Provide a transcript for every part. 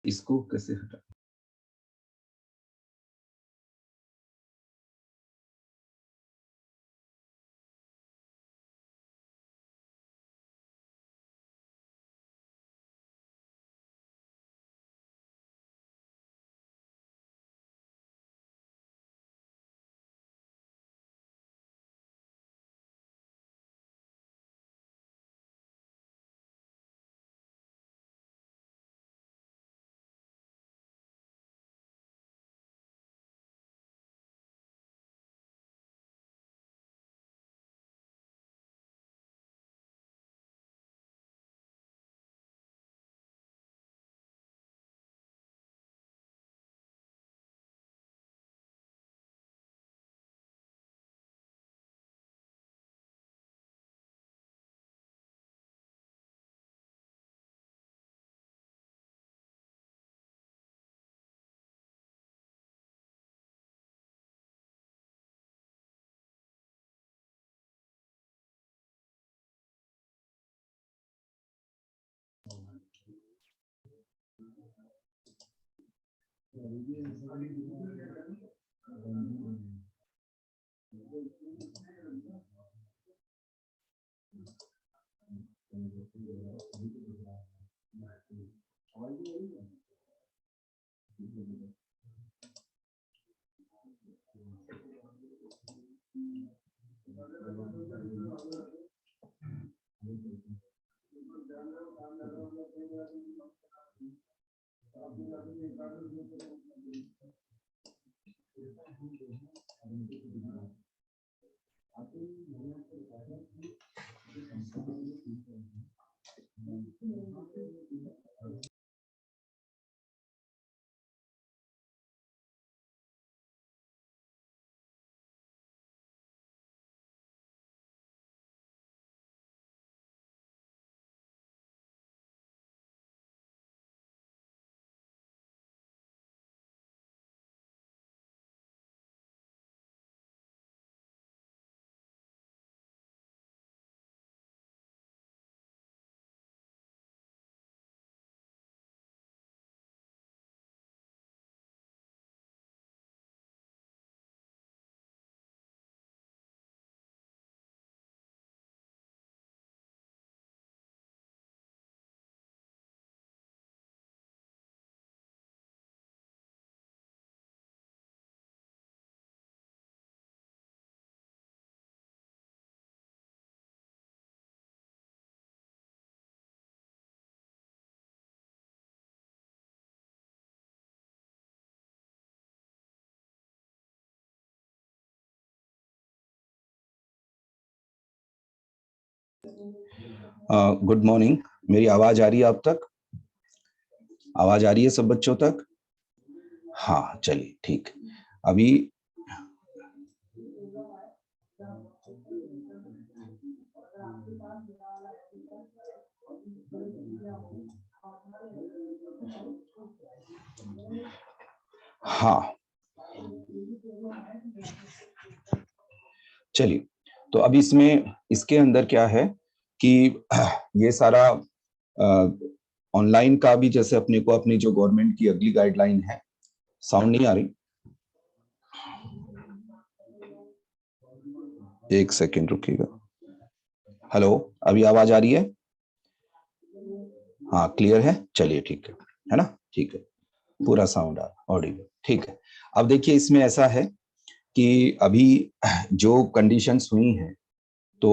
इसको कैसे हटा? Good morning. मेरी आवाज आ रही है आप तक? आवाज आ रही है सब बच्चों तक? हाँ चलिए ठीक। अभी हाँ चलिए, तो अब इसमें इसके अंदर क्या है कि ये सारा ऑनलाइन का भी जैसे अपने को अपनी जो गवर्नमेंट की अगली गाइडलाइन है। साउंड नहीं आ रही? एक सेकेंड रुकिएगा। हेलो, अभी आवाज आ रही है? हाँ क्लियर है, चलिए ठीक है ना? ठीक है, पूरा साउंड ऑडियो ठीक है। अब देखिए इसमें ऐसा है कि अभी जो कंडीशंस हुई हैं तो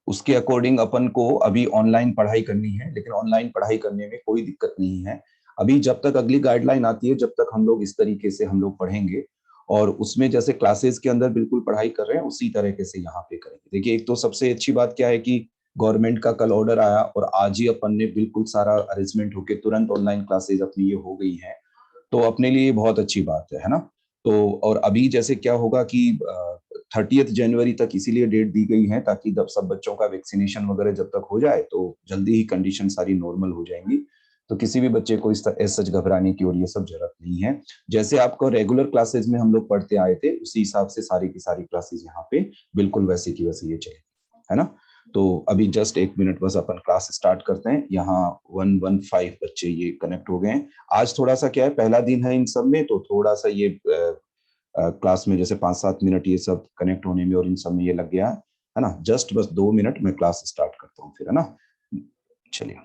उसके अकॉर्डिंग अपन को अभी ऑनलाइन पढ़ाई करनी है, लेकिन ऑनलाइन पढ़ाई करने में कोई दिक्कत नहीं है। अभी जब तक अगली गाइडलाइन आती है जब तक हम लोग इस तरीके से हम लोग पढ़ेंगे और उसमें जैसे क्लासेस के अंदर बिल्कुल पढ़ाई कर रहे हैं उसी तरीके से यहाँ पे करेंगे। देखिए एक तो सबसे अच्छी बात क्या है कि गवर्नमेंट का कल ऑर्डर आया और आज ही अपन ने बिल्कुल सारा अरेंजमेंट होके तुरंत ऑनलाइन क्लासेज अपनी ये हो गई हैं, तो अपने लिए बहुत अच्छी बात है ना? तो और अभी जैसे क्या होगा कि 30 जनवरी तक इसीलिए डेट दी गई है ताकि जब सब बच्चों का वैक्सीनेशन वगैरह जब तक हो जाए तो जल्दी ही कंडीशन सारी नॉर्मल हो जाएंगी। तो किसी भी बच्चे को इस सच घबराने की और ये सब जरूरत नहीं है। जैसे आपको रेगुलर क्लासेस में हम लोग पढ़ते आए थे उसी हिसाब से सारी की सारी क्लासेस यहाँ पे बिल्कुल वैसे की वैसे ये चलेगी, है ना? तो अभी जस्ट 1 मिनट बस अपन क्लास स्टार्ट करते हैं। यहाँ 115 बच्चे ये कनेक्ट हो गए हैं। आज थोड़ा सा क्या है, पहला दिन है इन सब में, तो थोड़ा सा ये क्लास में जैसे 5-7 मिनट ये सब कनेक्ट होने में और इन सब में ये लग गया है ना। जस्ट बस 2 मिनट में क्लास स्टार्ट करता हूँ फिर, है ना। चलिए,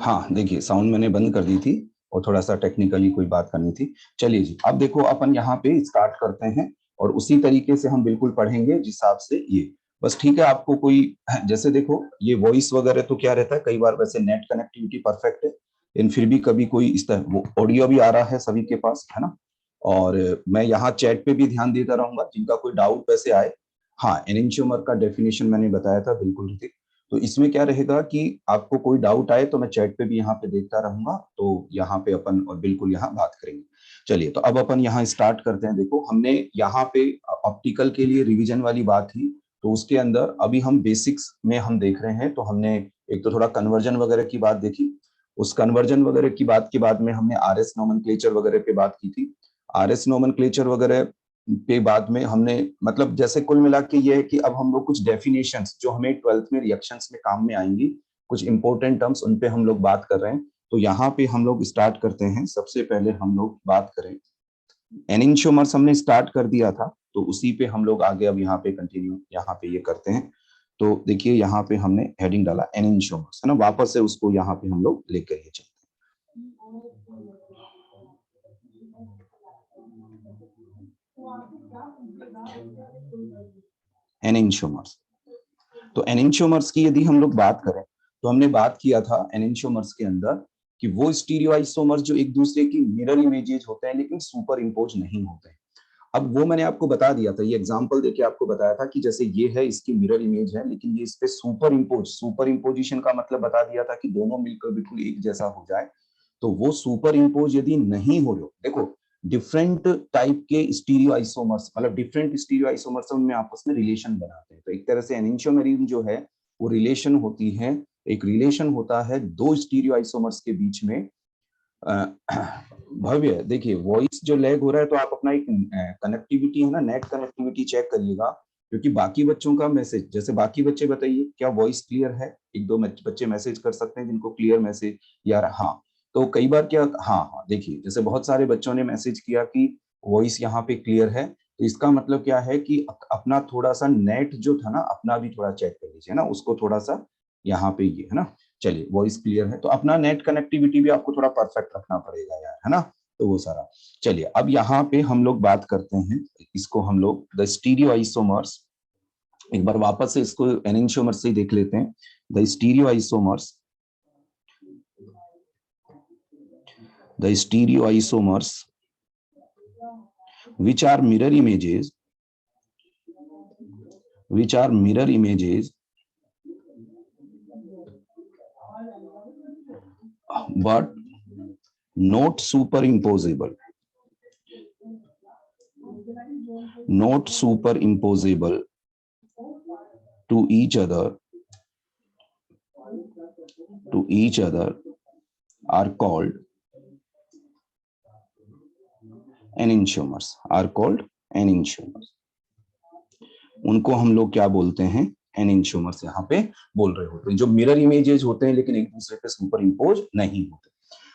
हाँ देखिए, साउंड मैंने बंद कर दी थी और थोड़ा सा टेक्निकली कोई बात करनी थी। चलिए जी, अब देखो अपन यहाँ पे स्टार्ट करते हैं और उसी तरीके से हम बिल्कुल पढ़ेंगे जिस हिसाब से ये, बस ठीक है। आपको कोई जैसे देखो ये वॉइस वगैरह तो क्या रहता है, कई बार वैसे नेट कनेक्टिविटी परफेक्ट है, लेकिन फिर भी कभी कोई इस तरह वो ऑडियो भी आ रहा है सभी के पास, है ना। और मैं यहाँ चैट पे भी ध्यान देता रहूंगा जिनका कोई डाउट वैसे आए। हाँ, एनिंशियोमर का डेफिनेशन मैंने बताया था, बिल्कुल ठीक। तो इसमें क्या रहेगा कि आपको कोई डाउट आए तो मैं चैट पे भी यहाँ पे देखता रहूंगा, तो यहाँ पे अपन और बिल्कुल यहाँ बात करेंगे। चलिए, तो अब अपन यहाँ स्टार्ट करते हैं। देखो हमने यहाँ पे ऑप्टिकल के लिए रिवीजन वाली बात थी, तो उसके अंदर अभी हम बेसिक्स में हम देख रहे हैं। तो हमने एक तो थोड़ा कन्वर्जन वगैरह की बात देखी, उस कन्वर्जन वगैरह की बात के बाद में हमने आरएस नोमेनक्लेचर वगैरह पे बात की थी। आरएस नोमेनक्लेचर वगैरह के बाद में हमने मतलब जैसे कुल मिला के ये है कि अब हम लोग कुछ डेफिनेशंस जो हमें 12th में रिएक्शंस में काम में आएंगी, कुछ इंपॉर्टेंट टर्म्स, उन पे हम लोग बात कर रहे हैं। तो यहाँ पे हम लोग स्टार्ट करते हैं। सबसे पहले हम लोग बात करें, एनिंशियोमर्स हमने स्टार्ट कर दिया था, तो उसी पे हम लोग आगे अब यहाँ पे कंटिन्यू यहाँ पे ये करते हैं। तो देखिए यहाँ पे हमने हेडिंग डाला एनिंशियोमर्स, है ना। वापस से उसको यहाँ पे हम लोग लेकर ये चलते हैं एनिंशियोमर्स। तो एनिंशियोमर्स की यदि हम लोग बात करें, तो हमने बात किया था एनिंशियोमर्स के अंदर कि वो स्टीरियोआइसोमर्स जो एक दूसरे की मिरर इमेजेस होते हैं लेकिन सुपर इम्पोज नहीं होते हैं। अब वो मैंने आपको बता दिया था, ये एग्जांपल देके आपको बताया था कि जैसे ये है, इसकी मिरर इमेज है, लेकिन ये इस पे सुपर इम्पोजिशन का मतलब बता दिया था कि दोनों मिलकर बिल्कुल एक जैसा हो जाए। तो वो सुपर इम्पोज यदि नहीं हो रहे, देखो डिफरेंट टाइप के स्टीरियो आइसोमर्स, मतलब डिफरेंट स्टीरियो आइसोमर्स उनमें आपस में रिलेशन बनाते हैं। तो एक तरह से एनिंशियोमेरिज्म जो है वो रिलेशन होती है, एक रिलेशन होता है दो स्टीरियो आइसोमर्स के बीच में। भव्य, देखिए वॉइस जो लैग हो रहा है, तो आप अपना एक कनेक्टिविटी है ना, नेट कनेक्टिविटी चेक करिएगा, क्योंकि बाकी बच्चों का मैसेज, जैसे बाकी बच्चे बताइए क्या वॉइस क्लियर है? एक दो बच्चे मैसेज कर सकते हैं जिनको क्लियर मैसेज यार। हाँ, तो कई बार क्या, हाँ हाँ देखिए, जैसे बहुत सारे बच्चों ने मैसेज किया कि वॉइस यहाँ पे क्लियर है, तो इसका मतलब क्या है कि अपना थोड़ा सा नेट जो था ना, अपना भी थोड़ा चेक कर लीजिए ना, उसको थोड़ा सा यहाँ पे ये है ना। चलिए, वॉइस क्लियर है, तो अपना नेट कनेक्टिविटी भी आपको थोड़ा परफेक्ट रखना पड़ेगा यार, है ना। तो वो सारा, चलिए अब यहाँ पे हम लोग बात करते हैं, इसको हम लोग द स्टीरियो आइसोमर्स, एक बार वापस से इसको एनिंशियोमर से ही देख लेते हैं। The stereo isomers, the stereo isomers which are mirror images, but not superimposable, to each other are called enantiomers, उनको हम लोग क्या बोलते हैं, एनेंशियोमर्स यहाँ पे बोल रहे होते हैं, जो मिरर इमेजेस होते हैं लेकिन एक दूसरे पे सुपर इम्पोज नहीं होते।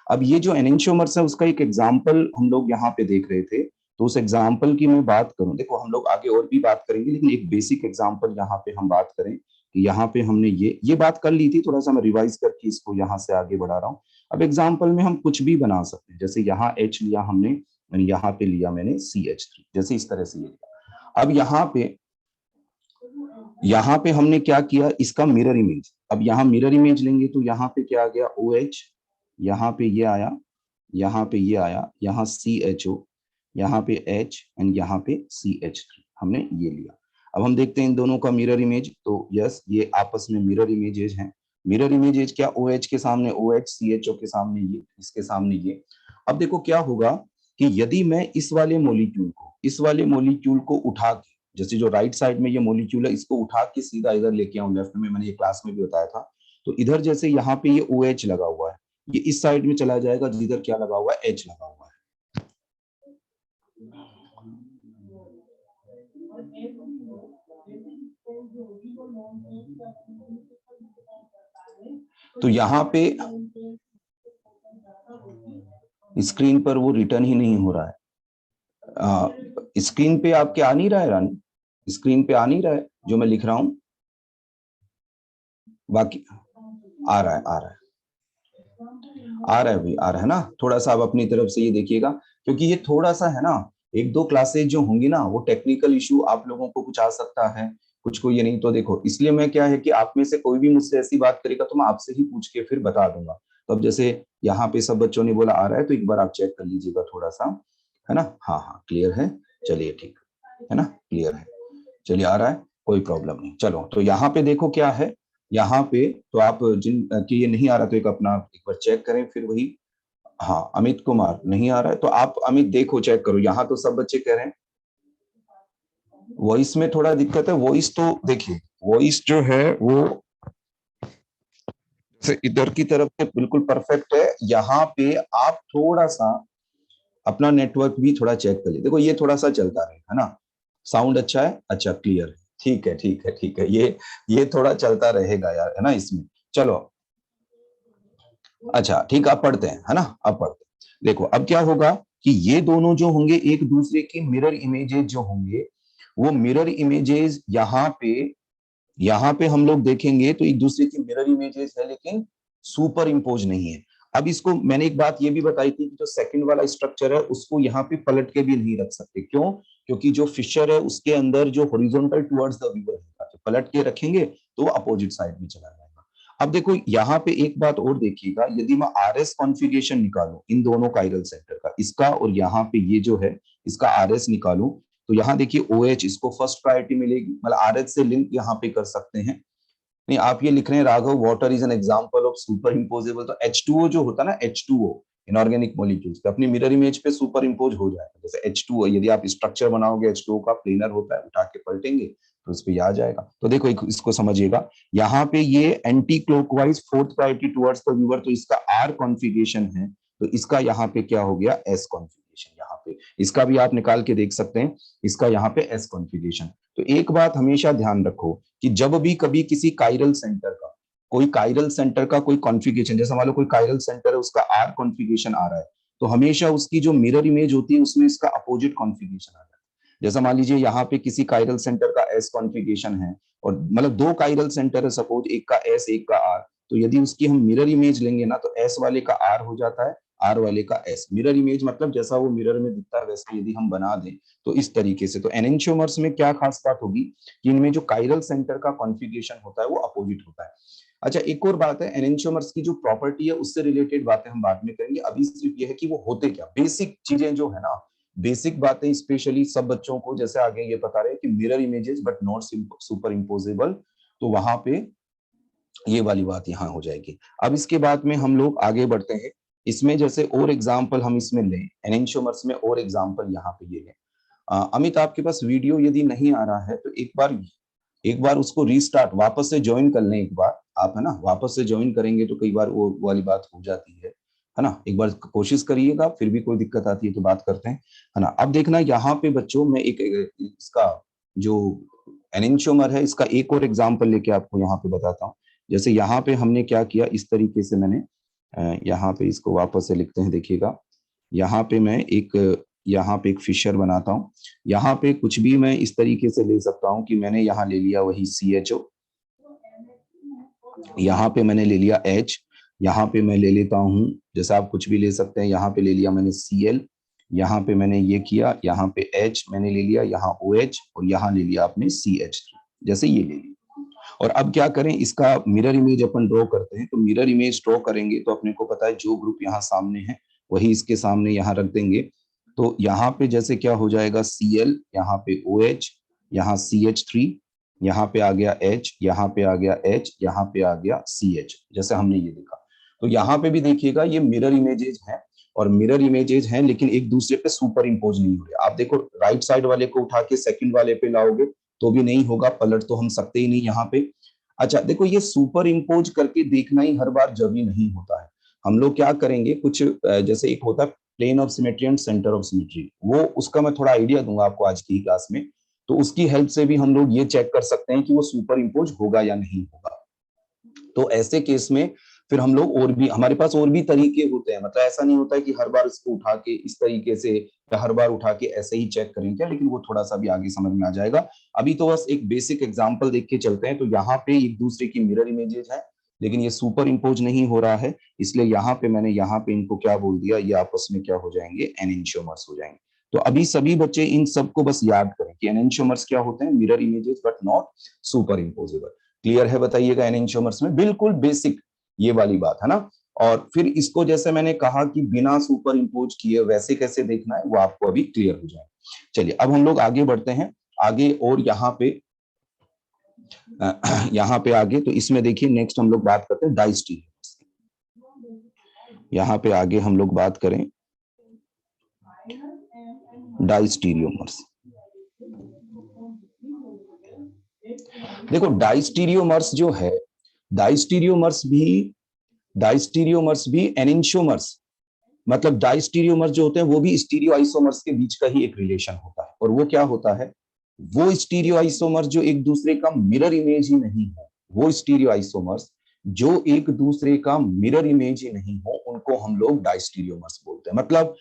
अब ये जो एनेंशियोमर्स है उसका एक एग्जांपल हम लोग यहाँ पे देख रहे थे, तो उस एग्जांपल की मैं बात करूं, देखो हम लोग आगे और भी बात करेंगे लेकिन एक बेसिक एग्जांपल यहाँ पे हम बात करें कि यहाँ पे हमने ये बात कर ली थी, थोड़ा सा मैं रिवाइज करके इसको यहाँ से आगे बढ़ा रहा हूँ। अब एग्जाम्पल में हम कुछ भी बना सकते हैं, जैसे यहाँ H लिया हमने, यहाँ पे लिया मैंने CH3, जैसे इस तरह से ये लिया। अब यहाँ पे हमने क्या किया, इसका मिरर इमेज, अब यहाँ मिरर इमेज लेंगे तो यहाँ पे क्या आ गया OH, यहाँ पे ये आया, यहाँ पे ये आया, यहाँ CHO, यहाँ पे H एंड यहाँ पे CH3, हमने ये लिया। अब हम देखते हैं इन दोनों का मिरर इमेज, तो यस ये आपस में मिरर इमेजेज हैं। मिरर इमेजेज क्या, OH के सामने OH, CHO के सामने ये, इसके सामने ये। अब देखो क्या होगा कि यदि मैं इस वाले मोलिक्यूल को उठा के, जैसे जो राइट साइड में ये मोलिक्यूल है इसको उठा के सीधा इधर लेके आऊं, लेफ्ट में, मैंने ये क्लास में भी बताया था, तो इधर जैसे यहाँ पे ये OH लगा हुआ है, ये इस साइड में चला जाएगा जिधर क्या लगा हुआ है, H लगा हुआ है। तो यहाँ पे स्क्रीन पर वो रिटर्न ही नहीं हो रहा है। स्क्रीन पे आपके आ नहीं रहा है रानी, स्क्रीन पे आ नहीं रहा है जो मैं लिख रहा हूं, बाकी आ रहा है ना। थोड़ा सा आप अपनी तरफ से ये देखिएगा, क्योंकि ये थोड़ा सा है ना, एक दो क्लासेज जो होंगी ना वो टेक्निकल इशू आप लोगों को कुछ आ सकता है, कुछ को ये नहीं, तो देखो इसलिए मैं क्या है कि आप में से कोई भी मुझसे ऐसी बात करेगा तो मैं आपसे ही पूछ के फिर बता दूंगा। तो अब जैसे यहाँ पे सब बच्चों ने बोला आ रहा है, तो एक बार आप चेक कर लीजिएगा थोड़ा सा, है ना। हाँ क्लियर है, चलिए ठीक है ना, क्लियर है, चलिए आ रहा है, कोई प्रॉब्लम नहीं। चलो तो यहाँ पे देखो क्या है, यहाँ पे तो आप जिन कि ये नहीं आ रहा तो एक अपना एक बार चेक करें फिर वही। हाँ अमित कुमार नहीं आ रहा है, तो आप अमित देखो चेक करो, यहाँ तो सब बच्चे कह रहे हैं वॉइस में थोड़ा दिक्कत है। वॉइस तो देखिए, वॉइस जो है वो से इधर की तरफ से बिल्कुल परफेक्ट है, यहाँ पे आप थोड़ा सा अपना नेटवर्क भी थोड़ा चेक कर लीजिए। देखो ये थोड़ा सा चलता रहे, है ना, साउंड अच्छा है, अच्छा क्लियर है, ठीक है, ये थोड़ा चलता रहेगा यार, है ना इसमें। चलो अच्छा ठीक, आप पढ़ते हैं, है ना, अब पढ़ते हैं। देखो अब क्या होगा कि ये दोनों जो होंगे एक दूसरे के मिरर इमेजेस जो होंगे, वो मिरर इमेजेस यहाँ पे हम लोग देखेंगे तो एक दूसरे की मिरर इमेजेस है लेकिन सुपर इम्पोज नहीं है। अब इसको मैंने एक बात ये भी बताई थी कि जो सेकंड वाला स्ट्रक्चर है उसको यहाँ पे पलट के भी नहीं रख सकते, क्यों, क्योंकि जो फिशर है उसके अंदर जो हॉरिजॉन्टल टुवर्ड्स द व्यूअर है, तो पलट के रखेंगे तो वो अपोजिट साइड में चला जाएगा। अब देखो यहाँ पे एक बात और देखिएगा, यदि मैं RS कॉन्फ़िगरेशन निकालूं इन दोनों काइरल सेंटर का, इसका और यहाँ पे ये जो है इसका RS निकालूं, तो यहाँ देखिए OH इसको फर्स्ट प्रायोरिटी मिलेगी, मतलब RH से लिंक यहाँ पे कर सकते हैं। नहीं आप ये लिख रहे हैं Raghav, water is an example of super imposable, तो H2O जो होता है ना, H2O इनऑर्गेनिक मॉलिक्यूल्स पे अपनी मिरर इमेज पे सुपर इम्पोज हो जाएगा। जैसे H2O यदि आप स्ट्रक्चर बनाओगे H2O का, प्लेनर होता है, उठा के पलटेंगे तो इस पे आ जाएगा। तो देखो इसको समझिएगा, यहाँ पे ये anti clockwise fourth priority towards the viewer, तो इसका R कॉन्फ़िगरेशन है, तो इसका यहाँ पे क्या हो गया, S कॉन्फ़िगरेशन। यहाँ पे इसका भी आप निकाल के देख सकते हैं, इसका यहाँ पे S कॉन्फ़िगरेशन। तो एक बात हमेशा ध्यान रखो कि जब भी कभी किसी काइरल सेंटर का कोई कॉन्फ़िगरेशन, जैसे मान लो कोई काइरल सेंटर है उसका R कॉन्फ़िगरेशन आ रहा है, तो हमेशा उसकी जो मिरर इमेज होती है उसमें इसका अपोजिट कॉन्फ़िगरेशन आ जाता है। जैसा मान लीजिए यहाँ पे किसी काइरल सेंटर का S कॉन्फ़िगरेशन है, और मतलब दो काइरल सेंटर है सपोज, एक का S एक का R, तो यदि उसकी हम मिरर इमेज लेंगे ना तो S वाले का R हो जाता है, R वाले का S। मिरर इमेज मतलब जैसा वो मिरर में दिखता है वैसे यदि हम बना दें तो इस तरीके से। तो एनेंशियोमर्स में क्या खास बात होगी कि इनमें जो काइरल सेंटर का कॉन्फ़िगरेशन होता है वो अपोजिट होता है। अच्छा एक और बात है, एनेंशियोमर्स की जो प्रॉपर्टी है उससे रिलेटेड बातें हम बाद में करेंगे, अभी सिर्फ ये है कि वो होते क्या, बेसिक चीजें जो है ना बेसिक बातें स्पेशली सब बच्चों को जैसे आगे ये बता रहे हैं कि mirror images but not super imposable, तो वहां पे ये वाली बात यहाँ हो जाएगी। अब इसके बाद में हम लोग आगे बढ़ते हैं। इसमें जैसे और एग्जाम्पल हम इसमें लें, एनेंशियोमर्स में और एग्जाम्पल यहाँ पे ये है। अमित आपके पास वीडियो यदि नहीं आ रहा है तो एक बार उसको रीस्टार्ट वापस से ज्वाइन कर लें एक बार आप, है ना। वापस से ज्वाइन करेंगे तो कई बार वो वाली बात हो जाती है ना। एक बार कोशिश करिएगा, फिर भी कोई दिक्कत आती है तो बात करते हैं, है ना। अब देखना यहाँ पे बच्चों में एक इसका जो एनेंशियोमर है इसका एक और एग्जाम्पल लेके आपको यहाँ पे बताता हूँ। जैसे यहाँ पे हमने क्या किया, इस तरीके से मैंने यहाँ पे इसको वापस से लिखते हैं, देखिएगा। यहाँ पे मैं यहाँ पे एक फिशर बनाता हूँ। यहाँ पे कुछ भी मैं इस तरीके से ले सकता हूँ कि मैंने यहाँ ले लिया वही CHO, यहाँ पे मैंने ले लिया H, यहाँ पे मैं ले लेता हूँ, जैसा आप कुछ भी ले सकते हैं। यहाँ पे ले लिया मैंने Cl, यहाँ पे मैंने ये किया, यहाँ पे H मैंने ले लिया, यहाँ OH और यहाँ ले लिया आपने CH3, जैसे ये ले लिया। और अब क्या करें, इसका मिरर इमेज अपन ड्रॉ करते हैं। तो मिरर इमेज ड्रॉ करेंगे तो अपने को पता है जो ग्रुप यहाँ सामने है वही इसके सामने यहाँ रख देंगे। तो यहाँ पे जैसे क्या हो जाएगा, Cl, यहाँ पे OH, यहाँ CH3, यहाँ पे आ गया H, यहाँ पे आ गया H, यहाँ पे आ गया CH, जैसे हमने ये देखा। तो यहाँ पे भी देखिएगा ये मिरर इमेजेज हैं, और मिरर इमेजेज हैं लेकिन एक दूसरे पे सुपर इम्पोज नहीं हो रहे। आप देखो राइट साइड वाले को उठा के सेकंड वाले पे लाओगे तो भी नहीं होगा, पलट तो हम सकते ही नहीं यहाँ पे। अच्छा देखो, ये सुपर इम्पोज करके देखना ही हर बार जरूरी नहीं होता है। हम लोग क्या करेंगे, कुछ जैसे एक होता है plane of symmetry and centre of symmetry, वो उसका मैं थोड़ा आइडिया दूंगा आपको आज की क्लास में। तो उसकी हेल्प से भी हम लोग ये चेक कर सकते हैं कि वो सुपर इम्पोज होगा या नहीं होगा। तो ऐसे केस में फिर हम लोग और भी, हमारे पास और भी तरीके होते हैं। मतलब ऐसा नहीं होता है कि हर बार इसको उठा के इस तरीके से या हर बार उठा के ऐसे ही चेक करें क्या, लेकिन वो थोड़ा सा भी आगे समझ में आ जाएगा। अभी तो बस एक बेसिक एग्जांपल देख के चलते हैं। तो यहाँ पे एक दूसरे की मिरर इमेजेस है लेकिन ये सुपर इम्पोज नहीं हो रहा है, इसलिए यहाँ पे मैंने यहाँ पे इनको क्या बोल दिया, ये आपस में क्या हो जाएंगे, एनेंशियोमर्स हो जाएंगे। तो अभी सभी बच्चे इन सबको बस याद करें कि एनेंशियोमर्स क्या होते हैं, mirror images but not super imposable. Clear है बताइएगा एनेंशियोमर्स में, बिल्कुल बेसिक ये वाली बात है ना। और फिर इसको जैसे मैंने कहा कि बिना सुपर इम्पोज किए वैसे कैसे देखना है वो आपको अभी क्लियर हो जाए। चलिए अब हम लोग आगे बढ़ते हैं आगे, और यहाँ पे आगे तो इसमें देखिए नेक्स्ट हम लोग बात करते हैं डाइस्टीरियोमर्स। यहाँ पे आगे हम लोग बात करें डाइस्टीरियोमर्स। देखो डाइस्टीरियोमर्स जो है, डाइस्टीरियोमर्स भी एनेंशियोमर्स, मतलब डाइस्टीरियोमर्स जो होते हैं वो भी स्टीरियो आइसोमर्स के बीच का ही एक रिलेशन होता है। और वो क्या होता है, वो स्टीरियो आइसोमर्स जो एक दूसरे का मिरर इमेज ही नहीं हो, वो स्टीरियो आइसोमर्स जो एक दूसरे का मिरर इमेज ही नहीं हो, उनको हम लोग डाइस्टीरियोमर्स बोलते हैं। मतलब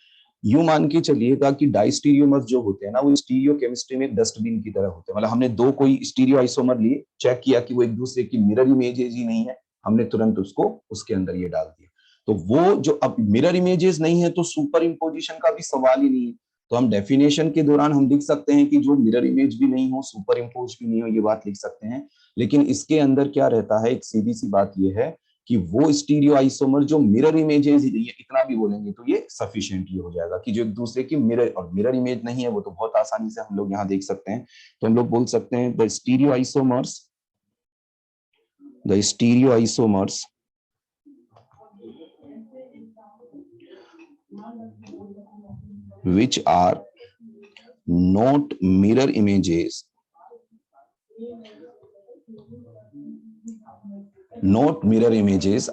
यूं मान के चलिएगा कि डाइस्टीरियोमर्स जो होते हैं ना, वो स्टीरियो केमिस्ट्री में डस्टबिन की तरह होते हैं। मतलब हमने दो कोई स्टीरियो आइसोमर लिए, चेक किया कि वो एक दूसरे की मिरर इमेजेस ही नहीं है, हमने तुरंत उसको उसके अंदर ये डाल दिया। तो वो जो अब मिरर इमेजेस नहीं है तो सुपर इम्पोजिशन का भी सवाल ही नहीं है। तो हम डेफिनेशन के दौरान हम लिख सकते हैं कि जो मिरर इमेज भी नहीं हो, सुपर इम्पोज भी नहीं हो, ये बात लिख सकते हैं। लेकिन इसके अंदर क्या रहता है, एक सीधी सी बात ये है कि वो स्टीरियो आइसोमर जो मिरर इमेजेस ही नहीं है, इतना भी बोलेंगे तो ये सफिशिएंट ये हो जाएगा कि जो एक दूसरे की मिरर, और मिरर इमेज नहीं है वो तो बहुत आसानी से हम लोग यहाँ देख सकते हैं। तो हम लोग बोल सकते हैं the stereo isomers which are not mirror images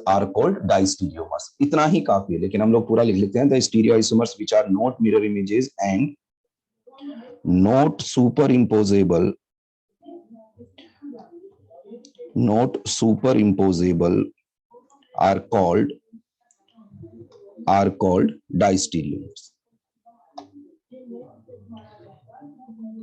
are called distereomers। इतना ही काफी है, लेकिन हम लोग पूरा लिख लेते हैं the stereoisomers which are not mirror images and not superimposable are called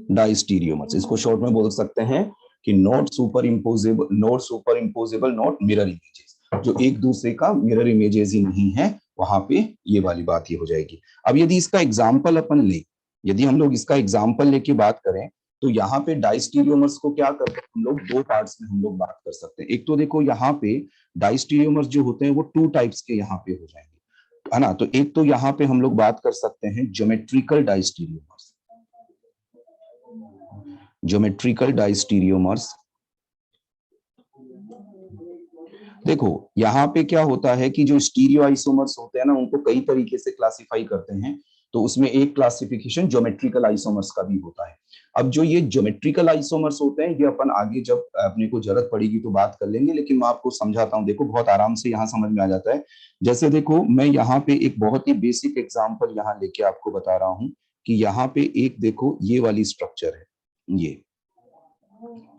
डाइस्टीरियोमर्स। इसको शॉर्ट में बोल सकते हैं कि not super imposable, not mirror images, जो एक दूसरे का मिरर इमेजेस ही नहीं है, वहां पे ये वाली बात ये हो जाएगी। अब यदि इसका एग्जाम्पल अपन ले, यदि हम लोग इसका एग्जाम्पल लेके बात करें तो यहाँ पे डाइस्टीरियोमर्स को क्या करते हैं हम लोग, दो पार्ट्स में हम लोग बात कर सकते हैं। एक तो देखो यहाँ पे डाइस्टीरियोमर्स जो होते हैं वो टू टाइप्स के यहाँ पे हो जाएंगे। है ना। तो एक तो यहाँ पे हम लोग बात कर सकते हैं ज्योमेट्रिकल डायस्टीरियोमर्स। ज्योमेट्रिकल डायस्टीरियोमर्स, देखो यहाँ पे क्या होता है कि जो स्टीरियो आइसोमर्स होते हैं ना, उनको कई तरीके से क्लासिफाई करते हैं। तो उसमें एक क्लासिफिकेशन ज्योमेट्रिकल आइसोमर्स का भी होता है। अब जो ये ज्योमेट्रिकल आइसोमर्स होते हैं, ये अपन आगे जब अपने को जरूरत पड़ेगी तो बात कर लेंगे, लेकिन मैं आपको समझाता हूँ। देखो बहुत आराम से यहाँ समझ में आ जाता है। जैसे देखो मैं यहाँ पे एक बहुत ही बेसिक एग्जाम्पल यहाँ लेके आपको बता रहा हूँ कि यहाँ पे एक देखो ये वाली स्ट्रक्चर है,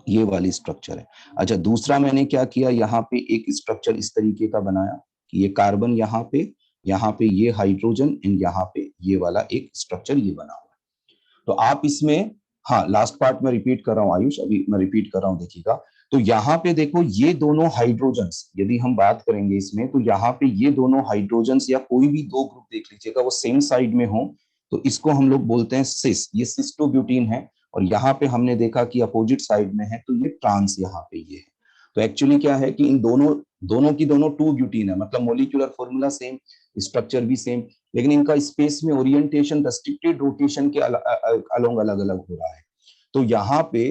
ये वाली स्ट्रक्चर है। अच्छा, दूसरा मैंने क्या किया, यहाँ पे एक स्ट्रक्चर इस तरीके का बनाया कि ये कार्बन यहाँ पे ये हाइड्रोजन एंड यहाँ पे ये वाला एक स्ट्रक्चर ये बना हुआ है। तो आप इसमें, हाँ लास्ट पार्ट में रिपीट कर रहा हूँ आयुष, अभी मैं रिपीट कर रहा हूँ, देखिएगा। तो यहाँ पे देखो ये दोनों हाइड्रोजन्स, यदि हम बात करेंगे इसमें, तो यहाँ पे ये दोनों हाइड्रोजन्स या कोई भी दो ग्रुप देख लीजिएगा वो सेम साइड में हो, तो इसको हम लोग बोलते हैं सिस, ये सिस्टोब्यूटीन है। और यहाँ पे हमने देखा कि अपोजिट साइड में है, तो ये ट्रांस यहाँ पे ये है। तो एक्चुअली क्या है कि इन दोनों की दोनों टू ब्यूटीन है, मतलब मोलिकुलर फॉर्मूला सेम, स्ट्रक्चर भी सेम, लेकिन इनका स्पेस में ओरिएंटेशन रेस्ट्रिक्टेड रोटेशन के अलोंग अलग अलग हो रहा है। तो यहाँ पे,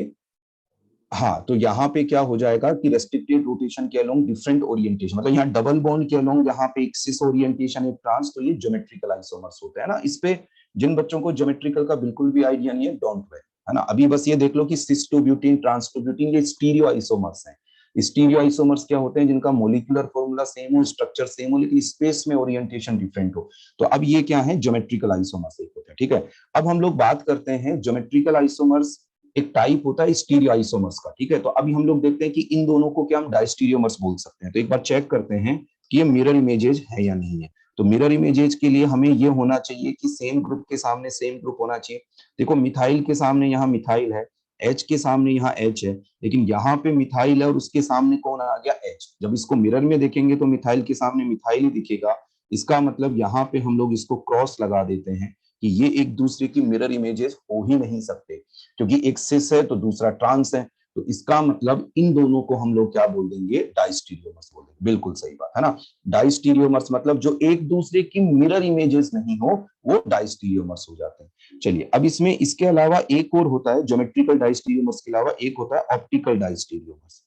हाँ तो यहाँ पे क्या हो जाएगा कि रेस्ट्रिक्टेड रोटेशन के अलोंग डिफरेंट ओरिएंटेशन, मतलब यहाँ डबल बॉन्ड के अलोंग यहाँ पे एक सिस ओरिएंटेशन, एक ट्रांस, तो ये ज्योमेट्रिकल आइसोमर्स होते हैं ना। इस पे जिन बच्चों को ज्योमेट्रिकल का बिल्कुल भी आइडिया नहीं है, डोंट वरी, है ना। अभी बस ये देख लो कि cis two butene, trans two butene, ये स्टीरियो आइसोमर्स हैं। स्टीरियो आइसोमर्स क्या होते हैं, जिनका मोलिकुलर फॉर्मूला सेम हो, स्ट्रक्चर सेम हो, लेकिन स्पेस में ओरिएंटेशन डिफरेंट हो। तो अब ये क्या है, ज्योमेट्रिकल आइसोमर्स एक होते हैं, ठीक है। अब हम लोग बात करते हैं ज्योमेट्रिकल आइसोमर्स, एक टाइप होता है स्टीरियो आइसोमर्स का, ठीक है। तो अभी हम लोग देखते हैं कि इन दोनों को क्या हम डायस्टीरियोमर्स बोल सकते हैं। तो एक बार चेक करते हैं कि ये मिरर इमेजेज है या नहीं है। तो मिरर इमेजेज के लिए हमें ये होना चाहिए कि सेम ग्रुप के सामने सेम ग्रुप होना चाहिए। देखो मिथाइल के सामने यहाँ मिथाइल है, एच के सामने यहाँ एच है, लेकिन यहाँ पे मिथाइल है और उसके सामने कौन आ गया, एच। जब इसको मिरर में देखेंगे तो मिथाइल के सामने मिथाइल ही दिखेगा। इसका मतलब यहाँ पे हम लोग इसको क्रॉस लगा देते हैं कि ये एक दूसरे की मिरर इमेजेस हो ही नहीं सकते, क्योंकि एक सिस है तो दूसरा ट्रांस है। तो इसका मतलब इन दोनों को हम लोग क्या बोल देंगे, डाइस्टीरियोमर्स बोल देंगे। बिल्कुल सही बात है ना। डाइस्टीरियोमर्स मतलब जो एक दूसरे की मिरर इमेजेस नहीं हो, वो डाइस्टीरियोमर्स हो जाते हैं। चलिए अब इसमें इसके अलावा एक और होता है, ज्योमेट्रिकल डाइस्टीरियोमर्स के अलावा एक होता है ऑप्टिकल डाइस्टीरियोमर्स।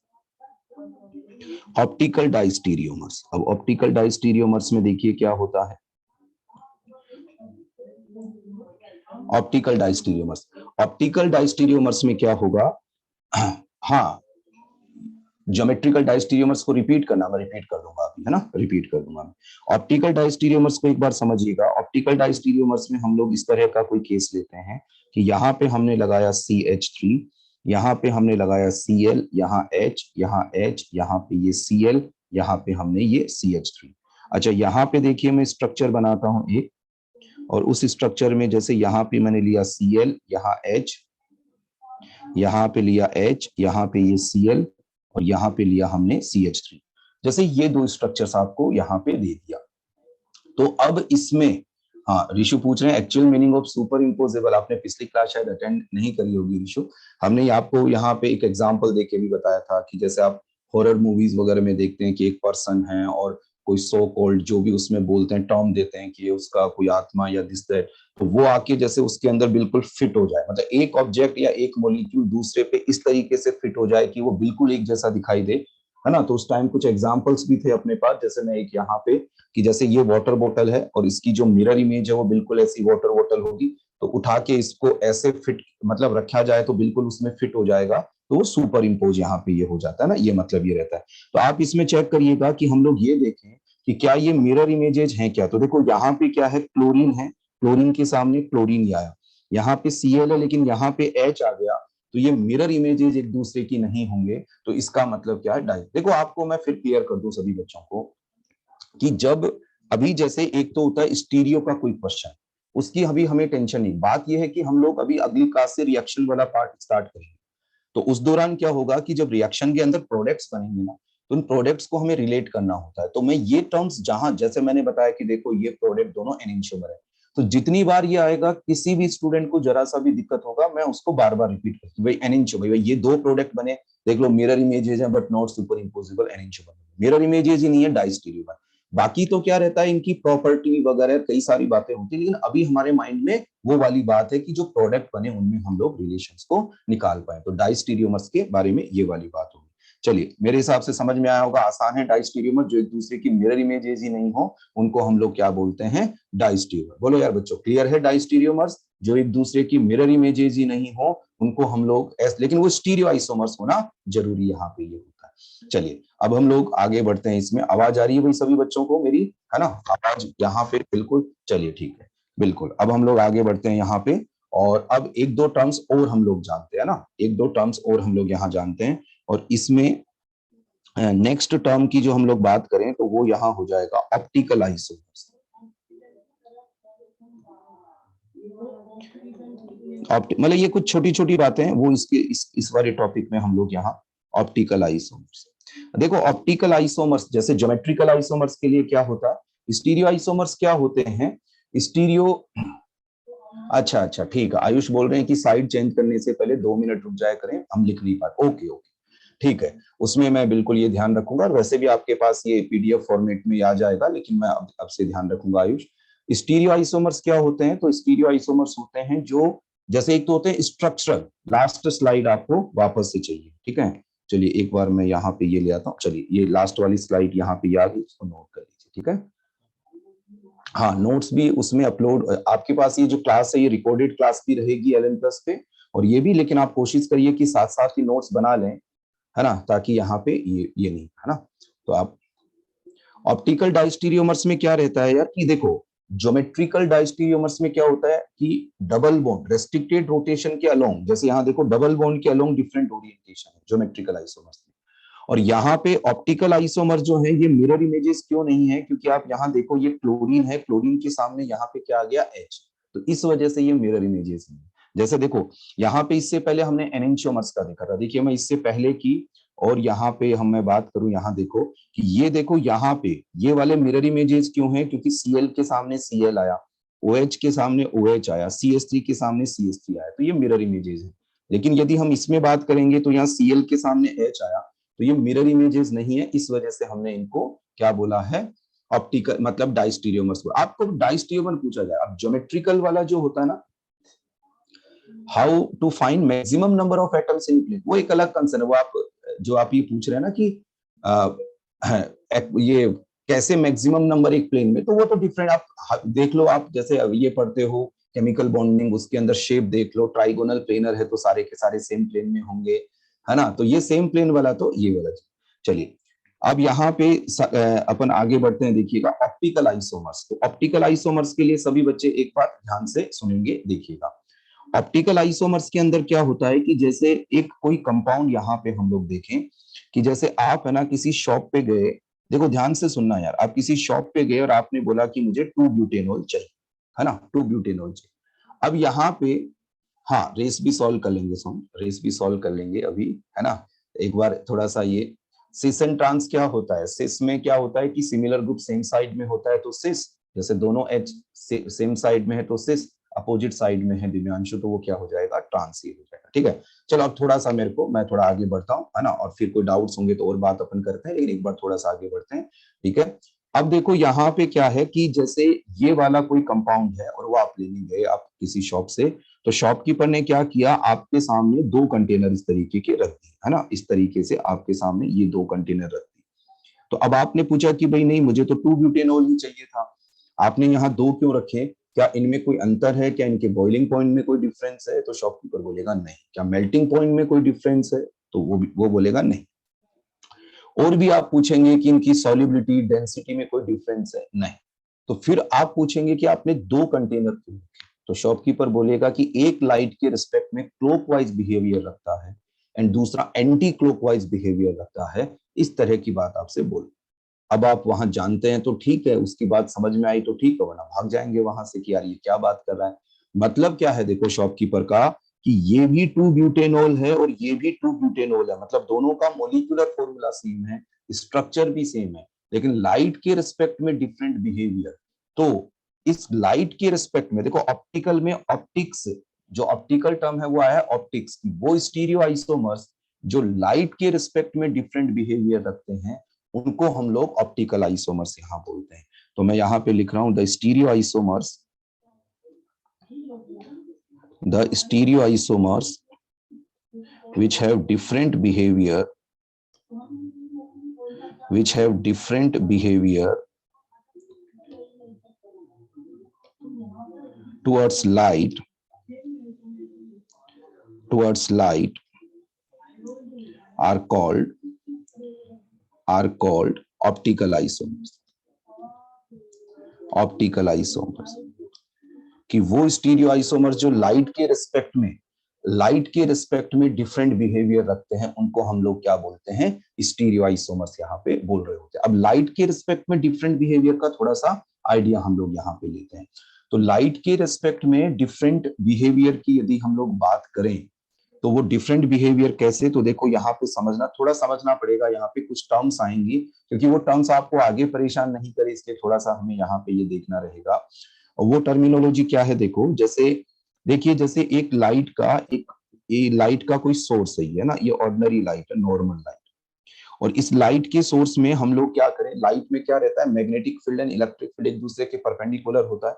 ऑप्टिकल डाइस्टीरियोमर्स, अब ऑप्टिकल डाइस्टीरियोमर्स में देखिए क्या होता है। ऑप्टिकल डाइस्टीरियोमर्स, ऑप्टिकल डाइस्टीरियोमर्स में क्या होगा, हाँ ज्योमेट्रिकल डायस्टीरियोमर्स को रिपीट करना, मैं रिपीट कर दूंगा अभी, है ना, रिपीट कर दूंगा मैं। ऑप्टिकल डायस्टीरियोमर्स को एक बार समझिएगा। ऑप्टिकल डायस्टीरियोमर्स में हम लोग इस तरह का कोई केस लेते हैं कि यहाँ पे हमने लगाया CH3, यहाँ पे हमने लगाया Cl, यहाँ H, यहाँ H, यहाँ पे ये Cl, यहाँ पे हमने ये CH3। अच्छा यहाँ पे देखिए मैं स्ट्रक्चर बनाता हूँ एक, और उस स्ट्रक्चर में जैसे यहाँ पे मैंने लिया Cl, यहाँ H, यहाँ पे लिया H, यहाँ पे ये Cl, और यहाँ पे लिया हमने CH3। जैसे ये दो स्ट्रक्चर्स आपको यहाँ पे दे दिया। तो अब इसमें, हाँ ऋषु पूछ रहे हैं actual meaning of super imposable, आपने पिछली क्लास शायद अटेंड नहीं करी होगी ऋषु। हमने आपको यहाँ पे एक एग्जांपल देके भी बताया था कि जैसे आप हॉरर मूवीज वगैरह में देखते हैं कि एक पर्सन है और कोई सो कॉल्ड जो भी उसमें बोलते हैं टर्म देते हैं कि उसका कोई आत्मा या दिस दैट, तो वो आके जैसे उसके अंदर बिल्कुल फिट हो जाए, मतलब एक ऑब्जेक्ट या एक मॉलिक्यूल दूसरे पे इस तरीके से फिट हो जाए कि वो बिल्कुल एक जैसा दिखाई दे, है ना। तो उस टाइम कुछ एग्जांपल्स भी थे अपने पास, जैसे मैं एक यहाँ पे कि जैसे ये वाटर बोतल है और इसकी जो मिरर इमेज है वो बिल्कुल ऐसी वाटर बोतल होगी, तो उठा के इसको ऐसे फिट मतलब रखा जाए तो बिल्कुल उसमें फिट हो जाएगा, तो वो सुपर इम्पोज यहाँ पे ये हो जाता है ना, ये मतलब ये रहता है। तो आप इसमें चेक करिएगा कि हम लोग ये देखें कि क्या ये मिरर इमेजेज हैं क्या। तो देखो यहाँ पे क्या है, क्लोरीन है, क्लोरीन के सामने क्लोरीन ही आया, यहाँ पे Cl है लेकिन यहाँ पे H आ गया, तो ये मिरर इमेजेज एक दूसरे की नहीं होंगे। तो इसका मतलब क्या है, डाई। देखो आपको मैं फिर क्लियर कर दूं सभी बच्चों को कि जब अभी जैसे एक तो होता है स्टीरियो का कोई क्वेश्चन, उसकी अभी हमें टेंशन नहीं, बात यह है कि हम लोग अभी अगली क्लास से रिएक्शन वाला पार्ट स्टार्ट करेंगे। तो उस दौरान क्या होगा कि जब रिएक्शन के अंदर प्रोडक्ट्स बनेंगे ना, तो उन प्रोडक्ट्स को हमें रिलेट करना होता है। तो मैं ये टर्म्स जहां जैसे मैंने बताया कि देखो ये प्रोडक्ट दोनों एनिंशियोमर है, तो जितनी बार ये आएगा किसी भी स्टूडेंट को जरा सा भी दिक्कत होगा, मैं उसको बार बार रिपीट करती हूँ, भाई एनिंशियोमर, भाई ये दो प्रोडक्ट बने, देख लो मिरर इमेजेज है but not superimposable enantiomer, mirror images ही नहीं है डाइस्टीरियोमर। बाकी तो क्या रहता है, इनकी प्रॉपर्टी वगैरह कई सारी बातें होती है, लेकिन अभी हमारे माइंड में वो वाली बात है कि जो प्रोडक्ट बने उनमें हम लोग रिलेशंस को निकाल पाए। तो डाइस्टीरियोमर्स के बारे में ये वाली बात होगी। चलिए, मेरे हिसाब से समझ में आया होगा, आसान है। डाइस्टीरियोमर जो एक दूसरे की मिरर इमेजेस ही नहीं हो उनको हम लोग क्या बोलते हैं, डाइस्टीरियोमर। बोलो यार बच्चों, क्लियर है? डाइस्टीरियोमर्स जो एक दूसरे की मिरर इमेजेस ही नहीं हो उनको हम लोग लेकिन वो स्टीरियो आइसोमर्स होना जरूरी यहाँ पे ये होता है। चलिए, अब हम लोग आगे बढ़ते हैं। इसमें आवाज आ रही है भाई सभी बच्चों को मेरी, है ना? आवाज यहाँ पे बिल्कुल, चलिए ठीक है, बिल्कुल। अब हम लोग आगे बढ़ते हैं यहाँ पे, और अब एक दो टर्म्स और हम लोग जानते हैं ना, एक दो टर्म्स और हम लोग यहाँ जानते हैं। और इसमें नेक्स्ट टर्म की जो हम लोग बात करें तो वो यहाँ हो जाएगा ऑप्टिकल आइसोमर्स। मतलब ये कुछ छोटी छोटी बातें हैं, वो इसके इस वाले टॉपिक में हम लोग यहाँ ऑप्टिकल आइसोमर्स। देखो, ऑप्टिकल आइसोमर्स जैसे ज्योमेट्रिकल आइसोमर्स के लिए क्या होता है, स्टीरियो आइसोमर्स क्या होते हैं, स्टीरियो। अच्छा अच्छा, ठीक है। आयुष बोल रहे हैं कि साइड चेंज करने से पहले 2 मिनट रुक जाया करें, हम लिख नहीं पाते। ओके ओके, ठीक है, उसमें मैं बिल्कुल ये ध्यान रखूंगा। और वैसे भी आपके पास ये पीडीएफ फॉर्मेट में आ जाएगा, लेकिन मैं अब से ध्यान रखूंगा। आयुष, स्टीरियो आइसोमर्स क्या होते हैं, तो स्टीरियो आइसोमर्स होते हैं जो, जैसे एक तो होते हैं स्ट्रक्चरल। लास्ट स्लाइड आपको वापस से चाहिए, ठीक है? चलिए एक बार मैं यहाँ पे ये ले आता हूँ। चलिए, ये लास्ट वाली स्लाइड यहाँ पे आ गई, इसको नोट कर लीजिए, ठीक है? हाँ, नोट्स भी उसमें अपलोड, आपके पास ये जो क्लास है ये रिकॉर्डेड क्लास भी रहेगी एल एन प्लस पे, और ये भी, लेकिन आप कोशिश करिए कि साथ साथ ही नोट्स बना लें, है ना, ताकि यहाँ पे ये नहीं, है ना? तो आप ऑप्टिकल डायस्टीरियोमर्स में क्या रहता है यार, कि देखो, ज्योमेट्रिकल डायस्टीरियोमर्स में क्या होता है कि डबल बॉन्ड रेस्ट्रिक्टेड रोटेशन के अलोंग, जैसे यहाँ देखो डबल बॉन्ड के अलोंग डिफरेंट ओरिएंटेशन है ज्योमेट्रिकल आइसोमर्स में। और यहाँ पे ऑप्टिकल आइसोमर जो है ये मिरर इमेजेस क्यों नहीं है, क्योंकि आप यहाँ देखो ये क्लोरीन है, क्लोरीन के सामने यहाँ पे क्या आ गया, एच, तो इस वजह से ये मिरर इमेजेस नहीं है। जैसे देखो यहाँ पे, इससे पहले हमने एनेंशियोमर्स का देखा था, देखिए मैं इससे पहले की, और यहाँ पे हम मैं बात करूं, यहाँ देखो कि ये देखो यहाँ पे ये वाले मिरर इमेजेस क्यों हैं, क्योंकि Cl के सामने Cl आया, OH के सामने OH आया, CH3 के सामने CH3 आया, तो ये मिरर इमेजेस है। लेकिन यदि हम इसमें बात करेंगे तो यहाँ Cl के सामने H आया, तो ये मिरर इमेजेस नहीं है, इस वजह से हमने इनको क्या बोला है, ऑप्टिकल, मतलब डाइस्टीरियोमर्स। आपको डाइस्टीरियोमर पूछा जाए, अब ज्योमेट्रिकल वाला जो होता है ना, how to find maximum number of atoms in plane, वो एक अलग कंसर्न है। वो आप जो आप ये पूछ रहे हैं ना कि ये कैसे मैक्सिमम नंबर एक प्लेन में, तो वो तो डिफरेंट, आप देख लो, आप जैसे ये पढ़ते हो केमिकल बॉन्डिंग, उसके अंदर शेप देख लो, ट्राइगोनल प्लेनर है तो सारे के सारे सेम प्लेन में होंगे, है ना? तो ये सेम प्लेन वाला तो ये वाला। चलिए, अब यहाँ पे अपन आगे बढ़ते हैं। देखिएगा ऑप्टिकल आइसोमर्स, तो ऑप्टिकल आइसोमर्स के लिए सभी बच्चे एक बात ध्यान से सुनेंगे, देखिएगा। ऑप्टिकल आइसोमर्स के अंदर क्या होता है कि जैसे एक कोई कंपाउंड, यहाँ पे हम लोग देखें कि जैसे आप है ना किसी शॉप पे गए, देखो ध्यान से सुनना यार, आप किसी शॉप पे गए और आपने बोला कि मुझे 2 ब्यूटेनॉल चाहिए, है ना, 2 ब्यूटेनॉल चाहिए। अब यहाँ पे, हाँ, रेस भी सॉल्व कर लेंगे, रेस भी सॉल्व कर लेंगे अभी, है ना? एक बार थोड़ा सा ये सिस एंड ट्रांस क्या होता है, सिस में क्या होता है कि सिमिलर ग्रुप सेम साइड में होता है तो सिस, जैसे दोनों एच सेम साइड में है तो सिस, अपोजिट साइड में है दिव्यांशु तो वो क्या हो जाएगा, ट्रांस ही हो जाएगा, ठीक है? चलो अब थोड़ा सा मैं थोड़ा आगे बढ़ता हूँ, है ना, और फिर कोई डाउट्स होंगे तो और बात अपन करते हैं, लेकिन एक बार थोड़ा सा आगे बढ़ते हैं, ठीक है? अब देखो यहाँ पे क्या है कि जैसे ये वाला कोई कंपाउंड है और वो आप लेने गए आप किसी शॉप से, तो शॉपकीपर ने क्या किया, आपके सामने 2 कंटेनर इस तरीके के रख दिए, है ना, इस तरीके से आपके सामने ये 2 कंटेनर रख दिए। तो अब आपने पूछा कि भाई नहीं, मुझे तो 2 ब्यूटेनॉल ही चाहिए था, आपने यहाँ 2 क्यों रखे, क्या इनमें कोई अंतर है, क्या इनके बॉइलिंग पॉइंट में कोई डिफरेंस है? तो शॉपकीपर बोलेगा नहीं। क्या मेल्टिंग पॉइंट में कोई डिफरेंस है? तो वो बोलेगा नहीं। और भी आप पूछेंगे कि इनकी सॉल्युबिलिटी डेंसिटी में कोई डिफरेंस है? नहीं। तो फिर आप पूछेंगे कि आपने 2 कंटेनर क्यों रखे? तो शॉपकीपर बोलेगा कि एक लाइट के रिस्पेक्ट में क्लॉकवाइज बिहेवियर रखता है एंड दूसरा एंटी क्लॉकवाइज बिहेवियर रखता है, इस तरह की बात आपसे बोल। अब आप वहां जानते हैं तो ठीक है, उसकी बात समझ में आई तो ठीक है, वरना भाग जाएंगे वहां से कि यार ये क्या बात कर रहा है। मतलब क्या है, देखो शॉपकीपर का, कि ये भी 2 ब्यूटेनॉल है और ये भी 2 ब्यूटेनॉल है, मतलब दोनों का मोलिकुलर फॉर्मूला सेम है, स्ट्रक्चर भी सेम है, लेकिन लाइट के रिस्पेक्ट में डिफरेंट बिहेवियर। तो इस लाइट के रिस्पेक्ट में देखो, ऑप्टिकल में ऑप्टिक्स, जो ऑप्टिकल टर्म है वो आया ऑप्टिक्स, वो स्टीरियो आइसोमर्स जो लाइट के रिस्पेक्ट में डिफरेंट बिहेवियर रखते हैं, उनको हम लोग ऑप्टिकल आइसोमर्स यहाँ बोलते हैं। तो मैं यहाँ पे लिख रहा हूं the stereo isomers which have different behavior towards light are called optical isomers। कि वो स्टीरियो आइसोमर्स जो लाइट के रिस्पेक्ट में डिफरेंट बिहेवियर रखते हैं, उनको हम लोग क्या बोलते हैं, स्टीरियो आइसोमर्स यहाँ पे बोल रहे होते हैं। अब लाइट के रिस्पेक्ट में डिफरेंट बिहेवियर का थोड़ा सा आइडिया हम लोग यहाँ पे लेते हैं। तो लाइट के रिस्पेक्ट में डिफरेंट बिहेवियर की यदि हम लोग बात करें तो वो डिफरेंट बिहेवियर कैसे, तो देखो यहाँ पे थोड़ा समझना पड़ेगा। यहाँ पे कुछ टर्म्स आएंगी, क्योंकि वो टर्म्स आपको आगे परेशान नहीं करे, इसलिए थोड़ा सा हमें यहाँ पे ये देखना रहेगा। और वो टर्मिनोलॉजी क्या है, देखो जैसे देखिए, जैसे एक लाइट का कोई सोर्स है ना, ये ऑर्डिनरी लाइट है, नॉर्मल लाइट। और इस लाइट के सोर्स में हम लोग क्या करें, लाइट में क्या रहता है, magnetic field and electric field एक दूसरे के परपेंडिकुलर होता है।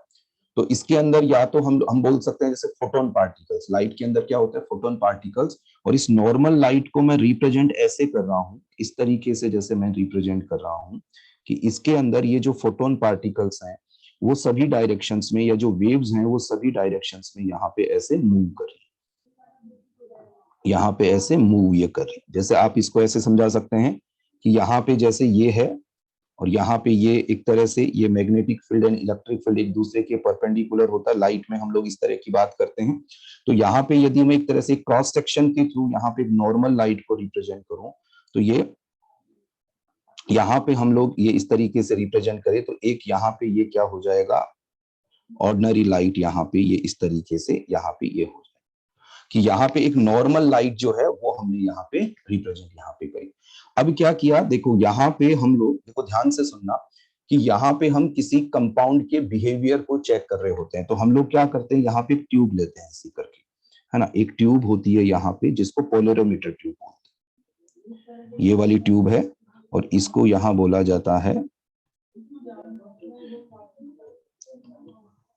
तो इसके अंदर या तो हम बोल सकते हैं जैसे फोटोन पार्टिकल्स, लाइट के अंदर क्या होता है, फोटोन पार्टिकल्स। और इस नॉर्मल लाइट को मैं रिप्रेजेंट ऐसे कर रहा हूं, इस तरीके से जैसे मैं रिप्रेजेंट कर रहा हूं कि इसके अंदर ये जो फोटोन पार्टिकल्स हैं वो सभी डायरेक्शंस में, या जो वेव्स हैं वो सभी डायरेक्शंस में यहाँ पे ऐसे मूव कर रही है, यहाँ पे ऐसे मूव ये कर रही है। जैसे आप इसको ऐसे समझा सकते हैं कि यहाँ पे जैसे ये है और यहाँ पे ये एक तरह से ये magnetic field and electric field एक दूसरे के परपेंडिकुलर होता है। लाइट में हम लोग इस तरह की बात करते हैं। तो यहाँ पे यदि मैं एक तरह से क्रॉस सेक्शन के थ्रू यहाँ पे नॉर्मल लाइट को रिप्रेजेंट करूं, तो ये यहाँ पे हम लोग ये इस तरीके से रिप्रेजेंट करें, तो एक यहाँ पे ये क्या हो जाएगा, ऑर्डिनरी लाइट यहाँ पे ये इस तरीके से यहाँ पे ये हो जाएगा कि यहाँ पे एक नॉर्मल लाइट जो है वो हमने यहाँ पे रिप्रेजेंट यहाँ पे करी। अब क्या किया, देखो यहाँ पे हम लोग, देखो ध्यान से सुनना कि यहाँ पे हम किसी कंपाउंड के बिहेवियर को चेक कर रहे होते हैं। तो हम लोग क्या करते हैं, यहाँ पे ट्यूब लेते हैं ऐसी करके, है ना, एक ट्यूब होती है यहाँ पे जिसको पोलरोमीटर ट्यूब बोलते हैं, ये वाली ट्यूब है और इसको यहाँ बोला जाता है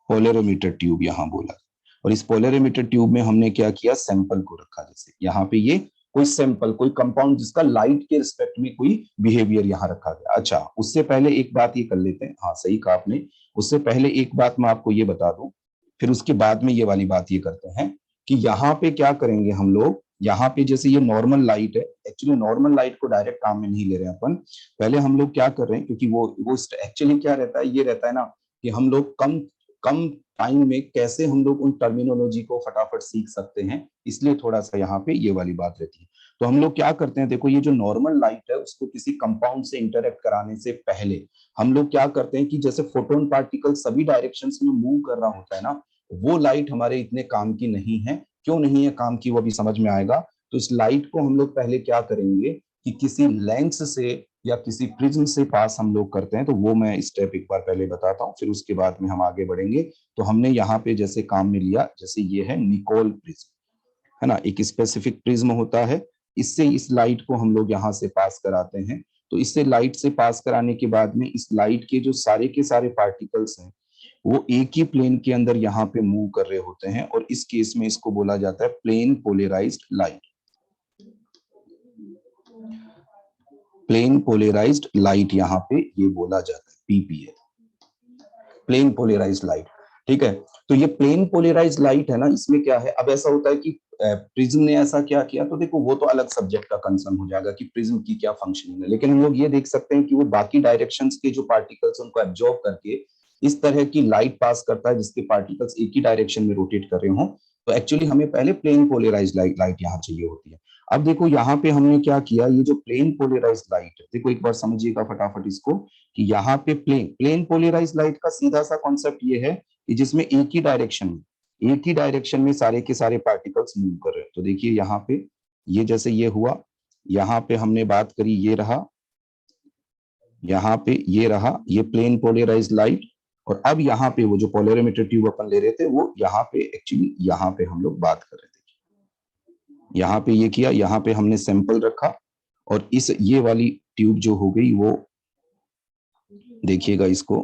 पोलरोमीटर ट्यूब, यहाँ बोला। और इस पोलरोमीटर ट्यूब में हमने क्या किया, सैंपल को रखा। जैसे यहाँ पे ये कोई सैंपल, कोई कंपाउंड जिसका लाइट के रिस्पेक्ट में कोई बिहेवियर यहाँ रखा गया। अच्छा, उससे पहले एक बात ये कर लेते हैं, हाँ सही कहा आपने, उससे पहले एक बात मैं आपको ये बता दूं, फिर उसके बाद में ये वाली बात ये करते हैं कि यहाँ पे क्या करेंगे हम लोग, यहाँ पे जैसे ये नॉर्मल लाइट है, एक्चुअली नॉर्मल लाइट को डायरेक्ट काम में नहीं ले रहे हैं अपन। पहले हम लोग क्या कर रहे हैं, क्योंकि वो एक्चुअली क्या रहता है, ये रहता है ना कि हम लोग कम कम टाइम में कैसे हम लोग उन टर्मिनोलॉजी को फटाफट सीख सकते हैं, इसलिए थोड़ा सा यहाँ पे ये वाली बात रहती है। तो हम लोग क्या करते हैं, देखो ये जो नॉर्मल लाइट है उसको किसी कंपाउंड से इंटरेक्ट कराने से पहले हम लोग क्या करते हैं कि जैसे फोटोन पार्टिकल सभी डायरेक्शंस में मूव कर रहा होता है ना, वो लाइट हमारे इतने काम की नहीं है। क्यों नहीं है काम की, वो भी समझ में आएगा। तो इस लाइट को हम लोग पहले क्या करेंगे कि किसी लेंस से या किसी प्रिज्म से पास हम लोग करते हैं। तो वो मैं स्टेप एक बार पहले बताता हूँ, फिर उसके बाद में हम आगे बढ़ेंगे। तो हमने यहाँ पे जैसे काम में लिया, जैसे ये है निकोल प्रिज्म, है ना, एक स्पेसिफिक प्रिज्म होता है, इससे इस लाइट को हम लोग यहाँ से पास कराते हैं। तो इससे लाइट से पास कराने के बाद में इस लाइट के जो सारे के सारे पार्टिकल्स हैं वो एक ही प्लेन के अंदर यहाँ पे मूव कर रहे होते हैं, और इस केस में इसको बोला जाता है plane polarised light. Plane polarised light यहाँ पे ये बोला जाता है पीपीए, प्लेन पोलराइज्ड लाइट। ठीक है, तो ये प्लेन पोलराइज्ड लाइट है ना, इसमें क्या है, अब ऐसा होता है कि प्रिज्म ने ऐसा क्या किया, तो देखो वो तो अलग सब्जेक्ट का कंसर्न हो जाएगा कि प्रिज्म की क्या फंक्शनिंग है, लेकिन हम लोग ये देख सकते हैं कि वो बाकी डायरेक्शंस के जो पार्टिकल्स उनको एब्जॉर्ब करके इस तरह की लाइट पास करता है जिसके पार्टिकल्स एक ही डायरेक्शन में रोटेट कर रहे हो। तो एक्चुअली हमें पहले प्लेन पोलराइज्ड लाइट यहाँ चाहिए होती है। अब देखो यहाँ पे हमने क्या किया, ये जो प्लेन पोलराइज्ड लाइट है, देखो एक बार समझिएगा फटाफट इसको, कि यहाँ पे प्लेन पोलराइज्ड लाइट का सीधा सा कॉन्सेप्ट ये है कि जिसमें एक ही डायरेक्शन में सारे के सारे पार्टिकल्स मूव कर रहे हैं। तो देखिए यहाँ पे ये जैसे ये हुआ, यहाँ पे हमने बात करी, ये रहा, यहाँ पे ये रहा, ये प्लेन पोलराइज्ड लाइट। और अब यहाँ पे वो जो पोलरोमीटर ट्यूब अपन ले रहे थे, वो यहाँ पे एक्चुअली यहाँ पे हम लोग बात कर रहे थे, यहाँ पे ये किया, यहाँ पे हमने सैंपल रखा और इस ये वाली ट्यूब जो हो गई वो देखिएगा, इसको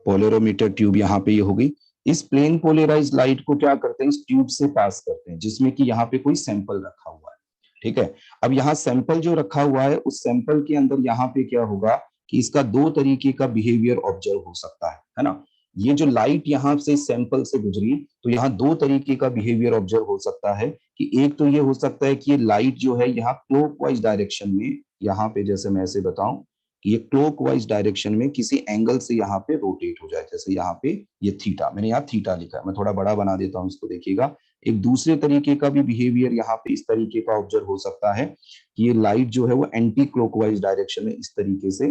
पोलरोमीटर ट्यूब यहाँ पे ये हो गई। इस प्लेन पोलराइज लाइट को क्या करते हैं, इस ट्यूब से पास करते हैं, जिसमें कि यहाँ पे कोई सैंपल रखा हुआ है। ठीक है, अब यहाँ सैंपल जो रखा हुआ है, उस सैंपल के अंदर यहाँ पे क्या होगा कि इसका दो तरीके का बिहेवियर ऑब्जर्व हो सकता है ना। ये जो लाइट यहाँ से सैंपल से गुजरी, तो यहाँ दो तरीके का बिहेवियर ऑब्जर्व हो सकता है कि एक तो ये हो सकता है कि ये लाइट जो है यहाँ क्लॉकवाइज डायरेक्शन में, यहाँ पे जैसे मैं ऐसे बताऊं कि ये क्लॉकवाइज डायरेक्शन में किसी एंगल से यहाँ पे रोटेट हो जाए, जैसे यहाँ पे ये थीटा, मैंने यहाँ थीटा लिखा है, मैं थोड़ा बड़ा बना देता हूँ इसको, देखिएगा। एक दूसरे तरीके का भी बिहेवियर यहाँ पे इस तरीके का ऑब्जर्व हो सकता है कि ये लाइट जो है वो एंटी क्लॉकवाइज डायरेक्शन में, इस तरीके से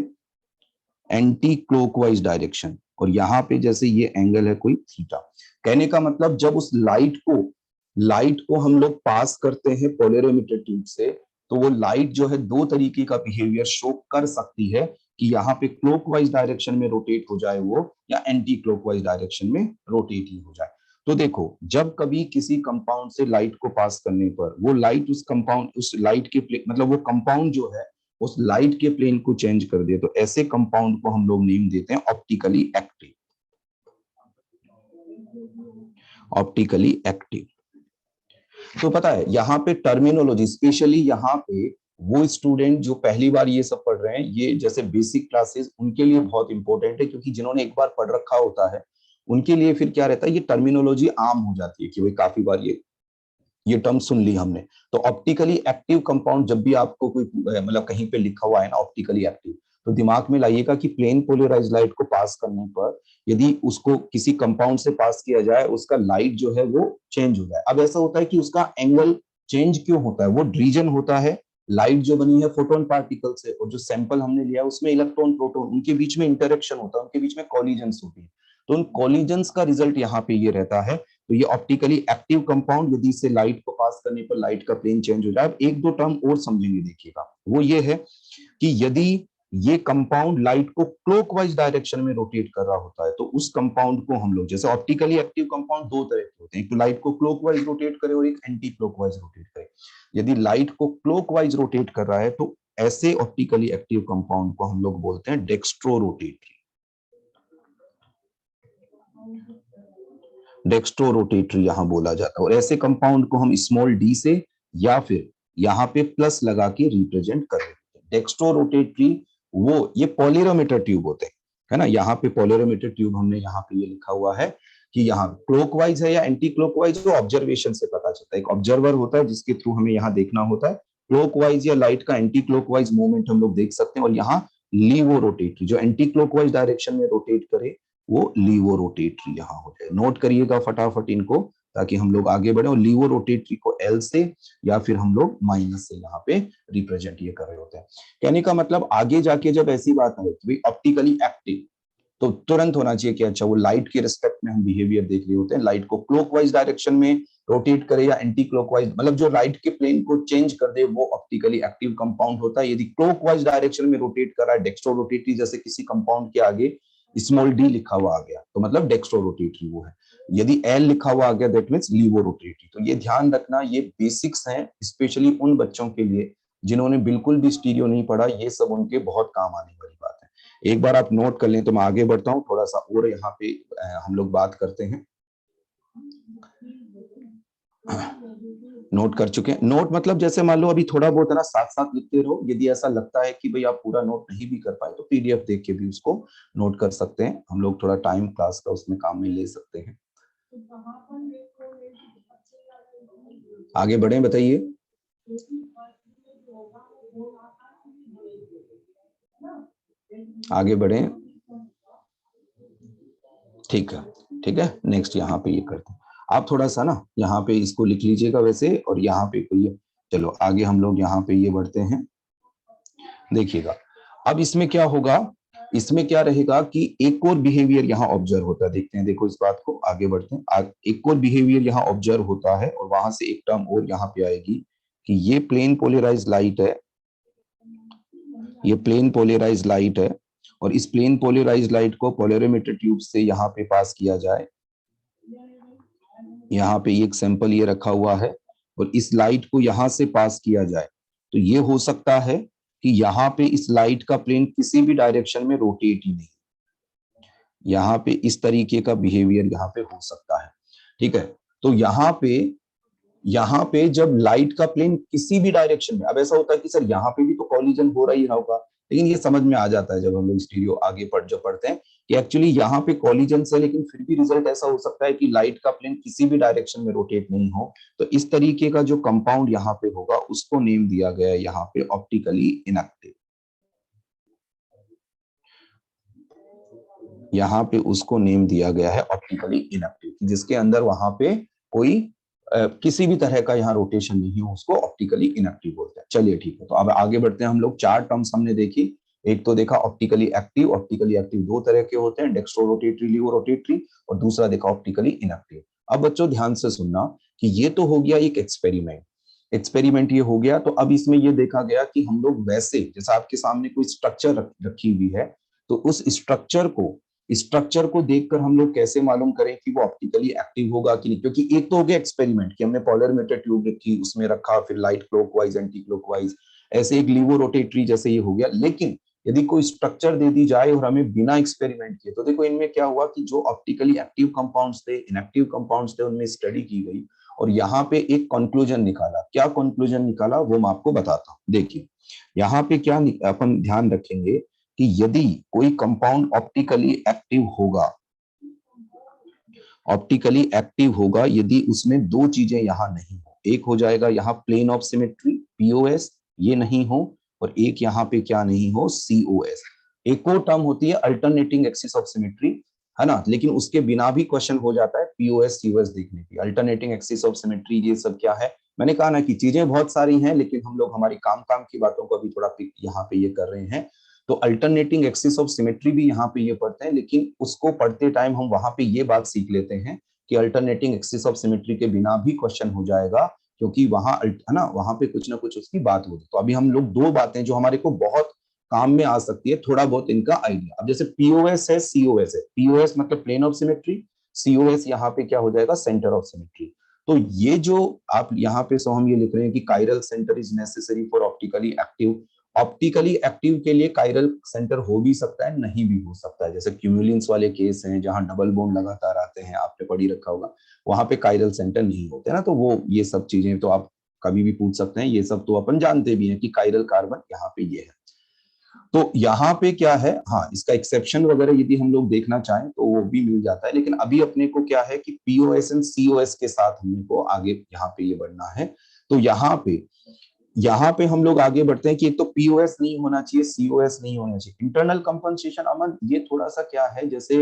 एंटी क्लॉकवाइज डायरेक्शन, और यहाँ पे जैसे ये एंगल है कोई थीटा। कहने का मतलब जब उस लाइट को हम लोग पास करते हैं पोलरोमीटर ट्यूब से, तो वो लाइट जो है दो तरीके का बिहेवियर शो कर सकती है कि यहाँ पे क्लॉकवाइज डायरेक्शन में रोटेट हो जाए वो, या एंटी क्लॉकवाइज डायरेक्शन में रोटेट ही हो जाए। तो देखो, जब कभी किसी कंपाउंड से लाइट को पास करने पर वो लाइट उस लाइट के मतलब वो कंपाउंड जो है उस लाइट के प्लेन को चेंज कर दे, तो ऐसे कंपाउंड को हम लोग नेम देते हैं ऑप्टिकली एक्टिव। Optically active. तो पता है यहाँ पे टर्मिनोलॉजी, स्पेशली यहाँ पे वो स्टूडेंट जो पहली बार ये सब पढ़ रहे हैं, ये जैसे बेसिक क्लासेस उनके लिए बहुत इंपॉर्टेंट है, क्योंकि जिन्होंने एक बार पढ़ रखा होता है उनके लिए फिर क्या रहता है, ये टर्मिनोलॉजी आम हो जाती है कि भाई काफी बार ये टर्म सुन ली हमने। तो ऑप्टिकली एक्टिव कंपाउंड जब भी आपको कोई मतलब कहीं पे लिखा हुआ है ना ऑप्टिकली एक्टिव, तो दिमाग में लाइएगा कि प्लेन पोलराइज लाइट को पास करने पर यदि उसको किसी कंपाउंड से पास किया जाए, उसका लाइट जो है वो चेंज हो जाए। अब ऐसा होता है कि उसका एंगल चेंज क्यों होता है, वो रीजन होता है, लाइट जो बनी है फोटोन पार्टिकल से, और जो सैंपल हमने लिया उसमें इलेक्ट्रॉन प्रोटॉन, उनके बीच में इंटरेक्शन होता है, उनके बीच में कॉलिजन्स होती है। तो उन कॉलिजन्स का रिजल्ट यहाँ पे ये रहता है। तो ये ऑप्टिकली एक्टिव कंपाउंड, यदि इसे लाइट को पास करने पर लाइट का प्लेन चेंज हो जाए। एक दो टर्म और समझेंगे, देखिएगा, वो ये है कि यदि ये कंपाउंड लाइट को क्लॉकवाइज डायरेक्शन में रोटेट कर रहा होता है, तो उस कंपाउंड को हम लोग, जैसे ऑप्टिकली एक्टिव कंपाउंड दो तरह के होते हैं, एक तो लाइट को क्लॉकवाइज रोटेट करे और एक एंटी क्लॉकवाइज रोटेट करे। यदि लाइट को क्लॉकवाइज रोटेट कर रहा है तो ऐसे ऑप्टिकली एक्टिव कंपाउंड को हम लोग बोलते हैं डेक्स्ट्रो रोटेटरी। डेक्स्ट्रो रोटेटरी यहां बोला जाता है, और ऐसे कंपाउंड को हम स्मॉल डी से या फिर यहाँ पे प्लस लगा के रिप्रेजेंट कर रहे हैं। डेक्स्ट्रो रोटेटरी वो ये पोलरोमीटर ट्यूब होते हैं, है ना। यहाँ पे पोलरोमीटर ट्यूब हमने यहाँ पे ये लिखा हुआ है कि यहाँ क्लॉकवाइज है या एंटी क्लॉकवाइज, जो ऑब्जर्वेशन से पता चलता है। एक ऑब्जर्वर होता है जिसके थ्रू हमें यहाँ देखना होता है क्लॉकवाइज या लाइट का एंटी क्लॉकवाइज मूवमेंट हम लोग देख सकते हैं। और यहाँ लीवो रोटेटरी, जो एंटी क्लॉकवाइज डायरेक्शन में रोटेट करे, वो लीवो रोटेटरी यहाँ हो जाए। नोट करिएगा फटाफट इनको, ताकि हम लोग आगे बढ़े। और लीवो रोटेटरी को एल से या फिर हम लोग माइनस से यहाँ पे रिप्रेजेंट ये कर रहे होते हैं। कहने का मतलब आगे जाके जब ऐसी बात आए कि भाई ऑप्टिकली एक्टिव, तो तुरंत होना चाहिए कि अच्छा वो लाइट के रिस्पेक्ट में हम बिहेवियर देख रहे होते हैं, लाइट को क्लॉकवाइज डायरेक्शन में रोटेट करे या एंटी क्लॉकवाइज, मतलब जो लाइट के प्लेन को चेंज कर दे, वो ऑप्टिकली एक्टिव कंपाउंड होता है। यदि क्लॉकवाइज डायरेक्शन में रोटेट कर रहा है, डेक्स्ट्रो रोटेटरी, जैसे किसी कंपाउंड के आगे स्मॉल डी लिखा हुआ आ गया तो मतलब डेक्स्ट्रो रोटेटरी वो है। यदि एल लिखा हुआ आ गया दैट मींस लीवो रोटेटरी। तो ये ध्यान रखना, ये बेसिक्स हैं, स्पेशली उन बच्चों के लिए जिन्होंने बिल्कुल भी स्टीरियो नहीं पढ़ा, ये सब उनके बहुत काम आने वाली बात है। एक बार आप नोट कर लें तो मैं आगे बढ़ता हूं थोड़ा सा, और यहाँ पे हम लोग बात करते हैं। नोट कर चुके हैं। नोट मतलब जैसे मान लो अभी थोड़ा बहुत है ना, साथ साथ लिखते रहो। यदि ऐसा लगता है कि भाई आप पूरा नोट नहीं भी कर पाए तो पीडीएफ देख के भी उसको नोट कर सकते हैं। हम लोग थोड़ा टाइम क्लास का उसमें काम में ले सकते हैं। आगे बढ़े, बताइए। आगे बढ़े, ठीक है, ठीक है। नेक्स्ट यहाँ पे ये करते हैं। आप थोड़ा सा ना यहाँ पे इसको लिख लीजिएगा वैसे, और यहाँ पे कोई, चलो आगे हम लोग यहाँ पे ये बढ़ते हैं। देखिएगा अब इसमें क्या होगा, इसमें क्या रहेगा कि एक और बिहेवियर यहाँ ऑब्जर्व होता है। देखते हैं, देखो इस बात को, आगे बढ़ते हैं। एक और बिहेवियर यहाँ ऑब्जर्व होता है, और वहां से एक टर्म और यहाँ पे आएगी कि ये प्लेन पोलराइज लाइट है, ये प्लेन पोलराइज लाइट है, और इस प्लेन पोलराइज लाइट को पोलरोमीटर ट्यूब से यहाँ पे पास किया जाए। यहाँ पे एक सैंपल ये रखा हुआ है, और इस लाइट को यहाँ से पास किया जाए, तो ये हो सकता है कि यहाँ पे इस लाइट का प्लेन किसी भी डायरेक्शन में रोटेट ही नहीं, यहाँ पे इस तरीके का बिहेवियर यहाँ पे हो सकता है। ठीक है, तो यहाँ पे जब लाइट का प्लेन किसी भी डायरेक्शन में, अब ऐसा होता है कि सर यहाँ पे भी तो कॉलिजन हो रहा ही होगा, लेकिन ये समझ में आ जाता है जब हम लोग स्टीरियो आगे पढ़ते हैं कि एक्चुअली यहाँ पे कॉलिजन से, लेकिन फिर भी रिजल्ट ऐसा हो सकता है कि लाइट का प्लेन किसी भी डायरेक्शन में रोटेट नहीं हो। तो इस तरीके का जो कंपाउंड यहाँ पे होगा उसको नेम दिया गया है यहाँ पे ऑप्टिकली इनएक्टिव। यहाँ पे उसको नेम दिया गया है ऑप्टिकली इनएक्टिव, जिसके अंदर वहां पे कोई किसी भी तरह का यहाँ रोटेशन नहीं हो, उसको ऑप्टिकली इनएक्टिव बोलते हैं। चलिए ठीक है, तो अब आगे बढ़ते हैं हम लोग। चार टर्म्स हमने देखी, एक तो देखा ऑप्टिकली एक्टिव। ऑप्टिकली एक्टिव दो तरह के होते हैं, डेक्स्ट्रो रोटेटरी, लिवो रोटेटरी, और दूसरा देखा ऑप्टिकली इनएक्टिव। अब बच्चों ध्यान से सुनना कि ये तो हो गया एक एक्सपेरिमेंट ये हो गया। तो अब इसमें ये देखा गया कि हम लोग वैसे जैसा आपके सामने कोई स्ट्रक्चर रखी हुई है, तो उस स्ट्रक्चर को देखकर हम लोग कैसे मालूम करें कि वो ऑप्टिकली एक्टिव होगा कि नहीं। क्योंकि एक तो हो गया एक्सपेरिमेंट कि हमने पोलरिमीटर ट्यूब रखी, उसमें रखा, फिर लाइट क्लॉकवाइज एंटी क्लॉकवाइज, ऐसे एक लीवो रोटेटरी जैसे ये हो गया। लेकिन यदि कोई स्ट्रक्चर दे दी जाए और हमें बिना एक्सपेरिमेंट किए, तो देखो इनमें क्या हुआ कि जो ऑप्टिकली एक्टिव कंपाउंड्स थे, इनएक्टिव कंपाउंड्स थे, उनमें स्टडी की गई और यहाँ पे एक कंक्लूजन निकाला। क्या कंक्लूजन निकाला वो मैं आपको बताता हूँ। देखिए यहाँ पे क्या अपन ध्यान रखेंगे कि यदि कोई कंपाउंड ऑप्टिकली एक्टिव होगा यदि उसमें दो चीजें यहां नहीं हो। एक हो जाएगा यहाँ प्लेन ऑफ सिमेट्री, पीओएस, ये नहीं हो, और एक यहाँ पे क्या नहीं हो, सीओएस। एक और टर्म होती है अल्टरनेटिंग एक्सिस ऑफ सिमेट्री, है ना, लेकिन उसके बिना भी क्वेश्चन हो जाता है पीओएस सीओएस देखने की। अल्टरनेटिंग एक्सिस ऑफ सिमेट्री ये सब क्या है, मैंने कहा ना कि चीजें बहुत सारी हैं, लेकिन हम लोग हमारी काम की बातों को अभी थोड़ा यहाँ पे ये कर रहे हैं। तो अल्टरनेटिंग एक्सिस ऑफ सिमेट्री भी यहाँ पे ये पढ़ते हैं, लेकिन उसको पढ़ते टाइम हम वहां पे ये बात सीख लेते हैं कि अल्टरनेटिंग एक्सिस ऑफ सिमेट्री के बिना भी क्वेश्चन हो जाएगा, क्योंकि वहां है ना, वहां पे कुछ ना कुछ उसकी बात होगी। तो अभी हम लोग दो बातें जो हमारे को बहुत काम में आ सकती है, थोड़ा बहुत इनका आइडिया। अब जैसे पीओएस है, सीओएस है। पीओएस मतलब प्लेन ऑफ सिमेट्री, सीओएस यहाँ पे क्या हो जाएगा, सेंटर ऑफ सिमेट्री। तो ये जो आप यहाँ पे सो हम ये लिख रहे हैं कि chiral centre is necessary for optically active. Optically active के लिए काइरल सेंटर हो भी सकता है, नहीं भी हो सकता है। जैसे क्यूमुलिन्स वाले केस हैं जहां डबल बॉन्ड लगातार आते हैं, आपने पढ़ी रखा होगा, वहां पे काइरल सेंटर नहीं होते ना। तो वो ये सब चीजें तो आप कभी भी पूछ सकते हैं, ये सब तो अपन जानते भी हैं कि काइरल कार्बन यहाँ पे ये है। तो यहाँ पे क्या है, हाँ, इसका एक्सेप्शन वगैरह यदि हम लोग देखना चाहें तो वो भी मिल जाता है, लेकिन अभी अपने को क्या है कि पीओएस एंड सीओएस के साथ हमने को आगे यहाँ पे ये बढ़ना है। तो यहाँ पे हम लोग आगे बढ़ते हैं कि एक तो पीओएस नहीं होना चाहिए, सीओएस नहीं होना चाहिए। इंटरनल कंपनसेशन, अमन ये थोड़ा सा क्या है, जैसे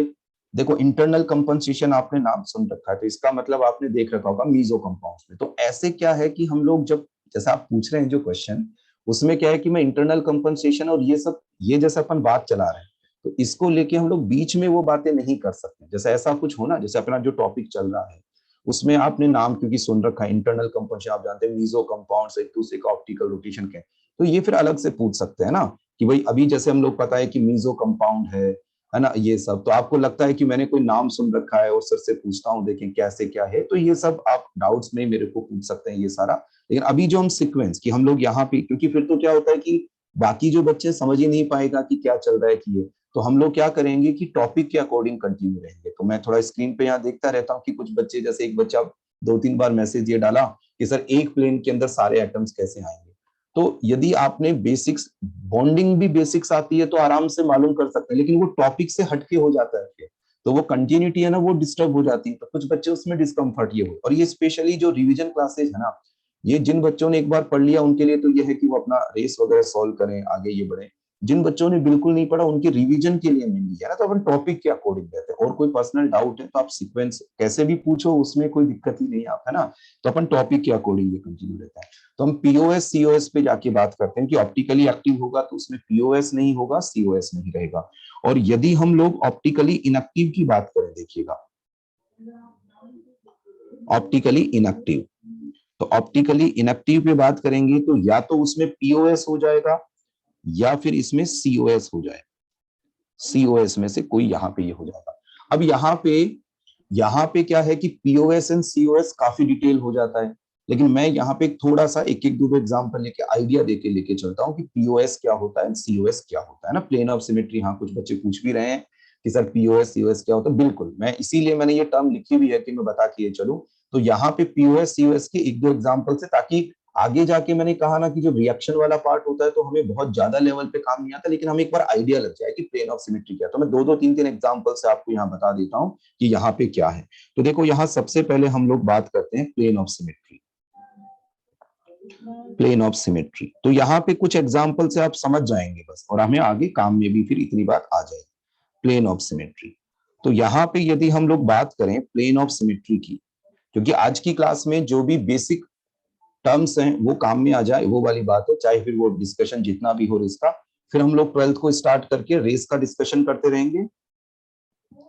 देखो इंटरनल कंपनसेशन आपने नाम सुन रखा है, तो इसका मतलब आपने देख रखा होगा मीजो कंपाउंड्स में। तो ऐसे क्या है कि हम लोग जब, जैसा आप पूछ रहे हैं जो क्वेश्चन, उसमें क्या है कि मैं इंटरनल कंपनसेशन और ये सब, ये जैसे अपन बात चला रहे हैं, तो इसको लेके हम लोग बीच में वो बातें नहीं कर सकते। जैसे ऐसा कुछ हो ना, जैसे अपना जो टॉपिक चल रहा है उसमें आपने नाम क्योंकि सुन रखा है इंटरनल कंपोजिशन, आप जानते हैं मीजो कंपाउंड्स एक दूसरे का ऑप्टिकल रोटेशन के, तो ये फिर अलग से पूछ सकते हैं ना कि भाई अभी जैसे हम लोग पता है कि मीजो कंपाउंड है ना, ये सब तो आपको लगता है कि मैंने कोई नाम सुन रखा है और सर से पूछता हूँ देखें कैसे क्या है, तो ये सब आप डाउट्स में मेरे को पूछ सकते हैं ये सारा। लेकिन अभी जो हम सीक्वेंस कि हम लोग यहाँ पे, क्योंकि फिर तो क्या होता है कि बाकी जो बच्चे समझ ही नहीं पाएगा कि क्या चल रहा है कि ये, तो हम लोग क्या करेंगे कि टॉपिक के अकॉर्डिंग कंटिन्यू रहेंगे। तो मैं थोड़ा स्क्रीन पे यहाँ देखता रहता हूँ कि कुछ बच्चे, जैसे एक बच्चा दो तीन बार मैसेज ये डाला कि सर एक प्लेन के अंदर सारे एटम्स कैसे आएंगे। तो यदि आपने बेसिक्स, बॉन्डिंग भी बेसिक्स आती है तो आराम से मालूम कर सकते हैं, लेकिन वो टॉपिक से हटके हो जाता है फिर, तो वो कंटिन्यूटी है ना वो डिस्टर्ब हो जाती है, तो कुछ बच्चे उसमें डिस्कम्फर्ट ये हो। और ये स्पेशली जो रिवीजन क्लासेज है ना, ये जिन बच्चों ने एक बार पढ़ लिया उनके लिए तो ये है कि वो अपना रेस वगैरह सॉल्व करें, आगे ये बढ़े। जिन बच्चों ने बिल्कुल नहीं पढ़ा उनके रिवीजन के लिए मिल गया ना, तो अपन टॉपिक के अकॉर्डिंग रहते हैं। और कोई पर्सनल डाउट है तो आप सीक्वेंस कैसे भी पूछो, उसमें कोई दिक्कत ही नहीं आप, है ना। तो अपन टॉपिक के अकॉर्डिंग ये कंटिन्यू रहता है। तो हम पीओएस सीओएस पे जाके बात करते हैं कि ऑप्टिकली एक्टिव होगा तो उसमें पीओएस नहीं होगा, सीओएस नहीं रहेगा। और यदि हम लोग ऑप्टिकली इनएक्टिव की बात करें, देखिएगा ऑप्टिकली इनएक्टिव, तो ऑप्टिकली इनएक्टिव पे बात करेंगे तो या तो उसमें पीओएस हो जाएगा या फिर इसमें सीओएस हो जाएगा। सीओएस में से कोई यहाँ पे ये हो जाएगा। अब यहाँ पे क्या है कि पीओएस एंड सीओएस काफी डिटेल हो जाता है, लेकिन मैं यहाँ पे थोड़ा सा एक एक दो एग्जांपल लेके आइडिया देके लेके चलता हूँ कि पीओएस क्या होता है, सीओएस क्या होता है ना, प्लेन ऑफ सिमेट्री। हाँ, कुछ बच्चे पूछ भी रहे हैं कि सर पीओएस सीओएस क्या होता है। बिल्कुल, मैं इसीलिए मैंने ये टर्म लिखी हुई है कि मैं बता के ये चलूं। तो यहाँ पे पीओएस सीओएस के एक दो एग्जांपल से, ताकि आगे जाके मैंने कहा ना कि जो रिएक्शन वाला पार्ट होता है तो हमें बहुत ज्यादा लेवल पे काम नहीं आता, लेकिन हमें एक बार आइडिया लग जाए कि प्लेन ऑफ सिमेट्री क्या है। तो मैं दो दो तीन तीन एग्जांपल से आपको यहाँ बता देता हूँ कि यहाँ पे क्या है। तो देखो, यहाँ सबसे पहले हम लोग बात करते हैं plane of symmetry. Plane of symmetry, तो यहाँ पे कुछ एग्जांपल से आप समझ जाएंगे बस, और हमें आगे काम में भी फिर इतनी बात आ जाएगी। प्लेन ऑफ सिमेट्री, तो यहाँ पे यदि हम लोग बात करें प्लेन ऑफ सिमेट्री की, क्योंकि आज की क्लास में जो भी बेसिक टर्म्स हैं वो काम में आ जाए, वो वाली बात है। चाहे फिर वो डिस्कशन जितना भी हो रेस का, फिर हम लोग 12th को स्टार्ट करके रेस का डिस्कशन करते रहेंगे।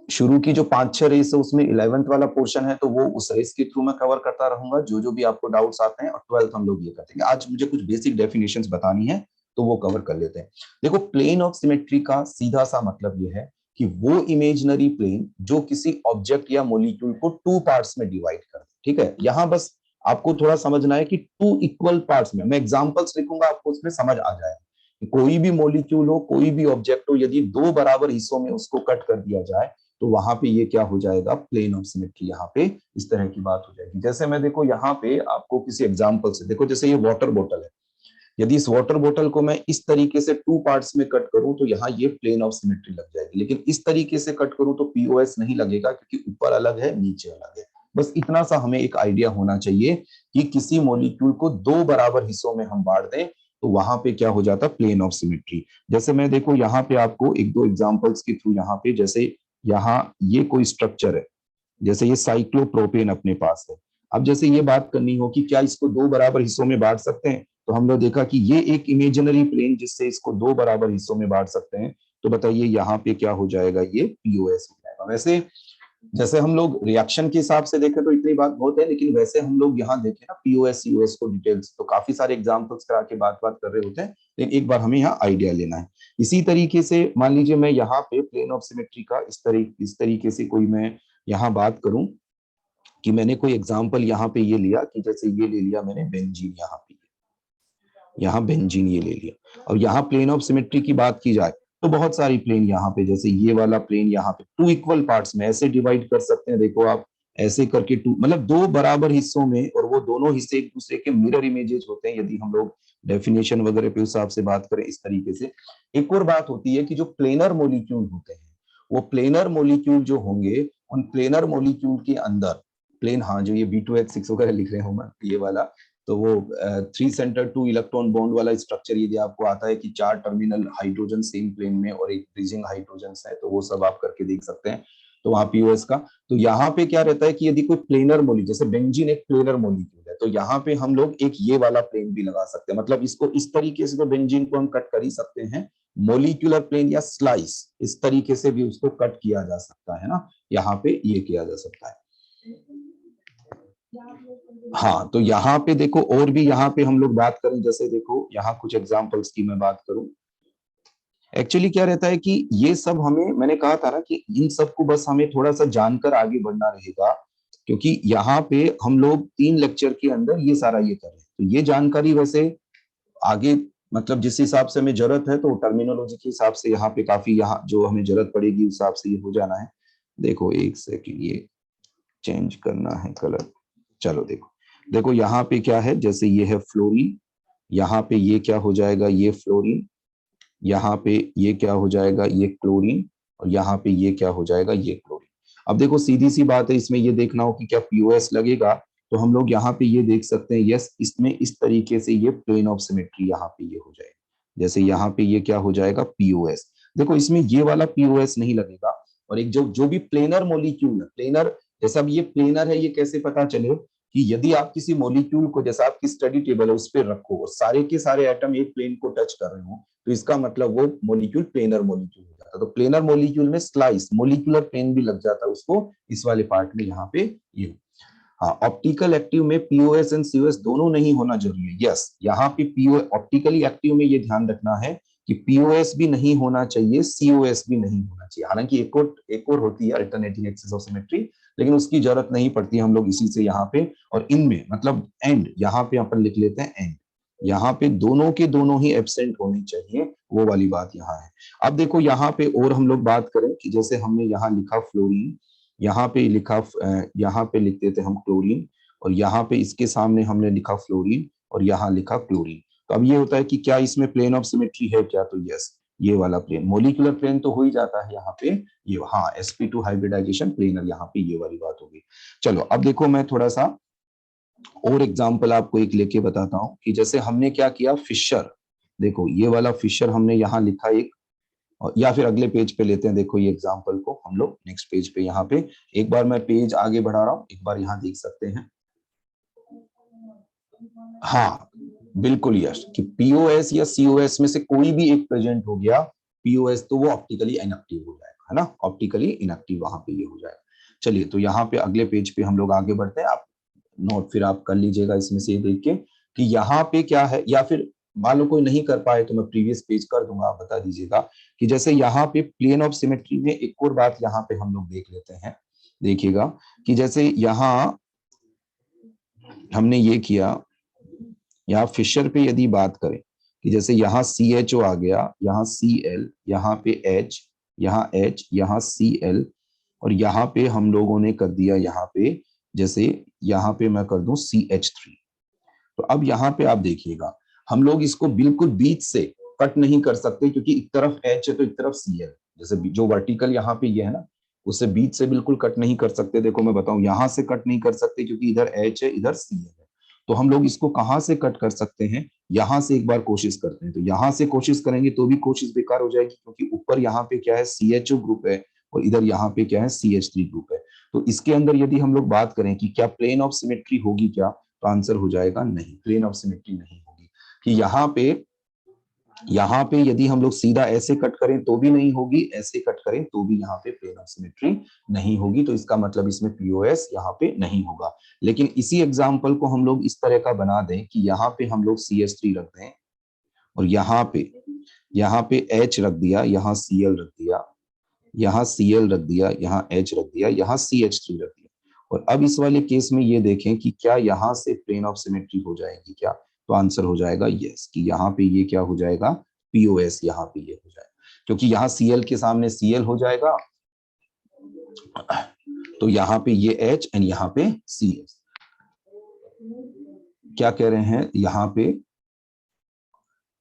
शुरू की जो 5-6 रेस है उसमें 11th वाला पोर्शन है, तो वो उस रेस के थ्रू मैं कवर करता रहूंगा, जो भी आपको डाउट्स आते हैं। और 12th हम लोग ये करते हैं। आज मुझे कुछ बेसिक डेफिनेशंस बतानी है, तो वो कवर कर लेते हैं। देखो, प्लेन ऑफ सिमेट्री का सीधा सा मतलब ये है कि वो इमेजिनरी प्लेन जो किसी ऑब्जेक्ट या मॉलिक्यूल को टू पार्ट्स में डिवाइड कर दे। ठीक है, यहां बस आपको थोड़ा समझना है कि टू इक्वल पार्ट्स में, मैं एग्जांपल्स लिखूंगा, आपको उसमें समझ आ जाएगा। कोई भी मॉलिक्यूल हो, कोई भी ऑब्जेक्ट हो, यदि दो बराबर हिस्सों में उसको कट कर दिया जाए, तो वहां पे ये क्या हो जाएगा, प्लेन ऑफ सिमेट्री। यहाँ पे इस तरह की बात हो जाएगी। जैसे मैं देखो यहाँ पे आपको किसी एग्जांपल से, देखो जैसे ये वाटर बोतल है, यदि इस वाटर बोतल को मैं इस तरीके से टू पार्ट्स में कट करूं तो यहाँ ये प्लेन ऑफ सिमेट्री लग जाएगी। लेकिन इस तरीके से कट करूं तो पीओएस नहीं लगेगा, क्योंकि ऊपर अलग है नीचे अलग है। बस इतना सा हमें एक आइडिया होना चाहिए कि किसी मॉलिक्यूल को दो बराबर हिस्सों में हम बांट दें तो वहां पे क्या हो जाता है, प्लेन ऑफ सिमेट्री। जैसे मैं देखो यहाँ पे आपको एक दो एग्जांपल्स के थ्रू, यहाँ पे जैसे यहाँ ये कोई स्ट्रक्चर है, जैसे ये साइक्लोप्रोपेन अपने पास है। अब जैसे ये बात करनी हो कि क्या इसको दो बराबर हिस्सों में बांट सकते हैं, तो हम लोग देखा कि ये एक इमेजिनरी प्लेन जिससे इसको दो बराबर हिस्सों में बांट सकते हैं। तो बताइए यहाँ पे क्या हो जाएगा, ये पीओएस हो जाएगा। वैसे जैसे हम लोग रिएक्शन के हिसाब से देखें तो इतनी बात बहुत है, लेकिन वैसे हम लोग यहाँ देखें ना पीओएस सीओएस को डिटेल्स, तो काफी सारे एग्जांपल्स करा के बात बात कर रहे होते हैं, लेकिन एक बार हमें यहाँ आइडिया लेना है। इसी तरीके से मान लीजिए मैं यहाँ पे प्लेन ऑफ सिमेट्री का इस तरीके से कोई मैं यहाँ बात करूं कि मैंने कोई एग्जांपल यहाँ पे ये लिया कि जैसे ये ले लिया मैंने बेंजीन, यहाँ बेंजीन ये ले लिया। और यहाँ प्लेन ऑफ सिमेट्री की बात की जाए तो बहुत सारी प्लेन यहाँ पे, जैसे ये वाला प्लेन यहाँ पे टू इक्वल पार्ट्स में ऐसे डिवाइड कर सकते हैं। देखो आप ऐसे करके टू, मतलब दो बराबर हिस्सों में, और वो दोनों हिस्से एक दूसरे के मिरर इमेजेस होते हैं, यदि हम लोग डेफिनेशन वगैरह के हिसाब से बात करें इस तरीके से। एक और बात होती है कि जो प्लेनर मॉलिक्यूल होते हैं, वो प्लेनर मॉलिक्यूल जो होंगे, उन प्लेनर मॉलिक्यूल के अंदर प्लेन, हाँ जो ये B2H6 वगैरह लिख रहे हो ये वाला, तो वो 3 सेंटर 2 इलेक्ट्रॉन बॉन्ड वाला स्ट्रक्चर यदि आपको आता है कि 4 टर्मिनल हाइड्रोजन सेम प्लेन में और एक ब्रिजिंग हाइड्रोजन है, तो वो सब आप करके देख सकते हैं। तो वहां पीओएस का, तो यहाँ पे क्या रहता है कि यदि कोई प्लेनर मोलिक्यूल, जैसे बेंजीन एक प्लेनर मोलिक्यूल है, तो यहाँ पे हम लोग एक ये वाला प्लेन भी लगा सकते हैं। मतलब इसको इस तरीके से तो बेंजीन को हम कट कर ही सकते हैं, मोलिकुलर प्लेन या स्लाइस इस तरीके से भी उसको कट किया जा सकता है ना, यहाँ पे ये किया जा सकता है। हाँ, तो यहाँ पे देखो, और भी यहाँ पे हम लोग बात करें, जैसे देखो यहाँ कुछ एग्जांपल्स की मैं बात करूं। एक्चुअली क्या रहता है कि ये सब हमें, मैंने कहा था ना कि इन सब को बस हमें थोड़ा सा जानकर आगे बढ़ना रहेगा, क्योंकि यहाँ पे हम लोग 3 लेक्चर के अंदर ये सारा ये कर रहे हैं। तो ये जानकारी वैसे आगे, मतलब जिस हिसाब से हमें जरूरत है, तो टर्मिनोलॉजी के हिसाब से यहाँ पे काफी, यहाँ जो हमें जरूरत पड़ेगी उस हिसाब से ये हो जाना है। देखो एक सेकंड, ये चेंज करना है कलर। चलो देखो यहाँ पे क्या है, जैसे ये है फ्लोरीन, यहाँ पे ये क्या हो जाएगा, ये फ्लोरीन, यहाँ पे ये क्या हो जाएगा, ये क्लोरीन, और यहाँ पे ये क्या हो जाएगा, ये क्लोरीन। अब देखो सीधी सी बात है, इसमें ये देखना हो कि क्या पीओएस लगेगा, तो हम लोग यहाँ पे ये देख सकते हैं, यस इसमें इस तरीके से ये प्लेन ऑफ सिमेट्री यहाँ पे ये हो जाएगा। जैसे यहाँ पे ये क्या हो जाएगा, पीओएस। देखो इसमें ये वाला पीओएस नहीं लगेगा। और एक जो भी प्लेनर मॉलिक्यूल है, प्लेनर, जैसा ये प्लेनर है, ये कैसे पता चले कि यदि आप किसी मॉलिक्यूल को, जैसा आपकी स्टडी टेबल है उस पर रखो और सारे के सारे एटम एक प्लेन को टच कर रहे हो, तो इसका मतलब वो मॉलिक्यूल प्लेनर मॉलिक्यूल हो जाता है। तो प्लेनर मॉलिक्यूल में स्लाइस मॉलिक्यूलर प्लेन भी लग जाता है उसको, इस वाले पार्ट में यहाँ पे ये। हाँ, ऑप्टिकल एक्टिव में पीओएस एंड सीओएस दोनों नहीं होना जरूरी है। यस, यहाँ पे पीओ ऑप्टिकली एक्टिव में ये ध्यान रखना है कि पीओएस भी नहीं होना चाहिए, सीओएस भी नहीं होना चाहिए। हालांकि एक और होती है अल्टरनेटिंग एक्सिस ऑफ सिमेट्री, लेकिन उसकी जरूरत नहीं पड़ती, हम लोग इसी से यहाँ पे और इनमें मतलब एंड यहाँ पे अपन लिख लेते हैं एंड, यहाँ पे दोनों के दोनों ही एब्सेंट होनी चाहिए, वो वाली बात यहाँ है। अब देखो यहाँ पे और हम लोग बात करें कि जैसे हमने यहाँ लिखा फ्लोरीन, यहाँ पे लिखा यहाँ पे लिख देते हम क्लोरीन, और यहाँ पे इसके सामने हमने लिखा फ्लोरीन और यहाँ लिखा क्लोरीन। तो अब ये होता है कि क्या इसमें प्लेन ऑफ सिमेट्री है क्या, तो यस, ये वाला प्लेन, मोलिकुलर प्लेन तो हो ही जाता है यहाँ पे, ये हाँ sp2 हाइब्रिडाइजेशन प्लेनर, यहाँ पे ये वाली बात होगी। चलो अब देखो मैं थोड़ा सा और एग्जाम्पल आपको एक लेके बताता हूं कि जैसे हमने क्या किया, फिशर, देखो ये वाला फिशर हमने यहाँ लिखा एक, या फिर अगले पेज पे लेते हैं, देखो ये एग्जाम्पल को हम लोग नेक्स्ट पेज पे, यहाँ पे एक बार मैं पेज आगे बढ़ा रहा हूँ, एक बार यहाँ देख सकते हैं, हाँ बिल्कुल यस, कि पीओएस या सीओएस में से कोई भी एक प्रेजेंट हो गया, पीओएस तो वो ऑप्टिकली इनएक्टिव हो जाएगा, है ना, ऑप्टिकली इनएक्टिव वहां पे ये हो जाएगा। चलिए तो यहाँ पे अगले पेज पे हम लोग आगे बढ़ते हैं, आप नोट फिर आप कर लीजिएगा इसमें से देख के कि यहाँ पे क्या है, या फिर मान लो कोई नहीं कर पाए तो मैं प्रीवियस पेज कर दूंगा, आप बता दीजिएगा कि जैसे यहाँ पे प्लेन ऑफ सिमेट्री में एक और बात यहाँ पे हम लोग देख लेते हैं, देखिएगा कि जैसे यहाँ हमने ये किया, यहाँ फिशर पे यदि बात करें कि जैसे यहाँ CHO आ गया, यहाँ Cl, यहाँ पे H, यहाँ H, यहाँ Cl, और यहाँ पे हम लोगों ने कर दिया, यहाँ पे जैसे यहाँ पे मैं कर दूं CH3। तो अब यहाँ पे आप देखिएगा, हम लोग इसको बिल्कुल बीच से कट नहीं कर सकते क्योंकि एक तरफ H है तो एक तरफ Cl, जैसे जो वर्टिकल यहाँ पे ये है ना, उससे बीच से बिल्कुल कट नहीं कर सकते। देखो मैं बताऊं, यहाँ से कट नहीं कर सकते क्योंकि इधर H है, इधर Cl है। तो हम लोग इसको कहाँ से कट कर सकते हैं, यहाँ से एक बार कोशिश करते हैं। तो यहाँ से कोशिश करेंगे तो भी कोशिश बेकार हो जाएगी क्योंकि ऊपर यहाँ पे क्या है, CHO ग्रुप है, और इधर यहाँ पे क्या है, CH3 ग्रुप है। तो इसके अंदर यदि हम लोग बात करें कि क्या प्लेन ऑफ सिमेट्री होगी क्या, तो आंसर हो जाएगा नहीं, प्लेन ऑफ सिमेट्री नहीं होगी। कि यहाँ पे यदि हम लोग सीधा ऐसे कट करें तो भी नहीं होगी, ऐसे कट करें तो भी यहाँ पे प्लेन ऑफ सिमेट्री नहीं होगी। तो इसका मतलब इसमें पीओएस यहाँ पे नहीं होगा। लेकिन इसी एग्जाम्पल को हम लोग इस तरह का बना दें कि यहाँ पे हम लोग CH3 रख दें, और यहाँ पे H रख दिया, यहाँ Cl रख दिया, यहाँ Cl रख दिया, यहाँ H रख दिया, यहाँ CH3 रख दिया। और अब इस वाले केस में ये देखें कि क्या यहाँ से प्लेन ऑफ सिमेट्री हो जाएगी क्या, तो आंसर हो जाएगा यस, कि यहाँ पे ये क्या हो जाएगा, पीओएस यहाँ पे ये हो जाएगा, क्योंकि यहाँ Cl के सामने Cl हो जाएगा, तो यहाँ पे ये H एंड यहाँ पे CS। क्या कह रहे हैं यहाँ पे